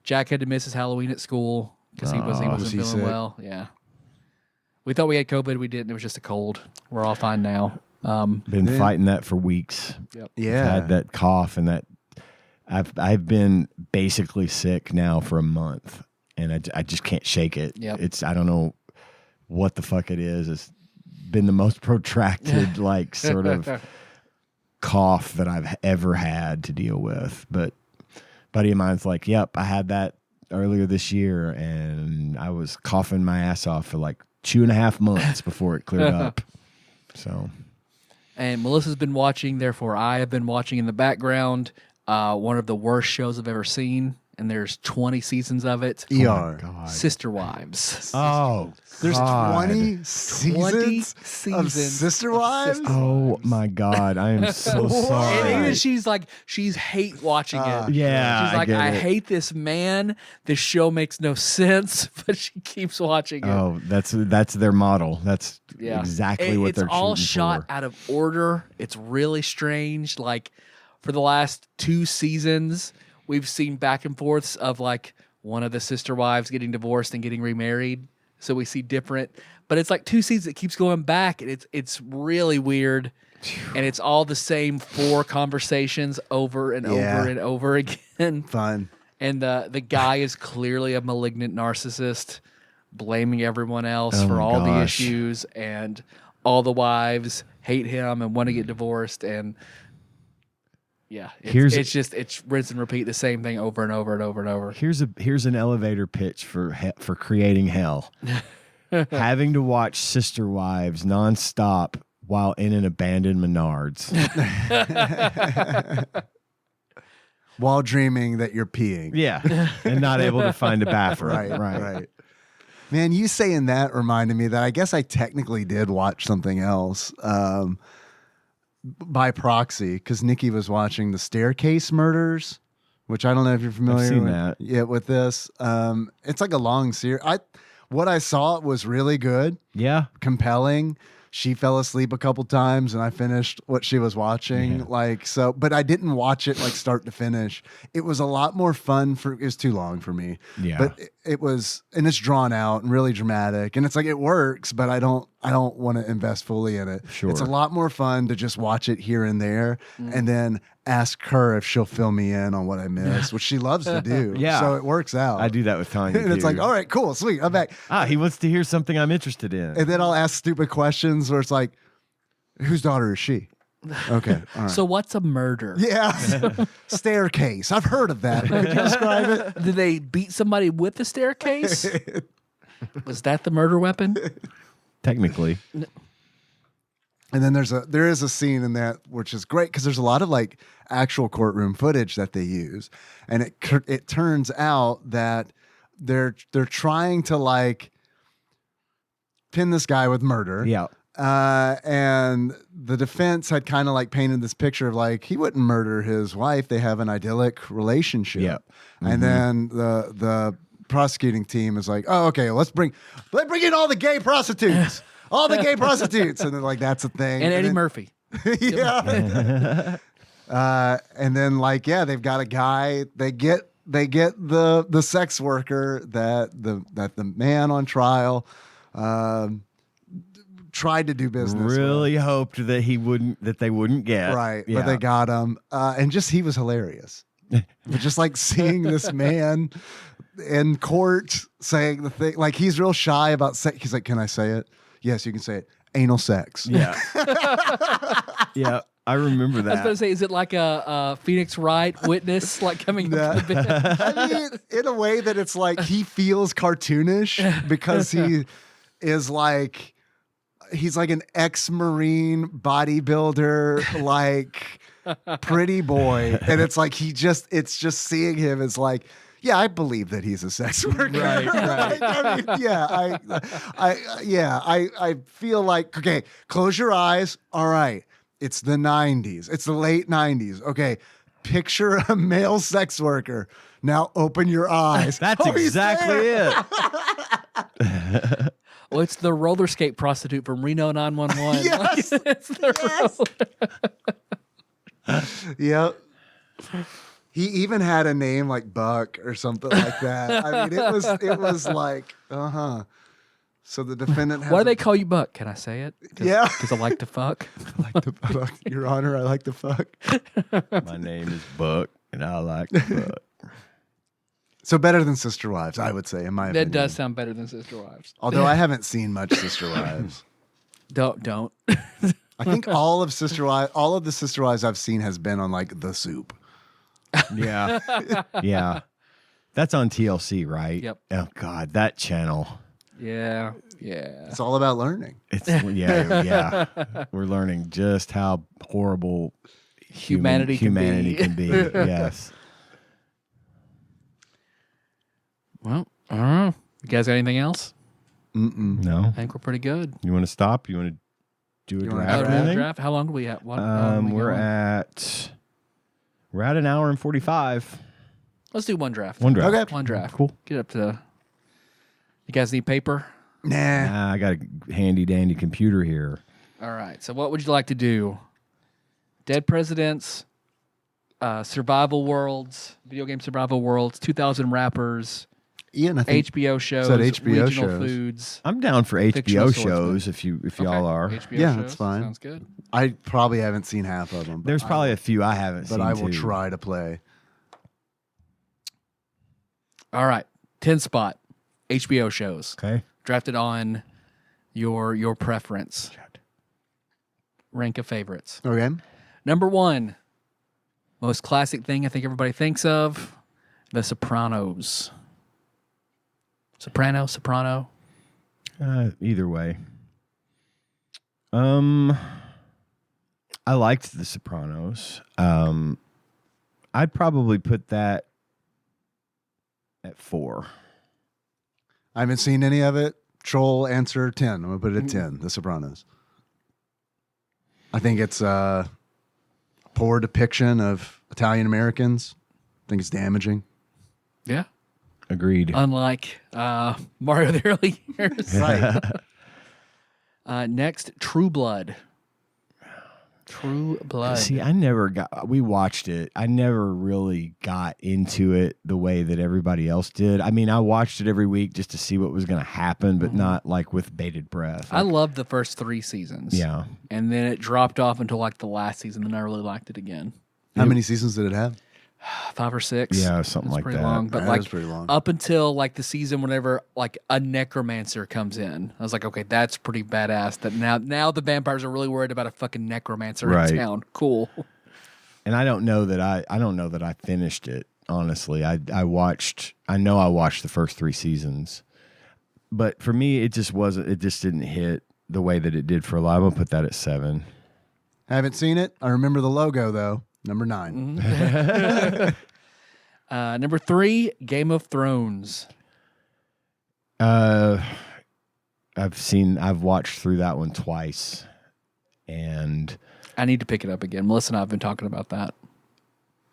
Speaker 2: Jack had to miss his Halloween at school because he wasn't
Speaker 3: was he
Speaker 2: feeling
Speaker 3: sick?
Speaker 2: well. Yeah, we thought we had COVID. We didn't. It was just a cold. We're all fine now.
Speaker 4: Been
Speaker 3: Then-
Speaker 4: fighting that for weeks.
Speaker 3: Yeah.
Speaker 4: I've had that cough and that I've been basically sick now for a month and I just can't shake it.
Speaker 2: Yep.
Speaker 4: I don't know what the fuck it is. It's been the most protracted like sort of cough that I've ever had to deal with. But a buddy of mine's like, yep, I had that earlier this year and I was coughing my ass off for like 2.5 months before it cleared up. So
Speaker 2: And Melissa's been watching, therefore I have been watching in the background one of the worst shows I've ever seen. and there's 20 seasons of it.
Speaker 3: ER.
Speaker 4: God.
Speaker 2: Sister Wives.
Speaker 4: Oh,
Speaker 3: There's
Speaker 4: God.
Speaker 3: 20 seasons of
Speaker 2: seasons
Speaker 3: Sister Wives?
Speaker 4: Oh my God, I am so
Speaker 3: What?
Speaker 4: sorry.
Speaker 2: And even she's hate watching it.
Speaker 4: Yeah,
Speaker 2: She's like,
Speaker 4: get
Speaker 2: I
Speaker 4: it.
Speaker 2: hate this man. This show makes no sense, but she keeps watching it.
Speaker 4: Oh, that's their model. That's exactly what they're
Speaker 2: It's all
Speaker 4: shooting
Speaker 2: shot
Speaker 4: for.
Speaker 2: out of order. It's really strange. Like for the last 2 seasons, we've seen back and forths of like one of the sister wives getting divorced and getting remarried. So we see different, but it's like 2 seasons. It keeps going back, and it's really weird. And it's all the same 4 conversations over and over and over again.
Speaker 3: Fun.
Speaker 2: And the guy is clearly a malignant narcissist, blaming everyone else
Speaker 4: Oh
Speaker 2: for
Speaker 4: my
Speaker 2: all the
Speaker 4: gosh.
Speaker 2: issues, and all the wives hate him and want to get divorced. And it's rinse and repeat the same thing over and over and over and over.
Speaker 4: Here's an elevator pitch for creating hell. Having to watch Sister Wives nonstop while in an abandoned Menards.
Speaker 3: While dreaming that you're peeing.
Speaker 4: Yeah, and not able to find a bathroom.
Speaker 3: Right. Man, you saying that reminded me that I guess I technically did watch something else by proxy, because Nikki was watching the Staircase Murders, which I don't know if you're familiar
Speaker 4: seen
Speaker 3: with.
Speaker 4: that.
Speaker 3: Yeah, with this. It's like a long series. What I saw was really good,
Speaker 4: Yeah.
Speaker 3: compelling. She fell asleep a couple times and I finished what she was watching.
Speaker 4: Yeah.
Speaker 3: But I didn't watch it like start to finish. It was a lot more fun it was too long for me.
Speaker 4: Yeah.
Speaker 3: But it was, and it's drawn out and really dramatic. And it's like, it works, but I don't want to invest fully in it.
Speaker 4: Sure.
Speaker 3: It's a lot more fun to just watch it here and there and then ask her if she'll fill me in on what I missed, which she loves to do.
Speaker 4: Yeah.
Speaker 3: So it works out.
Speaker 4: I do that with Tanya.
Speaker 3: And it's
Speaker 4: too.
Speaker 3: like, all right, cool, sweet, I'm back.
Speaker 4: He wants to hear something I'm interested in.
Speaker 3: And then I'll ask stupid questions where it's like, whose daughter is she? Okay. All right.
Speaker 2: So what's a murder?
Speaker 3: Yeah. Staircase. I've heard of that. Could you describe it?
Speaker 2: Did they beat somebody with the staircase? Was that the murder weapon?
Speaker 4: Technically.
Speaker 3: And then there is a scene in that which is great because there's a lot of like actual courtroom footage that they use, and it turns out that they're trying to like pin this guy with murder.
Speaker 4: Yeah.
Speaker 3: And the defense had kind of like painted this picture of like he wouldn't murder his wife. They have an idyllic relationship.
Speaker 4: Yeah.
Speaker 3: And then the prosecuting team is like, oh, okay, let's bring in all the gay prostitutes. All the gay prostitutes. And then like that's a thing.
Speaker 2: And Eddie
Speaker 3: then,
Speaker 2: Murphy.
Speaker 3: yeah. And then like, yeah, they've got a guy, they get the sex worker that the man on trial tried to do business
Speaker 4: Really hoped that they wouldn't get.
Speaker 3: with. Right.
Speaker 4: Yeah.
Speaker 3: But they got him. And just he was hilarious. But just like seeing this man in court saying the thing, like he's real shy about sex. He's like, can I say it? Yes, you can say it. Anal sex.
Speaker 4: Yeah. Yeah. I remember
Speaker 2: I was going
Speaker 4: that.
Speaker 2: to say, is it like a Phoenix Wright witness, like coming up to the bench?
Speaker 3: I mean, in a way that it's like he feels cartoonish because he is like, he's like an ex-Marine bodybuilder, like pretty boy. And it's like, it's just seeing him as like, yeah, I believe that he's a sex worker.
Speaker 4: Right.
Speaker 3: Like, I mean, I feel like, okay, close your eyes. All right. It's the 90s. It's the late 90s. Okay. Picture a male sex worker. Now open your eyes.
Speaker 4: That's
Speaker 3: Oh, he's
Speaker 4: exactly
Speaker 3: there.
Speaker 4: it.
Speaker 2: Well, it's the roller skate prostitute from Reno 911.
Speaker 3: Yes.
Speaker 2: Like, it's the
Speaker 3: Yep. He even had a name like Buck or something like that. I mean, it was like, So the defendant has
Speaker 2: Why do they call you Buck? Can I say it?
Speaker 3: Yeah.
Speaker 2: Because I like to fuck.
Speaker 3: Your Honor, I like to fuck.
Speaker 4: My name is Buck, and I like to fuck.
Speaker 3: So better than Sister Wives, I would say, in my opinion.
Speaker 2: That does sound better than Sister Wives.
Speaker 3: Although I haven't seen much Sister Wives.
Speaker 2: Don't.
Speaker 3: I think all of the Sister Wives I've seen has been on like The Soup.
Speaker 4: Yeah. Yeah. That's on TLC, right?
Speaker 2: Yep.
Speaker 4: Oh, God, that channel.
Speaker 2: Yeah.
Speaker 3: It's all about learning.
Speaker 4: It's yeah. We're learning just how horrible
Speaker 2: Humanity
Speaker 4: can be. Yes.
Speaker 2: Well, I don't know. You guys got anything else?
Speaker 4: No.
Speaker 2: I think we're pretty good.
Speaker 4: You want to stop? You want to do a
Speaker 3: You wanna
Speaker 4: draft?
Speaker 3: draft?
Speaker 4: thing?
Speaker 2: Draft. How long do we have? What, how long are we
Speaker 4: We're
Speaker 2: going?
Speaker 4: at an hour and 45.
Speaker 2: Let's do one draft.
Speaker 4: One draft.
Speaker 3: Okay.
Speaker 2: One draft.
Speaker 4: Cool.
Speaker 2: Get up to. You guys need paper?
Speaker 3: Nah.
Speaker 4: I got a handy dandy computer here.
Speaker 2: All right. So, what would you like to do? Dead Presidents, Survival Worlds, video game survival worlds, 2000 rappers,
Speaker 3: Ian, I think
Speaker 2: HBO shows,
Speaker 3: said HBO
Speaker 2: regional
Speaker 3: shows.
Speaker 2: foods.
Speaker 4: I'm down for
Speaker 2: Fictional
Speaker 4: HBO
Speaker 2: swordsman.
Speaker 4: shows if y'all are.
Speaker 2: HBO
Speaker 3: Yeah,
Speaker 2: shows.
Speaker 3: that's fine.
Speaker 2: Sounds good.
Speaker 3: I probably haven't seen half of them.
Speaker 4: There's probably a few I haven't seen.
Speaker 3: but I will
Speaker 4: too.
Speaker 3: try to play.
Speaker 2: All right. 10 spot. HBO shows.
Speaker 4: Okay.
Speaker 2: Drafted on your preference. Rank of favorites.
Speaker 3: Okay.
Speaker 2: Number 1. Most classic thing I think everybody thinks of. The Sopranos. Soprano.
Speaker 4: Either way. I liked The Sopranos. I'd probably put that at 4.
Speaker 3: I haven't seen any of it. Troll answer 10. I'm gonna put it at 10. The Sopranos. I think it's a poor depiction of Italian Americans. I think it's damaging.
Speaker 2: Yeah.
Speaker 4: Agreed.
Speaker 2: Unlike Mario the early years.
Speaker 3: Right.
Speaker 2: Next, True Blood. True Blood.
Speaker 4: See, we watched it. I never really got into it the way that everybody else did. I mean, I watched it every week just to see what was going to happen, but not like with bated breath.
Speaker 2: I loved the first 3 seasons.
Speaker 4: Yeah.
Speaker 2: And then it dropped off until like the last season, and I really liked it again.
Speaker 3: How many seasons did it have?
Speaker 2: 5 or 6.
Speaker 4: Yeah, something
Speaker 2: It's
Speaker 4: like
Speaker 2: pretty
Speaker 4: that.
Speaker 2: long. But
Speaker 3: That
Speaker 2: like
Speaker 3: was pretty long.
Speaker 2: up until like the season whenever like a necromancer comes in, I was like, okay, that's pretty badass. That now the vampires are really worried about a fucking necromancer
Speaker 4: Right.
Speaker 2: in town. Cool.
Speaker 4: And I don't know that I finished it, honestly. I watched the first 3 seasons. But for me, it just didn't hit the way that it did for a lot. I'm going to put that at 7.
Speaker 3: Haven't seen it. I remember the logo though. Number 9.
Speaker 2: Number 3, Game of Thrones.
Speaker 4: I've watched through that one twice, and
Speaker 2: I need to pick it up again. Melissa and I have been talking about that.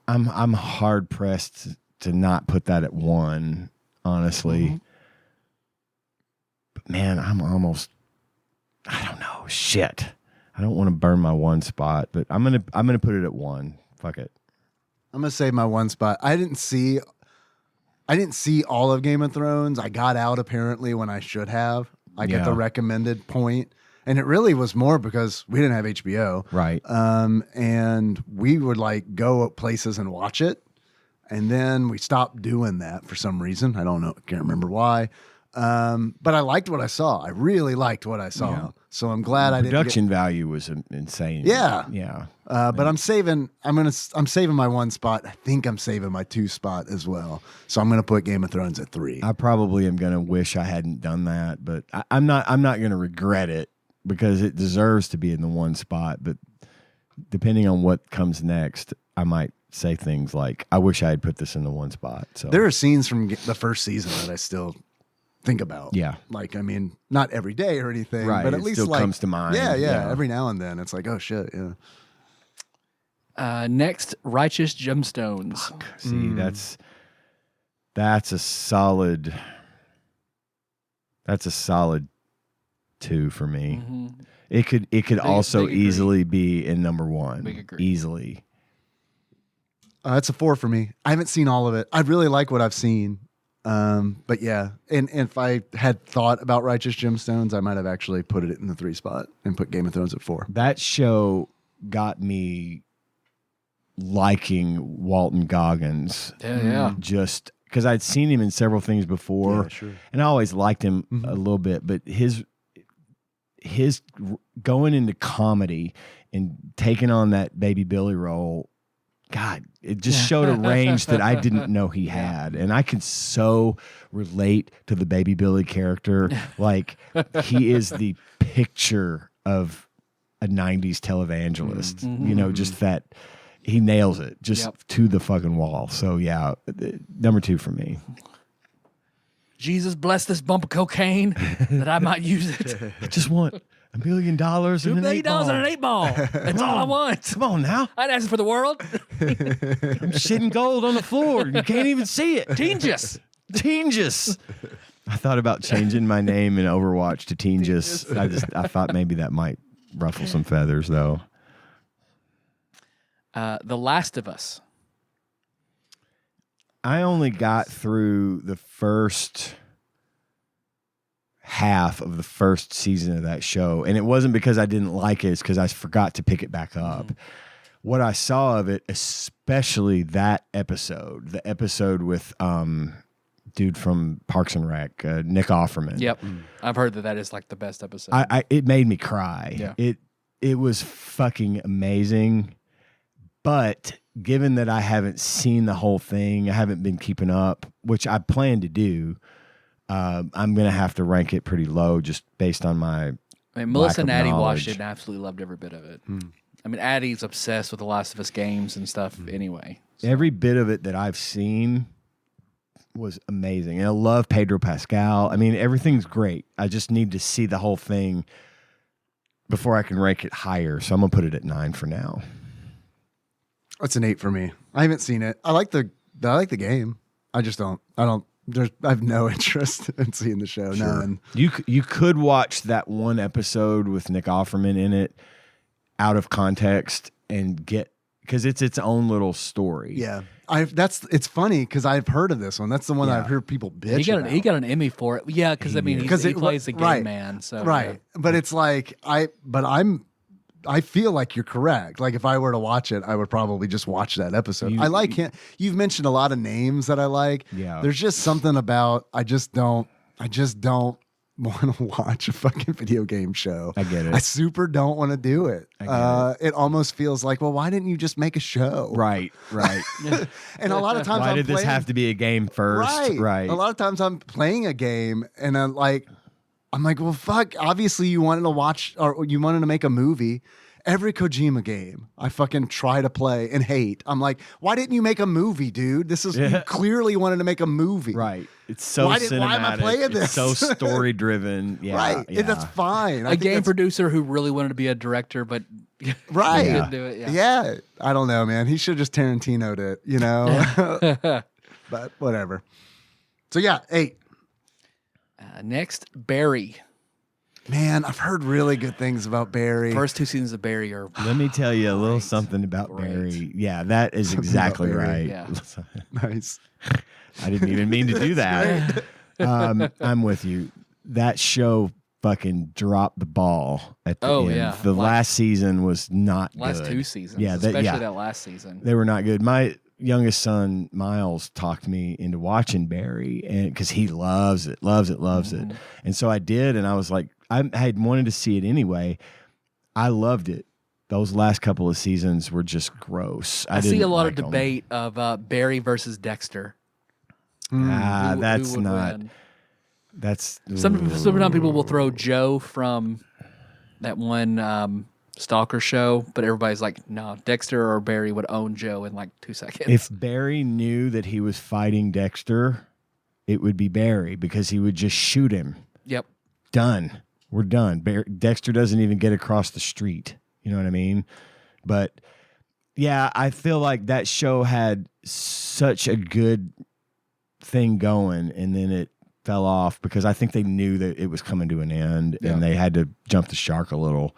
Speaker 4: I'm hard pressed to not put that at 1, honestly. But man, I don't know. Shit. I don't want to burn my 1 spot, but I'm gonna put it at 1. Fuck it.
Speaker 3: I'm gonna save my 1 spot. I didn't see all of Game of Thrones. I got out apparently when I should have. Like at the
Speaker 4: Yeah.
Speaker 3: recommended point. And it really was more because we didn't have HBO.
Speaker 4: Right.
Speaker 3: And we would like go places and watch it. And then we stopped doing that for some reason. I don't know. Can't remember why. But I liked what I saw. I really liked what I saw.
Speaker 4: Yeah.
Speaker 3: So I'm glad I didn't get,
Speaker 4: Production value was insane.
Speaker 3: Yeah.
Speaker 4: Yeah.
Speaker 3: but I'm saving my 1 spot. I think I'm saving my 2 spot as well. So I'm gonna put Game of Thrones at 3.
Speaker 4: I probably am going to wish I hadn't done that, but I'm not going to regret it because it deserves to be in the 1 spot. But depending on what comes next, I might say things like, I wish I had put this in the 1 spot. So
Speaker 3: There are scenes from the first season that I still think about.
Speaker 4: Yeah.
Speaker 3: Like, I mean, not every day or anything,
Speaker 4: Right,
Speaker 3: but at
Speaker 4: it
Speaker 3: least
Speaker 4: still
Speaker 3: like
Speaker 4: comes to mind.
Speaker 3: Yeah.
Speaker 4: Yeah.
Speaker 3: Every now and then it's like, oh shit, yeah.
Speaker 2: Next, Righteous Gemstones.
Speaker 4: see, that's a solid 2 for me. It could also
Speaker 2: big agree.
Speaker 4: easily be in number 1.
Speaker 2: Big agree.
Speaker 4: Easily.
Speaker 3: It's a 4 for me. I haven't seen all of it. I really like what I've seen. But yeah, and if I had thought about Righteous Gemstones, I might have actually put it in the 3 spot and put Game of Thrones at 4.
Speaker 4: That show got me liking Walton Goggins.
Speaker 2: Yeah.
Speaker 4: Just because I'd seen him in several things before,
Speaker 3: Yeah, sure.
Speaker 4: and I always liked him a little bit. But his going into comedy and taking on that Baby Billy role, God, it just showed a range that I didn't know he had. And I can so relate to the Baby Billy character. Like, he is the picture of a 90s televangelist. You know, just that he nails it just
Speaker 2: Yep.
Speaker 4: to the fucking wall. So, yeah, number 2 for me.
Speaker 2: Jesus bless this bump of cocaine that I might use it.
Speaker 4: I just want $1 million and
Speaker 2: $2
Speaker 4: an
Speaker 2: million
Speaker 4: 8 ball.
Speaker 2: and an 8 ball. That's all I want.
Speaker 4: Come on now.
Speaker 2: I'd ask for the world.
Speaker 4: I'm shitting gold on the floor. You can't even see it.
Speaker 2: Teengus.
Speaker 4: Teengus. I thought about changing my name in Overwatch to Teengus. I thought maybe that might ruffle some feathers, though.
Speaker 2: The Last of Us.
Speaker 4: I only got through the first half of the first season of that show, and it wasn't because I didn't like it. It's because I forgot to pick it back up. What I saw of it, especially that episode, the episode with dude from Parks and Rec, Nick Offerman.
Speaker 2: Yep. I've heard that is like the best episode.
Speaker 4: It made me cry.
Speaker 2: Yeah.
Speaker 4: It was fucking amazing. But given that I haven't seen the whole thing, I haven't been keeping up, which I plan to do. I'm going to have to rank it pretty low just based on my
Speaker 2: Melissa and Addie
Speaker 4: knowledge.
Speaker 2: watched it and absolutely loved every bit of it. I mean, Addie's obsessed with the Last of Us games and stuff anyway. So.
Speaker 4: Every bit of it that I've seen was amazing. And I love Pedro Pascal. I mean, everything's great. I just need to see the whole thing before I can rank it higher. So I'm going to put it at 9 for now.
Speaker 3: That's an 8 for me. I haven't seen it. I like the game. I just don't. I have no interest in seeing the show.
Speaker 4: Sure.
Speaker 3: None.
Speaker 4: You could watch that one episode with Nick Offerman in it out of context and get, because it's its own little story.
Speaker 3: Yeah. It's funny because I've heard of this one. That's the one
Speaker 4: Yeah.
Speaker 3: I've heard people bitch about.
Speaker 2: He got an Emmy for it. Yeah, because I mean, he plays the game
Speaker 3: right.
Speaker 2: man. So
Speaker 3: right.
Speaker 2: yeah.
Speaker 3: But it's like I feel like you're correct. Like if I were to watch it, I would probably just watch that episode. I like him. You've mentioned a lot of names that I like.
Speaker 4: Yeah.
Speaker 3: There's just something about I just don't want to watch a fucking video game show.
Speaker 4: I get it.
Speaker 3: I super don't want to do it. It almost feels like, well, why didn't you just make a show?
Speaker 4: Right.
Speaker 3: And a lot of times
Speaker 4: Why did this have to be a game first? Right.
Speaker 3: A lot of times I'm playing a game and I'm like, well, fuck. Obviously, you wanted to watch or you wanted to make a movie. Every Kojima game I fucking try to play and hate. I'm like, why didn't you make a movie, dude? You clearly wanted to make a movie.
Speaker 4: Right. It's so cinematic.
Speaker 3: Why am I playing this?
Speaker 4: It's so story driven. Yeah.
Speaker 3: Right.
Speaker 4: Yeah.
Speaker 3: That's fine.
Speaker 2: A game producer who really wanted to be a director, but
Speaker 3: right.
Speaker 2: couldn't do it.
Speaker 3: Yeah. I don't know, man. He should just Tarantino'd it, you know? But whatever. So yeah, 8.
Speaker 2: Next, Barry.
Speaker 3: Man, I've heard really good things about Barry.
Speaker 2: First 2 seasons of Barry are.
Speaker 4: Let me tell you a little something about Barry. Yeah, that is exactly right.
Speaker 2: Yeah.
Speaker 3: Nice.
Speaker 4: I didn't even mean to do that. I'm with you. That show fucking dropped the ball at the end.
Speaker 2: Yeah.
Speaker 4: The last season was not
Speaker 2: Last
Speaker 4: good.
Speaker 2: 2 seasons.
Speaker 4: Yeah,
Speaker 2: Especially that last season.
Speaker 4: They were not good. My youngest son, Miles, talked me into watching Barry and because he loves it. And so I did, and I was like, I had wanted to see it anyway. I loved it. Those last couple of seasons were just gross.
Speaker 2: I see a lot of debate of Barry versus Dexter.
Speaker 4: That's
Speaker 2: would
Speaker 4: not.
Speaker 2: win?
Speaker 4: That's
Speaker 2: Sometimes people will throw Joe from that one Stalker show, but everybody's like, no, Dexter or Barry would own Joe in like 2 seconds.
Speaker 4: If Barry knew that he was fighting Dexter, it would be Barry because he would just shoot him.
Speaker 2: Yep.
Speaker 4: Done. We're done. Dexter doesn't even get across the street. You know what I mean? But yeah, I feel like that show had such a good thing going, and then it fell off because I think they knew that it was coming to an end, and they had to jump the shark a little.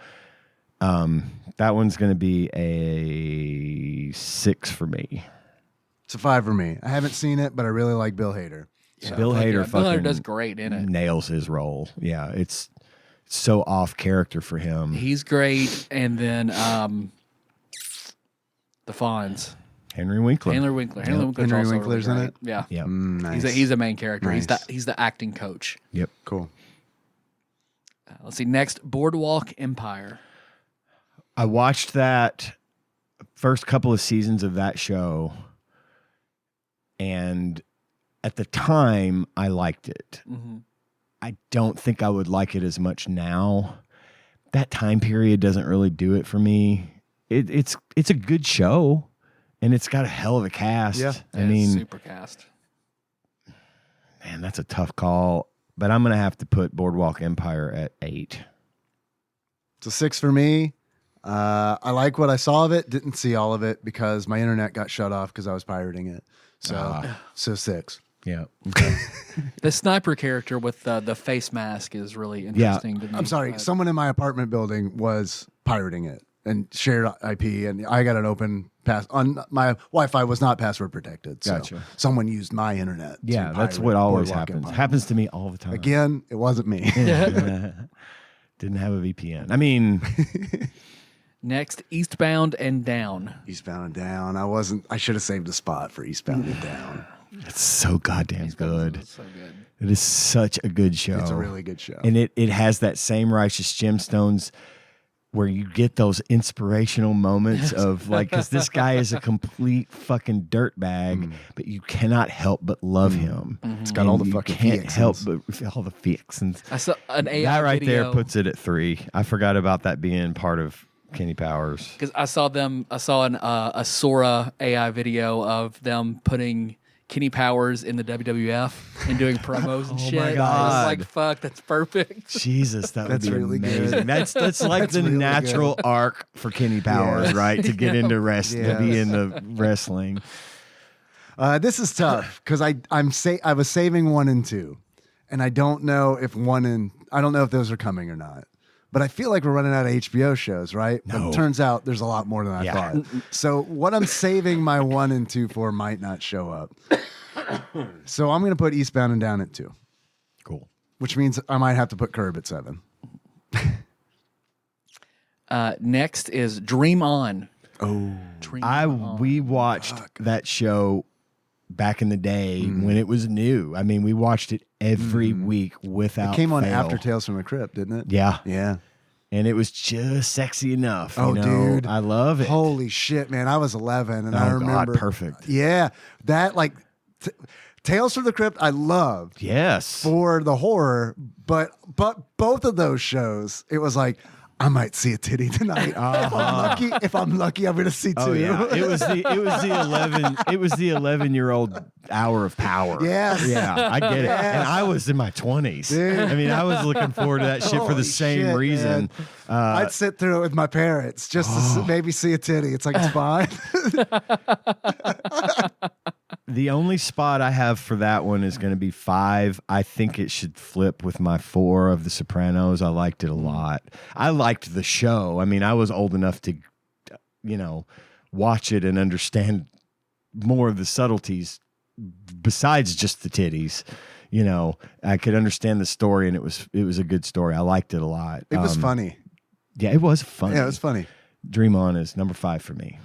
Speaker 4: That one's going to be a 6 for me.
Speaker 3: It's a 5 for me. I haven't seen it, but I really like Bill Hader.
Speaker 4: So Bill Hader
Speaker 2: does great in it.
Speaker 4: Nails his role. Yeah, it's so off character for him.
Speaker 2: He's great, and then the Fonz.
Speaker 4: Henry Winkler.
Speaker 2: Henry Winkler's also
Speaker 3: Winkler's
Speaker 2: really
Speaker 3: in
Speaker 2: great.
Speaker 3: it?
Speaker 2: Yeah.
Speaker 4: Yeah.
Speaker 3: Nice.
Speaker 2: He's a main character.
Speaker 3: Nice.
Speaker 2: He's the acting coach.
Speaker 4: Yep.
Speaker 3: Cool.
Speaker 2: Let's see. Next, Boardwalk Empire.
Speaker 4: I watched that first couple of seasons of that show, and at the time, I liked it.
Speaker 2: Mm-hmm.
Speaker 4: I don't think I would like it as much now. That time period doesn't really do it for me. It's a good show, and it's got a hell of a cast.
Speaker 3: Yeah.
Speaker 4: I mean,
Speaker 2: super cast.
Speaker 4: Man, that's a tough call. But I'm going to have to put Boardwalk Empire at 8.
Speaker 3: It's a 6 for me. I like what I saw of it. Didn't see all of it because my internet got shut off because I was pirating it. So 6.
Speaker 4: Yeah.
Speaker 2: Okay. The sniper character with the face mask is really interesting to me.
Speaker 3: I'm sorry. Someone in my apartment building was pirating it and shared IP, and I got an open pass on my Wi-Fi was not password protected. So
Speaker 4: Gotcha.
Speaker 3: someone used my internet.
Speaker 4: Yeah,
Speaker 3: to
Speaker 4: that's
Speaker 3: pirate
Speaker 4: what always
Speaker 3: Boardwalk
Speaker 4: happens.
Speaker 3: Empire.
Speaker 4: Happens to me all the time.
Speaker 3: Again, it wasn't me.
Speaker 4: Didn't have a VPN. I mean,
Speaker 2: Next, Eastbound and Down.
Speaker 3: Eastbound and Down. I should have saved a spot for Eastbound and Down.
Speaker 4: it's so goddamn good.
Speaker 2: It's so good.
Speaker 4: It is such a good show.
Speaker 3: It's a really good show.
Speaker 4: And it has that same Righteous Gemstones where you get those inspirational moments of like, because this guy is a complete fucking dirtbag, but you cannot help but love him.
Speaker 3: It's got all the
Speaker 4: you
Speaker 3: fucking
Speaker 4: can't help
Speaker 3: fixins.
Speaker 4: but all the fixins.
Speaker 2: I saw an AI
Speaker 4: That right
Speaker 2: video,
Speaker 4: there puts it at 3. I forgot about that being part of Kenny Powers.
Speaker 2: because I saw a Sora AI video of them putting Kenny Powers in the WWF and doing promos and
Speaker 4: Oh
Speaker 2: shit.
Speaker 4: my
Speaker 2: I was
Speaker 4: God.
Speaker 2: like, fuck, that's perfect.
Speaker 4: Jesus,
Speaker 3: That's
Speaker 4: would be
Speaker 3: really good.
Speaker 4: amazing. That's like
Speaker 3: That's
Speaker 4: the
Speaker 3: really
Speaker 4: natural arc for Kenny Powers,
Speaker 3: Yes.
Speaker 4: right? To get into wrestling, to be
Speaker 3: Yes.
Speaker 4: in the wrestling.
Speaker 3: This is tough because I was saving 1 and 2, and I don't know if those are coming or not. But I feel like we're running out of HBO shows, right?
Speaker 4: No.
Speaker 3: But it turns out there's a lot more than I
Speaker 4: Yeah.
Speaker 3: thought. So what I'm saving my 1 and 2 for might not show up. So I'm going to put Eastbound and Down at 2,
Speaker 4: Cool.
Speaker 3: which means I might have to put Curb at 7.
Speaker 2: Next is Dream On.
Speaker 3: Oh,
Speaker 2: Dream On.
Speaker 4: We watched that show back in the day when it was new. I mean, we watched it every week without
Speaker 3: it came on
Speaker 4: fail.
Speaker 3: after Tales from the Crypt, didn't it?
Speaker 4: Yeah.
Speaker 3: Yeah.
Speaker 4: And it was just sexy enough.
Speaker 3: Oh,
Speaker 4: you know?
Speaker 3: dude.
Speaker 4: I love it.
Speaker 3: Holy shit, man. I was 11 and
Speaker 4: Oh,
Speaker 3: I
Speaker 4: God,
Speaker 3: remember.
Speaker 4: perfect.
Speaker 3: Yeah. That like Tales from the Crypt I loved
Speaker 4: Yes.
Speaker 3: for the horror, but both of those shows, it was like I might see a titty tonight. If I'm lucky, I'm gonna see 2.
Speaker 4: Oh yeah, it was the 11-year-old hour of power.
Speaker 3: Yes.
Speaker 4: Yeah, I get it. And I was in my 20s.
Speaker 3: Dude.
Speaker 4: I mean, I was looking forward to that shit for the
Speaker 3: Holy
Speaker 4: same
Speaker 3: shit,
Speaker 4: reason.
Speaker 3: I'd sit through it with my parents just to maybe see a titty. It's like it's fine.
Speaker 4: The only spot I have for that one is going to be 5. I think it should flip with my 4 of The Sopranos. I liked it a lot. I liked the show. I mean, I was old enough to, watch it and understand more of the subtleties besides just the titties. I could understand the story, and it was a good story. I liked it a lot.
Speaker 3: It was funny.
Speaker 4: Yeah, it was funny.
Speaker 3: Yeah, it was funny.
Speaker 4: Dream On is number 5 for me.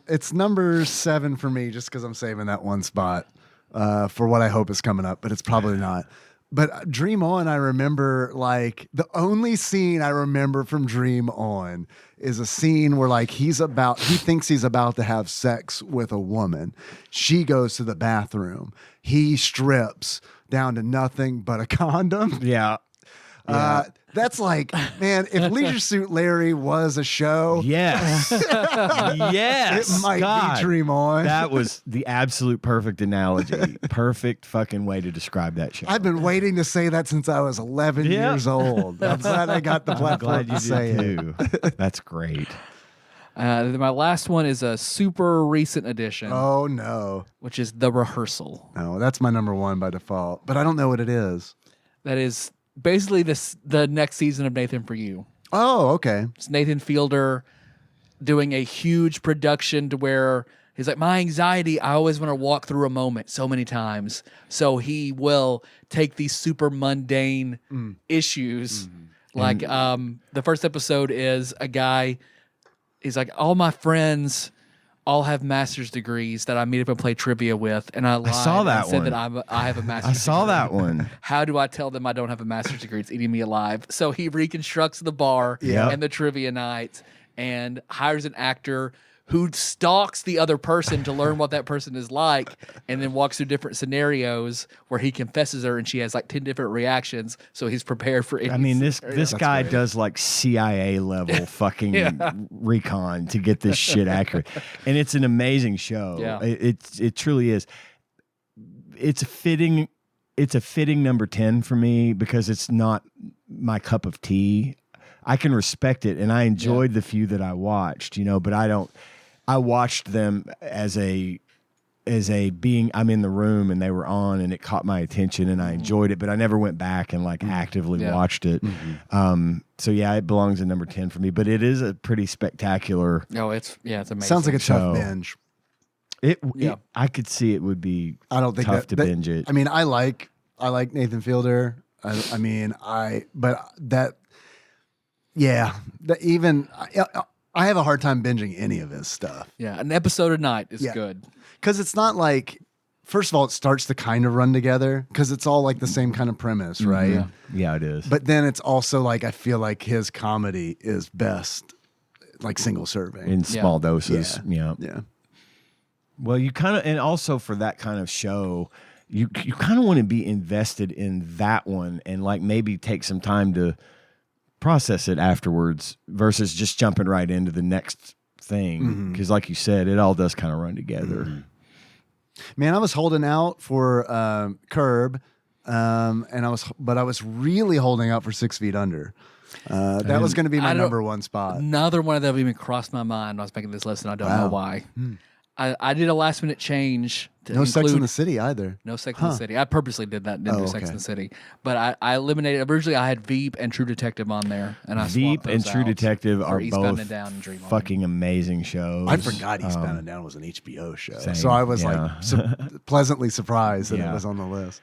Speaker 3: It's number 7 for me just because I'm saving that one spot for what I hope is coming up, but it's probably not. But Dream On, I remember like the only scene I remember from Dream On is a scene where like he thinks he's about to have sex with a woman. She goes to the bathroom. He strips down to nothing but a condom.
Speaker 4: Yeah.
Speaker 3: That's like, man, if Leisure Suit Larry was a show,
Speaker 4: Yes. Yes.
Speaker 3: it might
Speaker 4: God.
Speaker 3: be Dream On.
Speaker 4: That was the absolute perfect analogy. Perfect fucking way to describe that show.
Speaker 3: I've been waiting to say that since I was 11
Speaker 4: Yep.
Speaker 3: years old. I'm glad I got the
Speaker 4: I'm
Speaker 3: platform
Speaker 4: glad you
Speaker 3: to say it.
Speaker 4: did too. That's great.
Speaker 2: My last one is a super recent edition,
Speaker 3: Oh, no.
Speaker 2: which is The Rehearsal.
Speaker 3: No, that's my number 1 by default, but I don't know what it is.
Speaker 2: That is basically the next season of Nathan For You.
Speaker 3: Oh, okay.
Speaker 2: It's Nathan Fielder doing a huge production to where he's like, my anxiety, I always want to walk through a moment so many times. So he will take these super mundane issues. Like the first episode is a guy, he's like, all my friends all have master's degrees that I meet up and play trivia with, and I lied
Speaker 4: saw that
Speaker 2: and said
Speaker 4: one.
Speaker 2: that I have a master's
Speaker 4: I saw
Speaker 2: degree.
Speaker 4: that one.
Speaker 2: How do I tell them I don't have a master's degree? It's eating me alive. So he reconstructs the bar
Speaker 3: Yeah.
Speaker 2: and the trivia night and hires an actor who stalks the other person to learn what that person is like, and then walks through different scenarios where he confesses her and she has like 10 different reactions. So he's prepared for any
Speaker 4: I mean, this
Speaker 2: scenario.
Speaker 4: guy does like CIA level fucking recon to get this shit accurate, and it's an amazing show.
Speaker 2: Yeah.
Speaker 4: It truly is. It's fitting it's a fitting number 10 for me because it's not my cup of tea. I can respect it, and I enjoyed the few that I watched, but I watched them as a being, I'm in the room and they were on and it caught my attention and I enjoyed it, but I never went back and like actively watched it. So yeah, it belongs in number 10 for me, but it is a pretty spectacular.
Speaker 2: No, it's amazing.
Speaker 3: Sounds like a tough binge.
Speaker 4: I could see it would be
Speaker 3: I don't think
Speaker 4: tough to binge it.
Speaker 3: I mean, I like Nathan Fielder. I have a hard time binging any of his stuff.
Speaker 2: Yeah, an episode a night is good.
Speaker 3: Because it's not like, first of all, it starts to kind of run together because it's all like the same kind of premise, right?
Speaker 4: Yeah, it is.
Speaker 3: But then it's also like, I feel like his comedy is best like single serving.
Speaker 4: In small doses. Yeah. Well, you kind of, and also for that kind of show, you kind of want to be invested in that one and like maybe take some time to process it afterwards versus just jumping right into the next thing. Because like you said, it all does kind of run together.
Speaker 3: Man, I was holding out for Curb, and I was really holding out for 6 Feet Under. That was going to be my number one spot.
Speaker 2: Another one of them even crossed my mind when I was making this list, and I don't know why. I did a last minute change.
Speaker 3: No Sex in the City either.
Speaker 2: No Sex in the City. I purposely did that. Didn't do Sex in the City. But I eliminated. Originally, I had Veep and True Detective on there, and I
Speaker 4: Veep and True Detective are both
Speaker 2: and Down and Dream
Speaker 4: fucking amazing shows.
Speaker 3: I forgot Eastbound and Down was an HBO show,
Speaker 4: same,
Speaker 3: so I was like pleasantly surprised that it was on the list.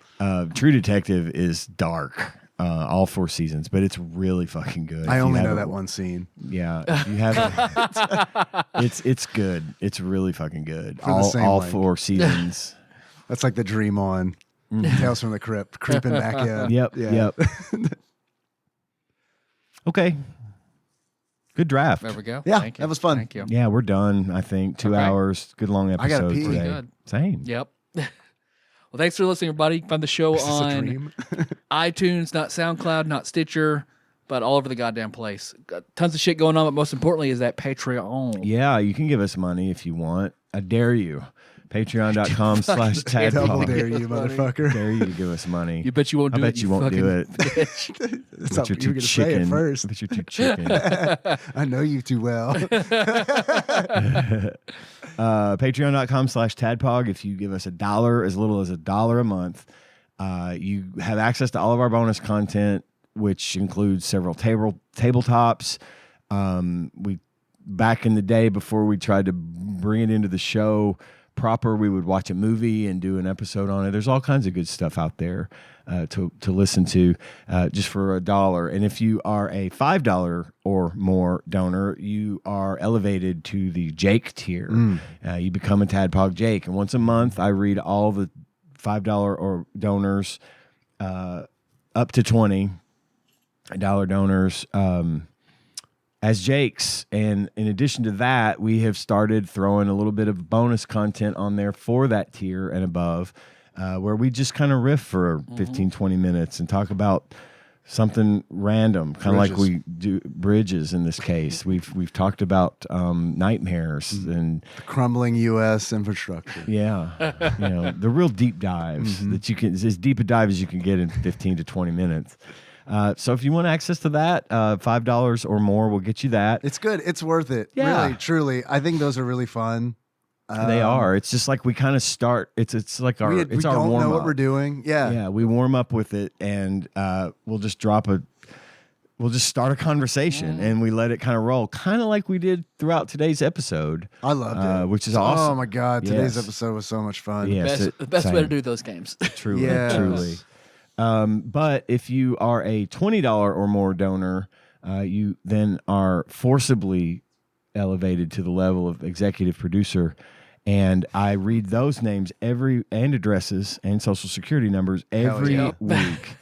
Speaker 4: True Detective is dark. All 4 seasons, but it's really fucking good.
Speaker 3: I only know that one scene.
Speaker 4: Yeah, if you have it's good. It's really fucking good.
Speaker 3: For the same
Speaker 4: all
Speaker 3: length.
Speaker 4: 4 seasons.
Speaker 3: That's like the Dream on Tales from the Crypt, creeping back in.
Speaker 4: Yep. Okay. Good draft.
Speaker 2: There we go.
Speaker 3: Yeah,
Speaker 2: Thank you.
Speaker 3: that was fun.
Speaker 2: Thank you.
Speaker 4: Yeah, we're done. I think 2 hours. Good long
Speaker 3: gotta
Speaker 4: episode
Speaker 3: pee.
Speaker 4: today.
Speaker 2: Good.
Speaker 4: Same.
Speaker 2: Yep. Well, thanks for listening, everybody. You can find the show
Speaker 3: Is this a
Speaker 2: on
Speaker 3: dream?
Speaker 2: iTunes, not SoundCloud, not Stitcher, but all over the goddamn place. Got tons of shit going on, but most importantly is that Patreon.
Speaker 4: Yeah, you can give us money if you want. I dare you. Patreon.com/TADPOG.
Speaker 3: Double dare you, motherfucker.
Speaker 4: Dare you to give us money.
Speaker 2: You bet you won't do it.
Speaker 4: I bet you won't do it.
Speaker 3: That's
Speaker 4: But
Speaker 3: how
Speaker 4: you're
Speaker 3: you were
Speaker 4: too
Speaker 3: going to say it
Speaker 4: chicken.
Speaker 3: first.
Speaker 4: But you're too chicken.
Speaker 3: I know you too well.
Speaker 4: Patreon.com/TADPOG. If you give us $1, as little as $1 a month, you have access to all of our bonus content, which includes several tabletops. We back in the day before we tried to bring it into the show proper, we would watch a movie and do an episode on it. There's all kinds of good stuff out there to listen to just for $1. And if you are a $5 or more donor, you are elevated to the Jake tier. You become a Tadpog Jake. And once a month, I read all the $5 or donors up to $20 donors as Jakes. And in addition to that, we have started throwing a little bit of bonus content on there for that tier and above, where we just kind of riff for 15, 20 minutes and talk about something random, kind of like we do bridges in this case. We've talked about nightmares and
Speaker 3: The crumbling U.S. infrastructure.
Speaker 4: the real deep dives that you can, as deep a dive as you can get in 15 to 20 minutes. So if you want access to that, $5 or more will get you that.
Speaker 3: It's good. It's worth it.
Speaker 4: Yeah.
Speaker 3: Really, truly. I think those are really fun.
Speaker 4: They are. It's just like we kind of start. It's like our
Speaker 3: we
Speaker 4: our
Speaker 3: don't
Speaker 4: warm
Speaker 3: know
Speaker 4: up.
Speaker 3: what we're doing. Yeah.
Speaker 4: We warm up with it, and we'll just start a conversation, and we let it kind of roll, kind of like we did throughout today's episode.
Speaker 3: I loved it.
Speaker 4: Which is awesome.
Speaker 3: Oh my God. Today's
Speaker 4: Yes.
Speaker 3: episode was so much fun.
Speaker 4: Yes,
Speaker 2: The best way to do those games.
Speaker 4: Truly,
Speaker 3: Yes.
Speaker 4: truly. But if you are a $20 or more donor, you then are forcibly elevated to the level of executive producer. And I read those names and addresses and social security numbers every
Speaker 3: yeah.
Speaker 4: week.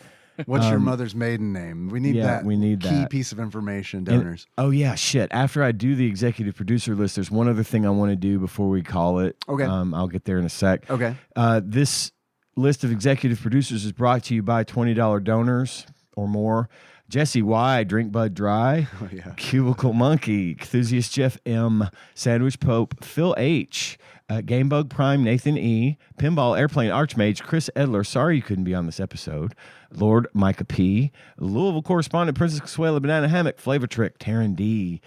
Speaker 3: What's your mother's maiden name? We need that.
Speaker 4: We need
Speaker 3: key
Speaker 4: that
Speaker 3: piece of information,
Speaker 4: And-
Speaker 3: donors.
Speaker 4: oh yeah, shit. After I do the executive producer list, there's one other thing I want to do before we call it.
Speaker 3: Okay.
Speaker 4: I'll get there in a sec.
Speaker 3: Okay.
Speaker 4: This list of executive producers is brought to you by $20 donors or more. Jesse Y, Drink Bud Dry,
Speaker 3: Oh, yeah.
Speaker 4: Cubicle Monkey, Enthusiast Jeff M, Sandwich Pope, Phil H, Gamebug Prime, Nathan E, Pinball Airplane Archmage, Chris Edler, sorry you couldn't be on this episode, Lord Micah P, Louisville Correspondent, Princess Consuela, Banana Hammock, Flavor Trick, Taryn D,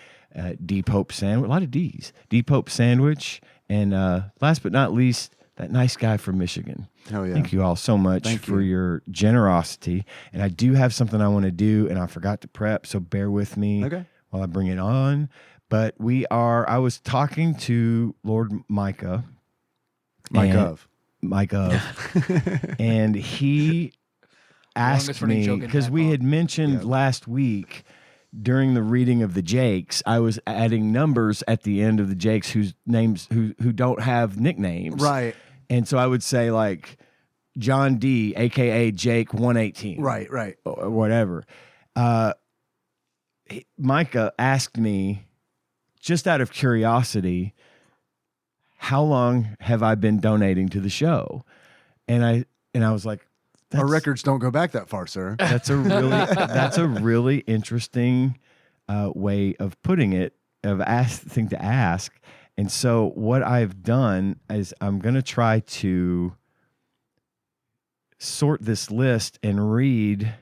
Speaker 4: D Pope Sandwich, a lot of D's, D Pope Sandwich, and last but not least, that nice guy from Michigan.
Speaker 3: Hell yeah.
Speaker 4: Thank you all so much for your generosity. And I do have something I want to do, and I forgot to prep, so bear with me while I bring it on. But I was talking to Lord Micah.
Speaker 3: Micah.
Speaker 4: And he asked me, because we had mentioned last week during the reading of the Jakes, I was adding numbers at the end of the Jakes whose names who don't have nicknames.
Speaker 3: Right.
Speaker 4: And so I would say like John D, aka Jake 118.
Speaker 3: Right.
Speaker 4: Or whatever. Micah asked me, just out of curiosity, how long have I been donating to the show? And I was like,
Speaker 3: our records don't go back that far, sir.
Speaker 4: That's a really interesting way of putting it, thing to ask. And so what I've done is I'm going to try to sort this list and read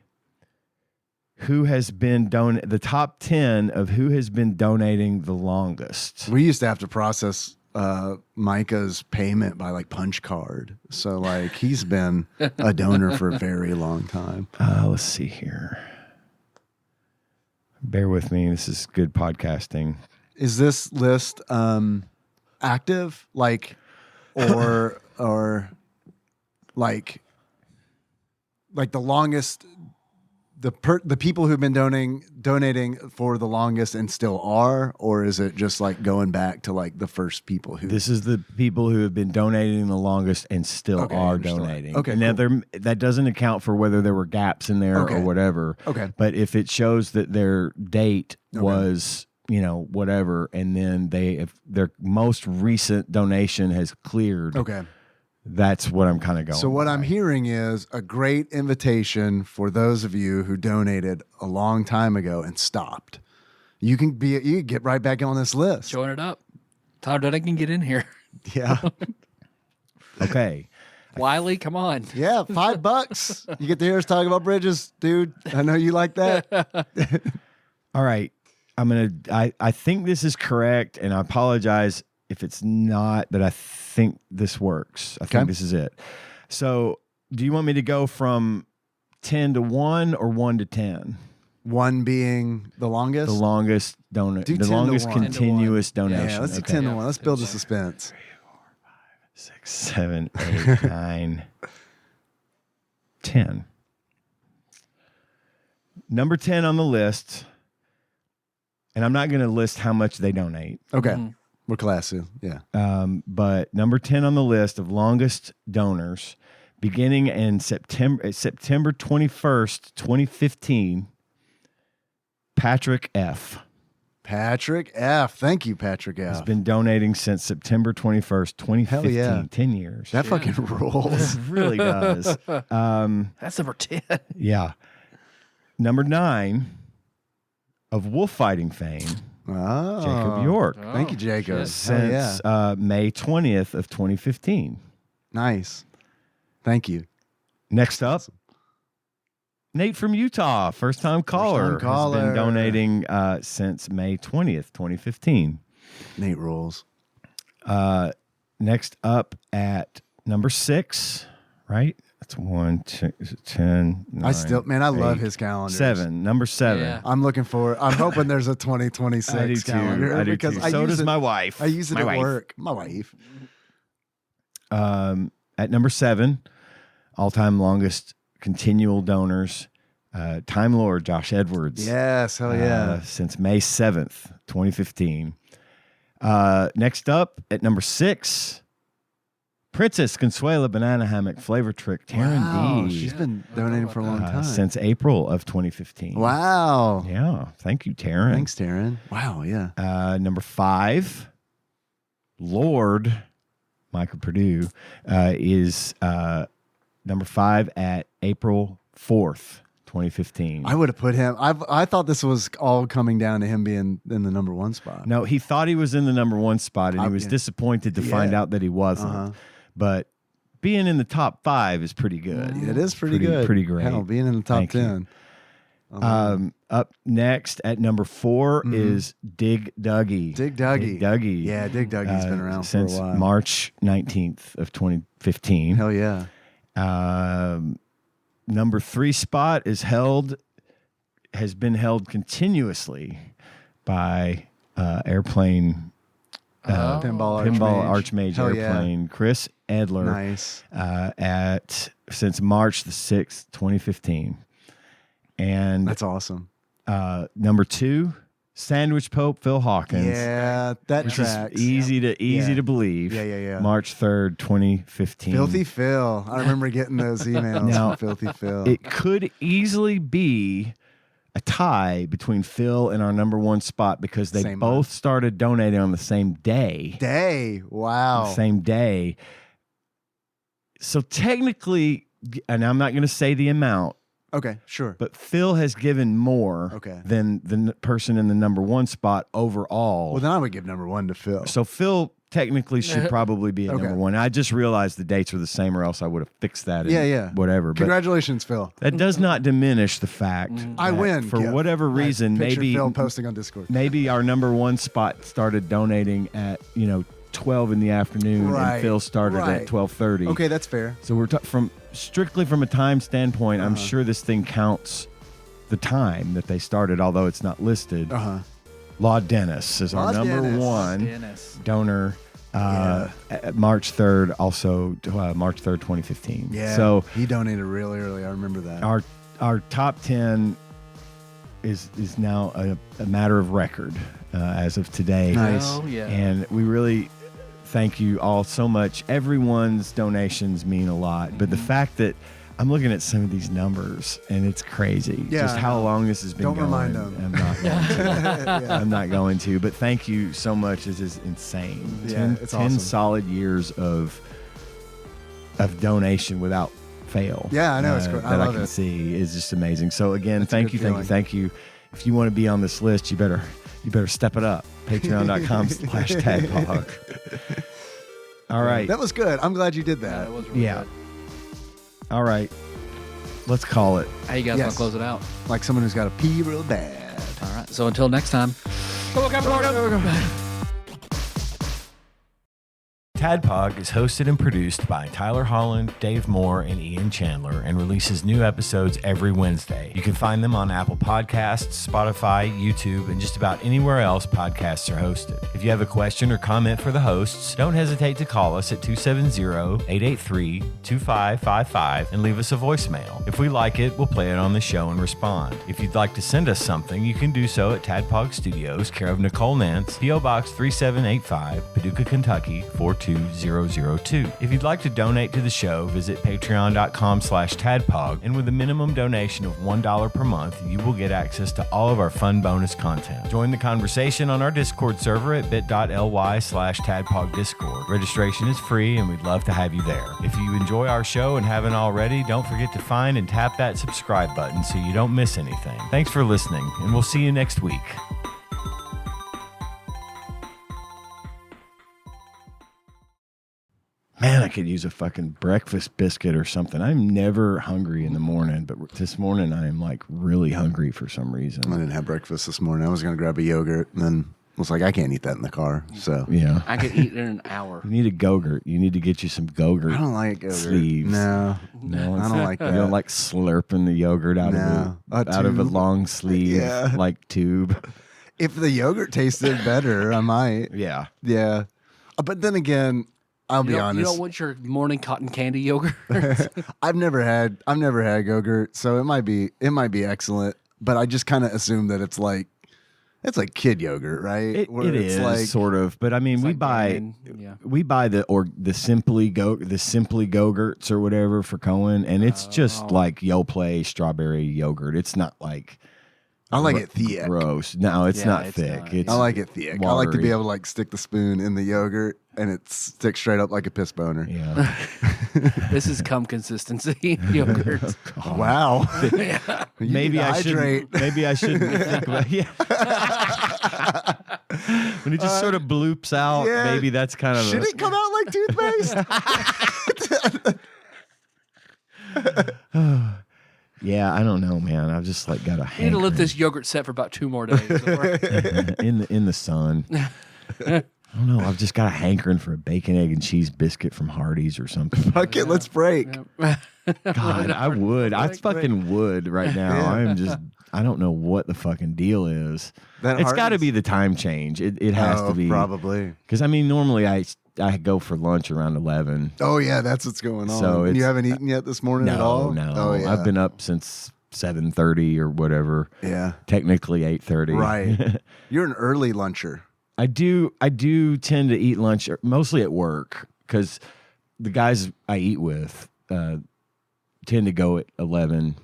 Speaker 4: who has been the top 10 of who has been donating the longest.
Speaker 3: We used to have to process Micah's payment by like punch card. So like he's been a donor for a very long time.
Speaker 4: Let's see here. Bear with me. This is good podcasting.
Speaker 3: Is this list active, like, or like the longest, the people who've been donating for the longest and still are, or is it just like going back to like the first people who?
Speaker 4: This is the people who have been donating the longest and still are donating.
Speaker 3: Okay,
Speaker 4: now
Speaker 3: cool.
Speaker 4: that doesn't account for whether there were gaps in there or whatever.
Speaker 3: Okay,
Speaker 4: but if it shows that their date was, whatever, and then if their most recent donation has cleared.
Speaker 3: Okay.
Speaker 4: That's what I'm kind of going.
Speaker 3: So what I'm hearing is a great invitation for those of you who donated a long time ago and stopped. You can get right back on this list.
Speaker 2: Join it up. How did I can get in here?
Speaker 3: Yeah.
Speaker 4: Okay.
Speaker 2: Wiley, come on.
Speaker 3: Yeah, $5. You get to hear us talk about bridges, dude. I know you like that.
Speaker 4: All right. I think this is correct, and I apologize if it's not, but I think this works. I think this is it. So do you want me to go from 10 to 1 or 1 to 10?
Speaker 3: 1 being the longest?
Speaker 4: The longest donor. The longest continuous donation.
Speaker 3: Yeah, let's do 10 to 1. Let's build the suspense.
Speaker 4: 3, 4, 5, 6, 7, 8, 9, 10. Number 10 on the list, and I'm not going to list how much they donate.
Speaker 3: Okay. Mm-hmm. We're classy, yeah.
Speaker 4: But number 10 on the list of longest donors, beginning in September 21st, 2015, Patrick F.
Speaker 3: Patrick F. Thank you, Patrick F.
Speaker 4: Has been donating since September 21st, 2015.
Speaker 3: Hell yeah.
Speaker 4: 10 years.
Speaker 3: That fucking rules.
Speaker 4: It really does.
Speaker 2: That's number 10.
Speaker 4: Yeah. Number 9 of wolf fighting fame.
Speaker 3: Oh,
Speaker 4: Jacob York.
Speaker 3: Thank you, Jacob.
Speaker 4: Since May 20th of 2015.
Speaker 3: Nice. Thank you.
Speaker 4: Next up, Nate from Utah, first-time caller. Has been donating since May 20th, 2015.
Speaker 3: Nate rules.
Speaker 4: Next up at number 6, right? That's 1, 2, 10, 9,
Speaker 3: I love his calendar.
Speaker 4: 7, number 7. Yeah.
Speaker 3: I'm hoping there's a 2026 calendar.
Speaker 4: I do too. So does my wife.
Speaker 3: I use it at work. My wife.
Speaker 4: At number 7, all-time longest continual donors, Time Lord Josh Edwards.
Speaker 3: Yes, hell yeah.
Speaker 4: Since May 7th, 2015. Next up at number 6, Princess Consuela Banana Hammock Flavor Trick, Taryn D.
Speaker 3: She's been donating for a long time.
Speaker 4: Since April of 2015.
Speaker 3: Wow.
Speaker 4: Yeah. Thank you, Taryn.
Speaker 3: Thanks, Taryn. Wow, yeah.
Speaker 4: Number 5, Lord Michael Purdue is number 5 at April 4th, 2015.
Speaker 3: I would have put him. I thought this was all coming down to him being in the number 1 spot.
Speaker 4: No, he thought he was in the number 1 spot, and he was
Speaker 3: yeah.
Speaker 4: disappointed to find out that he wasn't. But being in the top 5 is pretty good.
Speaker 3: It is pretty good.
Speaker 4: Pretty great.
Speaker 3: Hell, being in the top
Speaker 4: Thank you.
Speaker 3: 10.
Speaker 4: Up next at number 4 is Dig Duggy.
Speaker 3: Dig Duggy.
Speaker 4: Dig Duggy.
Speaker 3: Yeah, Dig Duggy's been around
Speaker 4: since
Speaker 3: for a while.
Speaker 4: March 19th of 2015.
Speaker 3: Hell yeah.
Speaker 4: Number 3 spot has been held continuously by Airplane
Speaker 3: Pinball
Speaker 4: Archmage
Speaker 3: Hell yeah.
Speaker 4: Airplane Chris Edler.
Speaker 3: Nice.
Speaker 4: Since March the 6th, 2015. And
Speaker 3: That's awesome.
Speaker 4: number 2, Sandwich Pope Phil Hawkins.
Speaker 3: Yeah, that
Speaker 4: Which is
Speaker 3: tracks.
Speaker 4: easy to believe.
Speaker 3: Yeah.
Speaker 4: March 3rd, 2015.
Speaker 3: Filthy Phil. I remember getting those emails
Speaker 4: Now,
Speaker 3: from Filthy Phil.
Speaker 4: It could easily be a tie between Phil and our number 1 spot because they
Speaker 3: Same
Speaker 4: both
Speaker 3: month.
Speaker 4: started donating on the same day.
Speaker 3: Wow.
Speaker 4: Same day. So technically, and I'm not going to say the amount,
Speaker 3: Okay, sure.
Speaker 4: but Phil has given more than the person in the number 1 spot overall.
Speaker 3: Well, then I would give number 1 to Phil.
Speaker 4: So Phil technically should probably be at
Speaker 3: Okay.
Speaker 4: number 1. I just realized the dates were the same, or else I would have fixed that.
Speaker 3: Yeah.
Speaker 4: Whatever. But
Speaker 3: Congratulations, Phil.
Speaker 4: that does not diminish the fact
Speaker 3: I
Speaker 4: that
Speaker 3: win.
Speaker 4: for
Speaker 3: Kip.
Speaker 4: whatever reason.
Speaker 3: Picture
Speaker 4: Maybe
Speaker 3: Phil posting on Discord.
Speaker 4: maybe our number 1 spot started donating at 12 in the afternoon,
Speaker 3: Right,
Speaker 4: and Phil started
Speaker 3: right.
Speaker 4: at 12:30.
Speaker 3: Okay, that's fair.
Speaker 4: So we're strictly from a time standpoint. I'm sure this thing counts the time that they started, although it's not listed. Law Dennis is our
Speaker 3: Law
Speaker 4: number
Speaker 3: Dennis.
Speaker 4: 1
Speaker 2: Dennis.
Speaker 4: donor. At March 3rd, also March 3rd, 2015.
Speaker 3: Yeah.
Speaker 4: So
Speaker 3: he donated really early. I remember that.
Speaker 4: our top 10 is now a matter of record as of today.
Speaker 3: Nice.
Speaker 2: Oh, yeah.
Speaker 4: And we really thank you all so much. Everyone's donations mean a lot, but the fact that I'm looking at some of these numbers and it's crazy.
Speaker 3: Yeah,
Speaker 4: just
Speaker 3: I
Speaker 4: how
Speaker 3: know.
Speaker 4: long this has been
Speaker 3: Don't
Speaker 4: going.
Speaker 3: remind them.
Speaker 4: I'm not going to. I'm not going to. But thank you so much. This is insane.
Speaker 3: Yeah, it's
Speaker 4: 10
Speaker 3: awesome.
Speaker 4: solid years of donation without fail.
Speaker 3: Yeah, I know, it's great. I
Speaker 4: that I
Speaker 3: love
Speaker 4: can
Speaker 3: it.
Speaker 4: see is just amazing. So again,
Speaker 3: That's a
Speaker 4: thank
Speaker 3: good
Speaker 4: you.
Speaker 3: feeling.
Speaker 4: Thank you. If you want to be on this list, you better step it up. Patreon.com/tadpog. All right.
Speaker 3: That was good. I'm glad you did that.
Speaker 2: That was really
Speaker 4: Yeah.
Speaker 2: good.
Speaker 4: All right. Let's call it.
Speaker 2: How you guys want
Speaker 3: Yes.
Speaker 2: to close it out?
Speaker 3: Like someone who's got to pee real bad.
Speaker 2: All right. So until next time. Go, Capricorn.
Speaker 4: TADPOG is hosted and produced by Tyler Holland, Dave Moore, and Ian Chandler, and releases new episodes every Wednesday. You can find them on Apple Podcasts, Spotify, YouTube, and just about anywhere else podcasts are hosted. If you have a question or comment for the hosts, don't hesitate to call us at 270-883-2555 and leave us a voicemail. If we like it, we'll play it on the show and respond. If you'd like to send us something, you can do so at TADPOG Studios, care of Nicole Nance, P.O. Box 3785, Paducah, Kentucky 42002. If you'd like to donate to the show, visit patreon.com/tadpog, and with a minimum donation of $1 per month, you will get access to all of our fun bonus content. Join the conversation on our Discord server at bit.ly/tadpogdiscord. Registration is free, and we'd love to have you there. If you enjoy our show and haven't already, don't forget to find and tap that subscribe button so you don't miss anything. Thanks for listening, and we'll see you next week. Man, I could use a fucking breakfast biscuit or something. I'm never hungry in the morning, but this morning I am like really hungry for some reason.
Speaker 3: I didn't have breakfast this morning. I was going to grab a yogurt and then was like, I can't eat that in the car. So
Speaker 4: Yeah.
Speaker 2: I could eat in an hour.
Speaker 4: You need a Go-Gurt. You need to get you some Go-Gurt.
Speaker 3: I don't like yogurt.
Speaker 4: Sleeves.
Speaker 3: No.
Speaker 4: No,
Speaker 3: I don't like
Speaker 4: You
Speaker 3: that.
Speaker 4: don't like slurping the yogurt out
Speaker 3: No.
Speaker 4: of
Speaker 3: A
Speaker 4: out of a
Speaker 3: tube.
Speaker 4: long sleeve
Speaker 3: Yeah.
Speaker 4: like tube.
Speaker 3: If the yogurt tasted better, I might.
Speaker 4: Yeah.
Speaker 3: Yeah. But then again, I'll be
Speaker 2: You
Speaker 3: honest.
Speaker 2: don't want your morning cotton candy yogurt.
Speaker 3: I've never had yogurt, so it might be excellent. But I just kind of assume that it's like kid yogurt, right?
Speaker 4: It
Speaker 3: Where it's
Speaker 4: is
Speaker 3: like,
Speaker 4: sort of, but I mean, we
Speaker 2: like
Speaker 4: buy
Speaker 2: Dannon, yeah.
Speaker 4: the Simply Go-Gurts or whatever for Cohen, and it's just like Yoplait strawberry yogurt. It's not like
Speaker 3: I like it thick.
Speaker 4: Gross. No, it's
Speaker 2: Yeah,
Speaker 4: not
Speaker 2: it's
Speaker 4: thick.
Speaker 2: not.
Speaker 4: It's
Speaker 3: I like it thick. I like to be
Speaker 4: watery.
Speaker 3: able to like stick the spoon in the yogurt and it sticks straight up like a piss boner.
Speaker 4: Yeah.
Speaker 2: This is cum consistency yogurt.
Speaker 3: Wow. You
Speaker 4: Maybe
Speaker 3: need to
Speaker 4: I
Speaker 3: hydrate.
Speaker 4: shouldn't. Maybe I shouldn't think about. Yeah. When it just sort of bloops out,
Speaker 3: yeah.
Speaker 4: maybe that's kind of.
Speaker 3: Should it come out like toothpaste?
Speaker 4: Yeah, I don't know, man. I've just like got a
Speaker 2: You need to let
Speaker 4: hankering
Speaker 2: this yogurt set for about 2 more days.
Speaker 4: in the sun. I don't know. I've just got a hankering for a bacon, egg, and cheese biscuit from Hardee's or something.
Speaker 3: Fuck it, let's break.
Speaker 4: God, I would. I fucking would right now.
Speaker 3: Yeah.
Speaker 4: I'm just. I don't know what the fucking deal is.
Speaker 3: That
Speaker 4: It's got to
Speaker 3: Hardee's-
Speaker 4: be the time change. It has
Speaker 3: Oh,
Speaker 4: to be
Speaker 3: probably.
Speaker 4: because I mean normally I go for lunch around 11.
Speaker 3: Oh yeah, that's what's going on.
Speaker 4: So
Speaker 3: And you
Speaker 4: it's-
Speaker 3: haven't eaten yet this morning at all?
Speaker 4: No,
Speaker 3: Oh yeah.
Speaker 4: I've been up since 7:30 or whatever.
Speaker 3: Yeah.
Speaker 4: Technically 8:30.
Speaker 3: Right. You're an early luncher.
Speaker 4: I do tend to eat lunch mostly at work because the guys I eat with tend to go at 11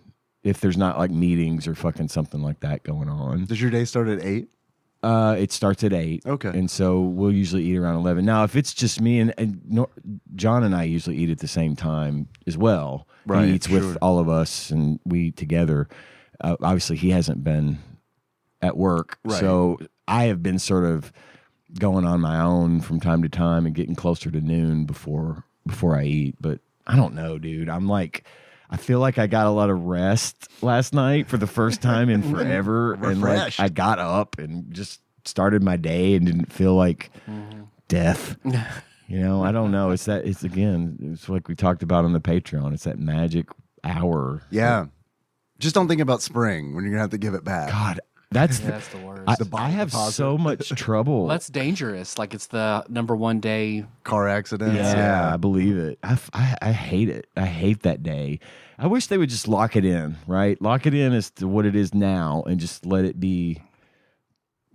Speaker 4: if there's not like meetings or fucking something like that going on.
Speaker 3: Does your day start at 8?
Speaker 4: It starts at 8.
Speaker 3: Okay.
Speaker 4: And so we'll usually eat around 11. Now, if it's just me and John and I usually eat at the same time as well.
Speaker 3: Right,
Speaker 4: He eats
Speaker 3: sure.
Speaker 4: with all of us and we eat together. Obviously, he hasn't been at work.
Speaker 3: Right.
Speaker 4: So I have been sort of going on my own from time to time and getting closer to noon before I eat. But I don't know, dude. I feel like I got a lot of rest last night for the first time in forever. And like
Speaker 3: Refreshed.
Speaker 4: I got up and just started my day and didn't feel like death. You know, I don't know. It's like we talked about on the Patreon. It's that magic hour.
Speaker 3: Yeah. Just don't think about spring when you're gonna have to give it back.
Speaker 4: God, that's
Speaker 2: Yeah, that's the worst.
Speaker 4: I have so much trouble.
Speaker 2: Well, that's dangerous. Like it's the number 1 day.
Speaker 3: Car accidents.
Speaker 4: Yeah, I believe it. I hate it. I hate that day. I wish they would just lock it in, right? Lock it in as to what it is now and just let it be.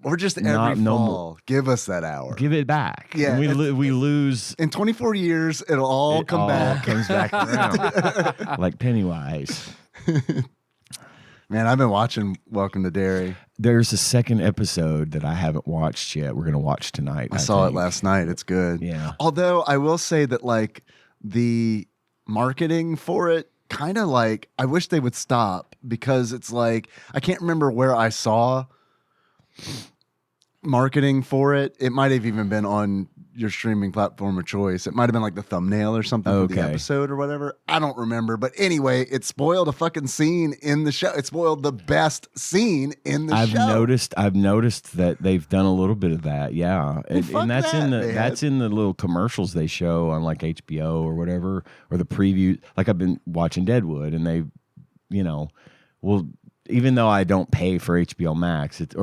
Speaker 3: Or just every
Speaker 4: No
Speaker 3: fall,
Speaker 4: more.
Speaker 3: give us that hour.
Speaker 4: Give it back.
Speaker 3: Yeah,
Speaker 4: And we lose.
Speaker 3: In 24 years, it'll all
Speaker 4: It
Speaker 3: come
Speaker 4: all
Speaker 3: back.
Speaker 4: comes back around. Like Pennywise.
Speaker 3: Man, I've been watching Welcome to Derry.
Speaker 4: There's a second episode that I haven't watched yet. We're going to watch tonight.
Speaker 3: I saw it
Speaker 4: think.
Speaker 3: last night. It's good.
Speaker 4: Yeah.
Speaker 3: Although I will say that like the marketing for it kind of like I wish they would stop because it's like I can't remember where I saw marketing for it. It might have even been on your streaming platform of choice. It might have been like the thumbnail or something for the
Speaker 4: Okay.
Speaker 3: episode or whatever. I don't remember. But anyway, it spoiled a fucking scene in the show. It spoiled the best scene in the
Speaker 4: I've
Speaker 3: show.
Speaker 4: noticed that they've done a little bit of that, yeah, and
Speaker 3: fuck
Speaker 4: that's
Speaker 3: that,
Speaker 4: in
Speaker 3: man.
Speaker 4: that's in the little commercials they show on like HBO or whatever, or the preview. Like I've been watching Deadwood, and they, well, even though I don't pay for HBO Max, it's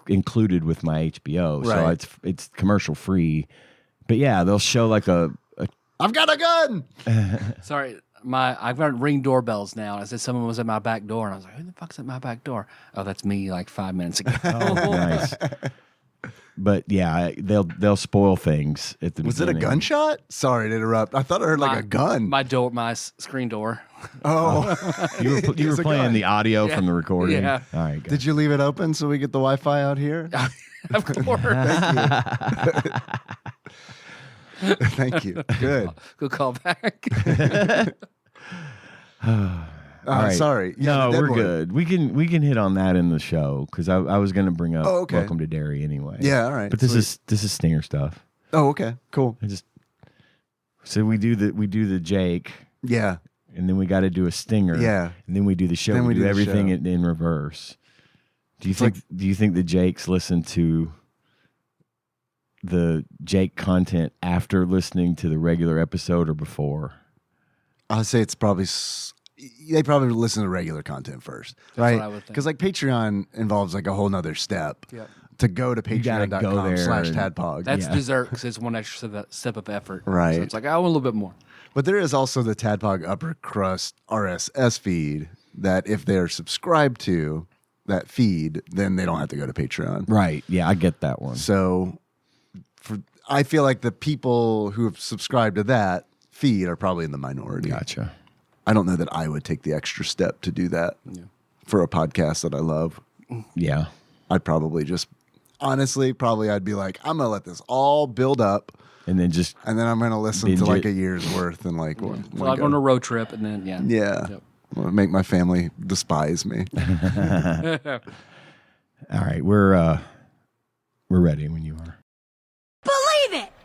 Speaker 4: included with my HBO, so
Speaker 3: Right.
Speaker 4: it's commercial free. But yeah, they'll show like a
Speaker 3: I've got a gun.
Speaker 2: Sorry, I've got ring doorbells now. I said someone was at my back door, and I was like, "Who the fuck's at my back door?" Oh, that's me. Like 5 minutes ago.
Speaker 4: nice. But yeah, they'll spoil things at the
Speaker 3: Was it a
Speaker 4: beginning.
Speaker 3: gunshot? Sorry to interrupt. I thought I heard like a gun.
Speaker 2: My screen door.
Speaker 3: Oh,
Speaker 4: You were
Speaker 3: It's a
Speaker 4: playing
Speaker 3: gun.
Speaker 4: the audio from the recording.
Speaker 2: Yeah.
Speaker 4: All right. Good.
Speaker 3: Did you leave it open so we get the Wi-Fi out here?
Speaker 2: Of course.
Speaker 3: Thank you. Good.
Speaker 2: Good call back.
Speaker 4: right.
Speaker 3: Sorry. Yeah,
Speaker 4: No,
Speaker 3: the
Speaker 4: we're
Speaker 3: Deadwood.
Speaker 4: good. We can hit on that in the show because I was going to bring up
Speaker 3: Oh, okay.
Speaker 4: Welcome to Derry anyway.
Speaker 3: Yeah, all right.
Speaker 4: But this
Speaker 3: Sweet.
Speaker 4: is stinger stuff.
Speaker 3: Oh, okay. Cool.
Speaker 4: So we do the Jake,
Speaker 3: Yeah.
Speaker 4: and then we got to do a stinger.
Speaker 3: Yeah.
Speaker 4: And then we do the show.
Speaker 3: Then
Speaker 4: we
Speaker 3: we
Speaker 4: do
Speaker 3: do the
Speaker 4: everything
Speaker 3: show.
Speaker 4: in reverse. Do you
Speaker 3: It's
Speaker 4: think the Jakes listen to the Jake content after listening to the regular episode or before?
Speaker 3: I'll say it's probably they probably listen to regular content first,
Speaker 2: what I
Speaker 3: right?
Speaker 2: would think.
Speaker 3: Because like Patreon involves like a whole nother step
Speaker 2: Yep.
Speaker 3: to go to
Speaker 4: You gotta go there
Speaker 3: patreon.com/tadpog.
Speaker 2: That's
Speaker 4: Yeah.
Speaker 2: dessert because it's one extra step of effort.
Speaker 3: Right.
Speaker 2: So it's like, I want a little bit more.
Speaker 3: But there is also the Tadpog Upper Crust RSS feed that if they're subscribed to that feed, then they don't have to go to Patreon.
Speaker 4: Right. Yeah, I get that one.
Speaker 3: So I feel like the people who have subscribed to that feed are probably in the minority.
Speaker 4: Gotcha.
Speaker 3: I don't know that I would take the extra step to do that for a podcast that I love.
Speaker 4: Yeah.
Speaker 3: I'd probably just, honestly, I'd be like, I'm gonna let this all build up,
Speaker 4: And then just
Speaker 3: and then I'm gonna listen
Speaker 4: binge
Speaker 3: to like
Speaker 4: it.
Speaker 3: a year's worth, and like,
Speaker 2: So like on a road trip, and then
Speaker 3: yeah,
Speaker 2: Yep.
Speaker 3: make my family despise me.
Speaker 4: All right, we're ready when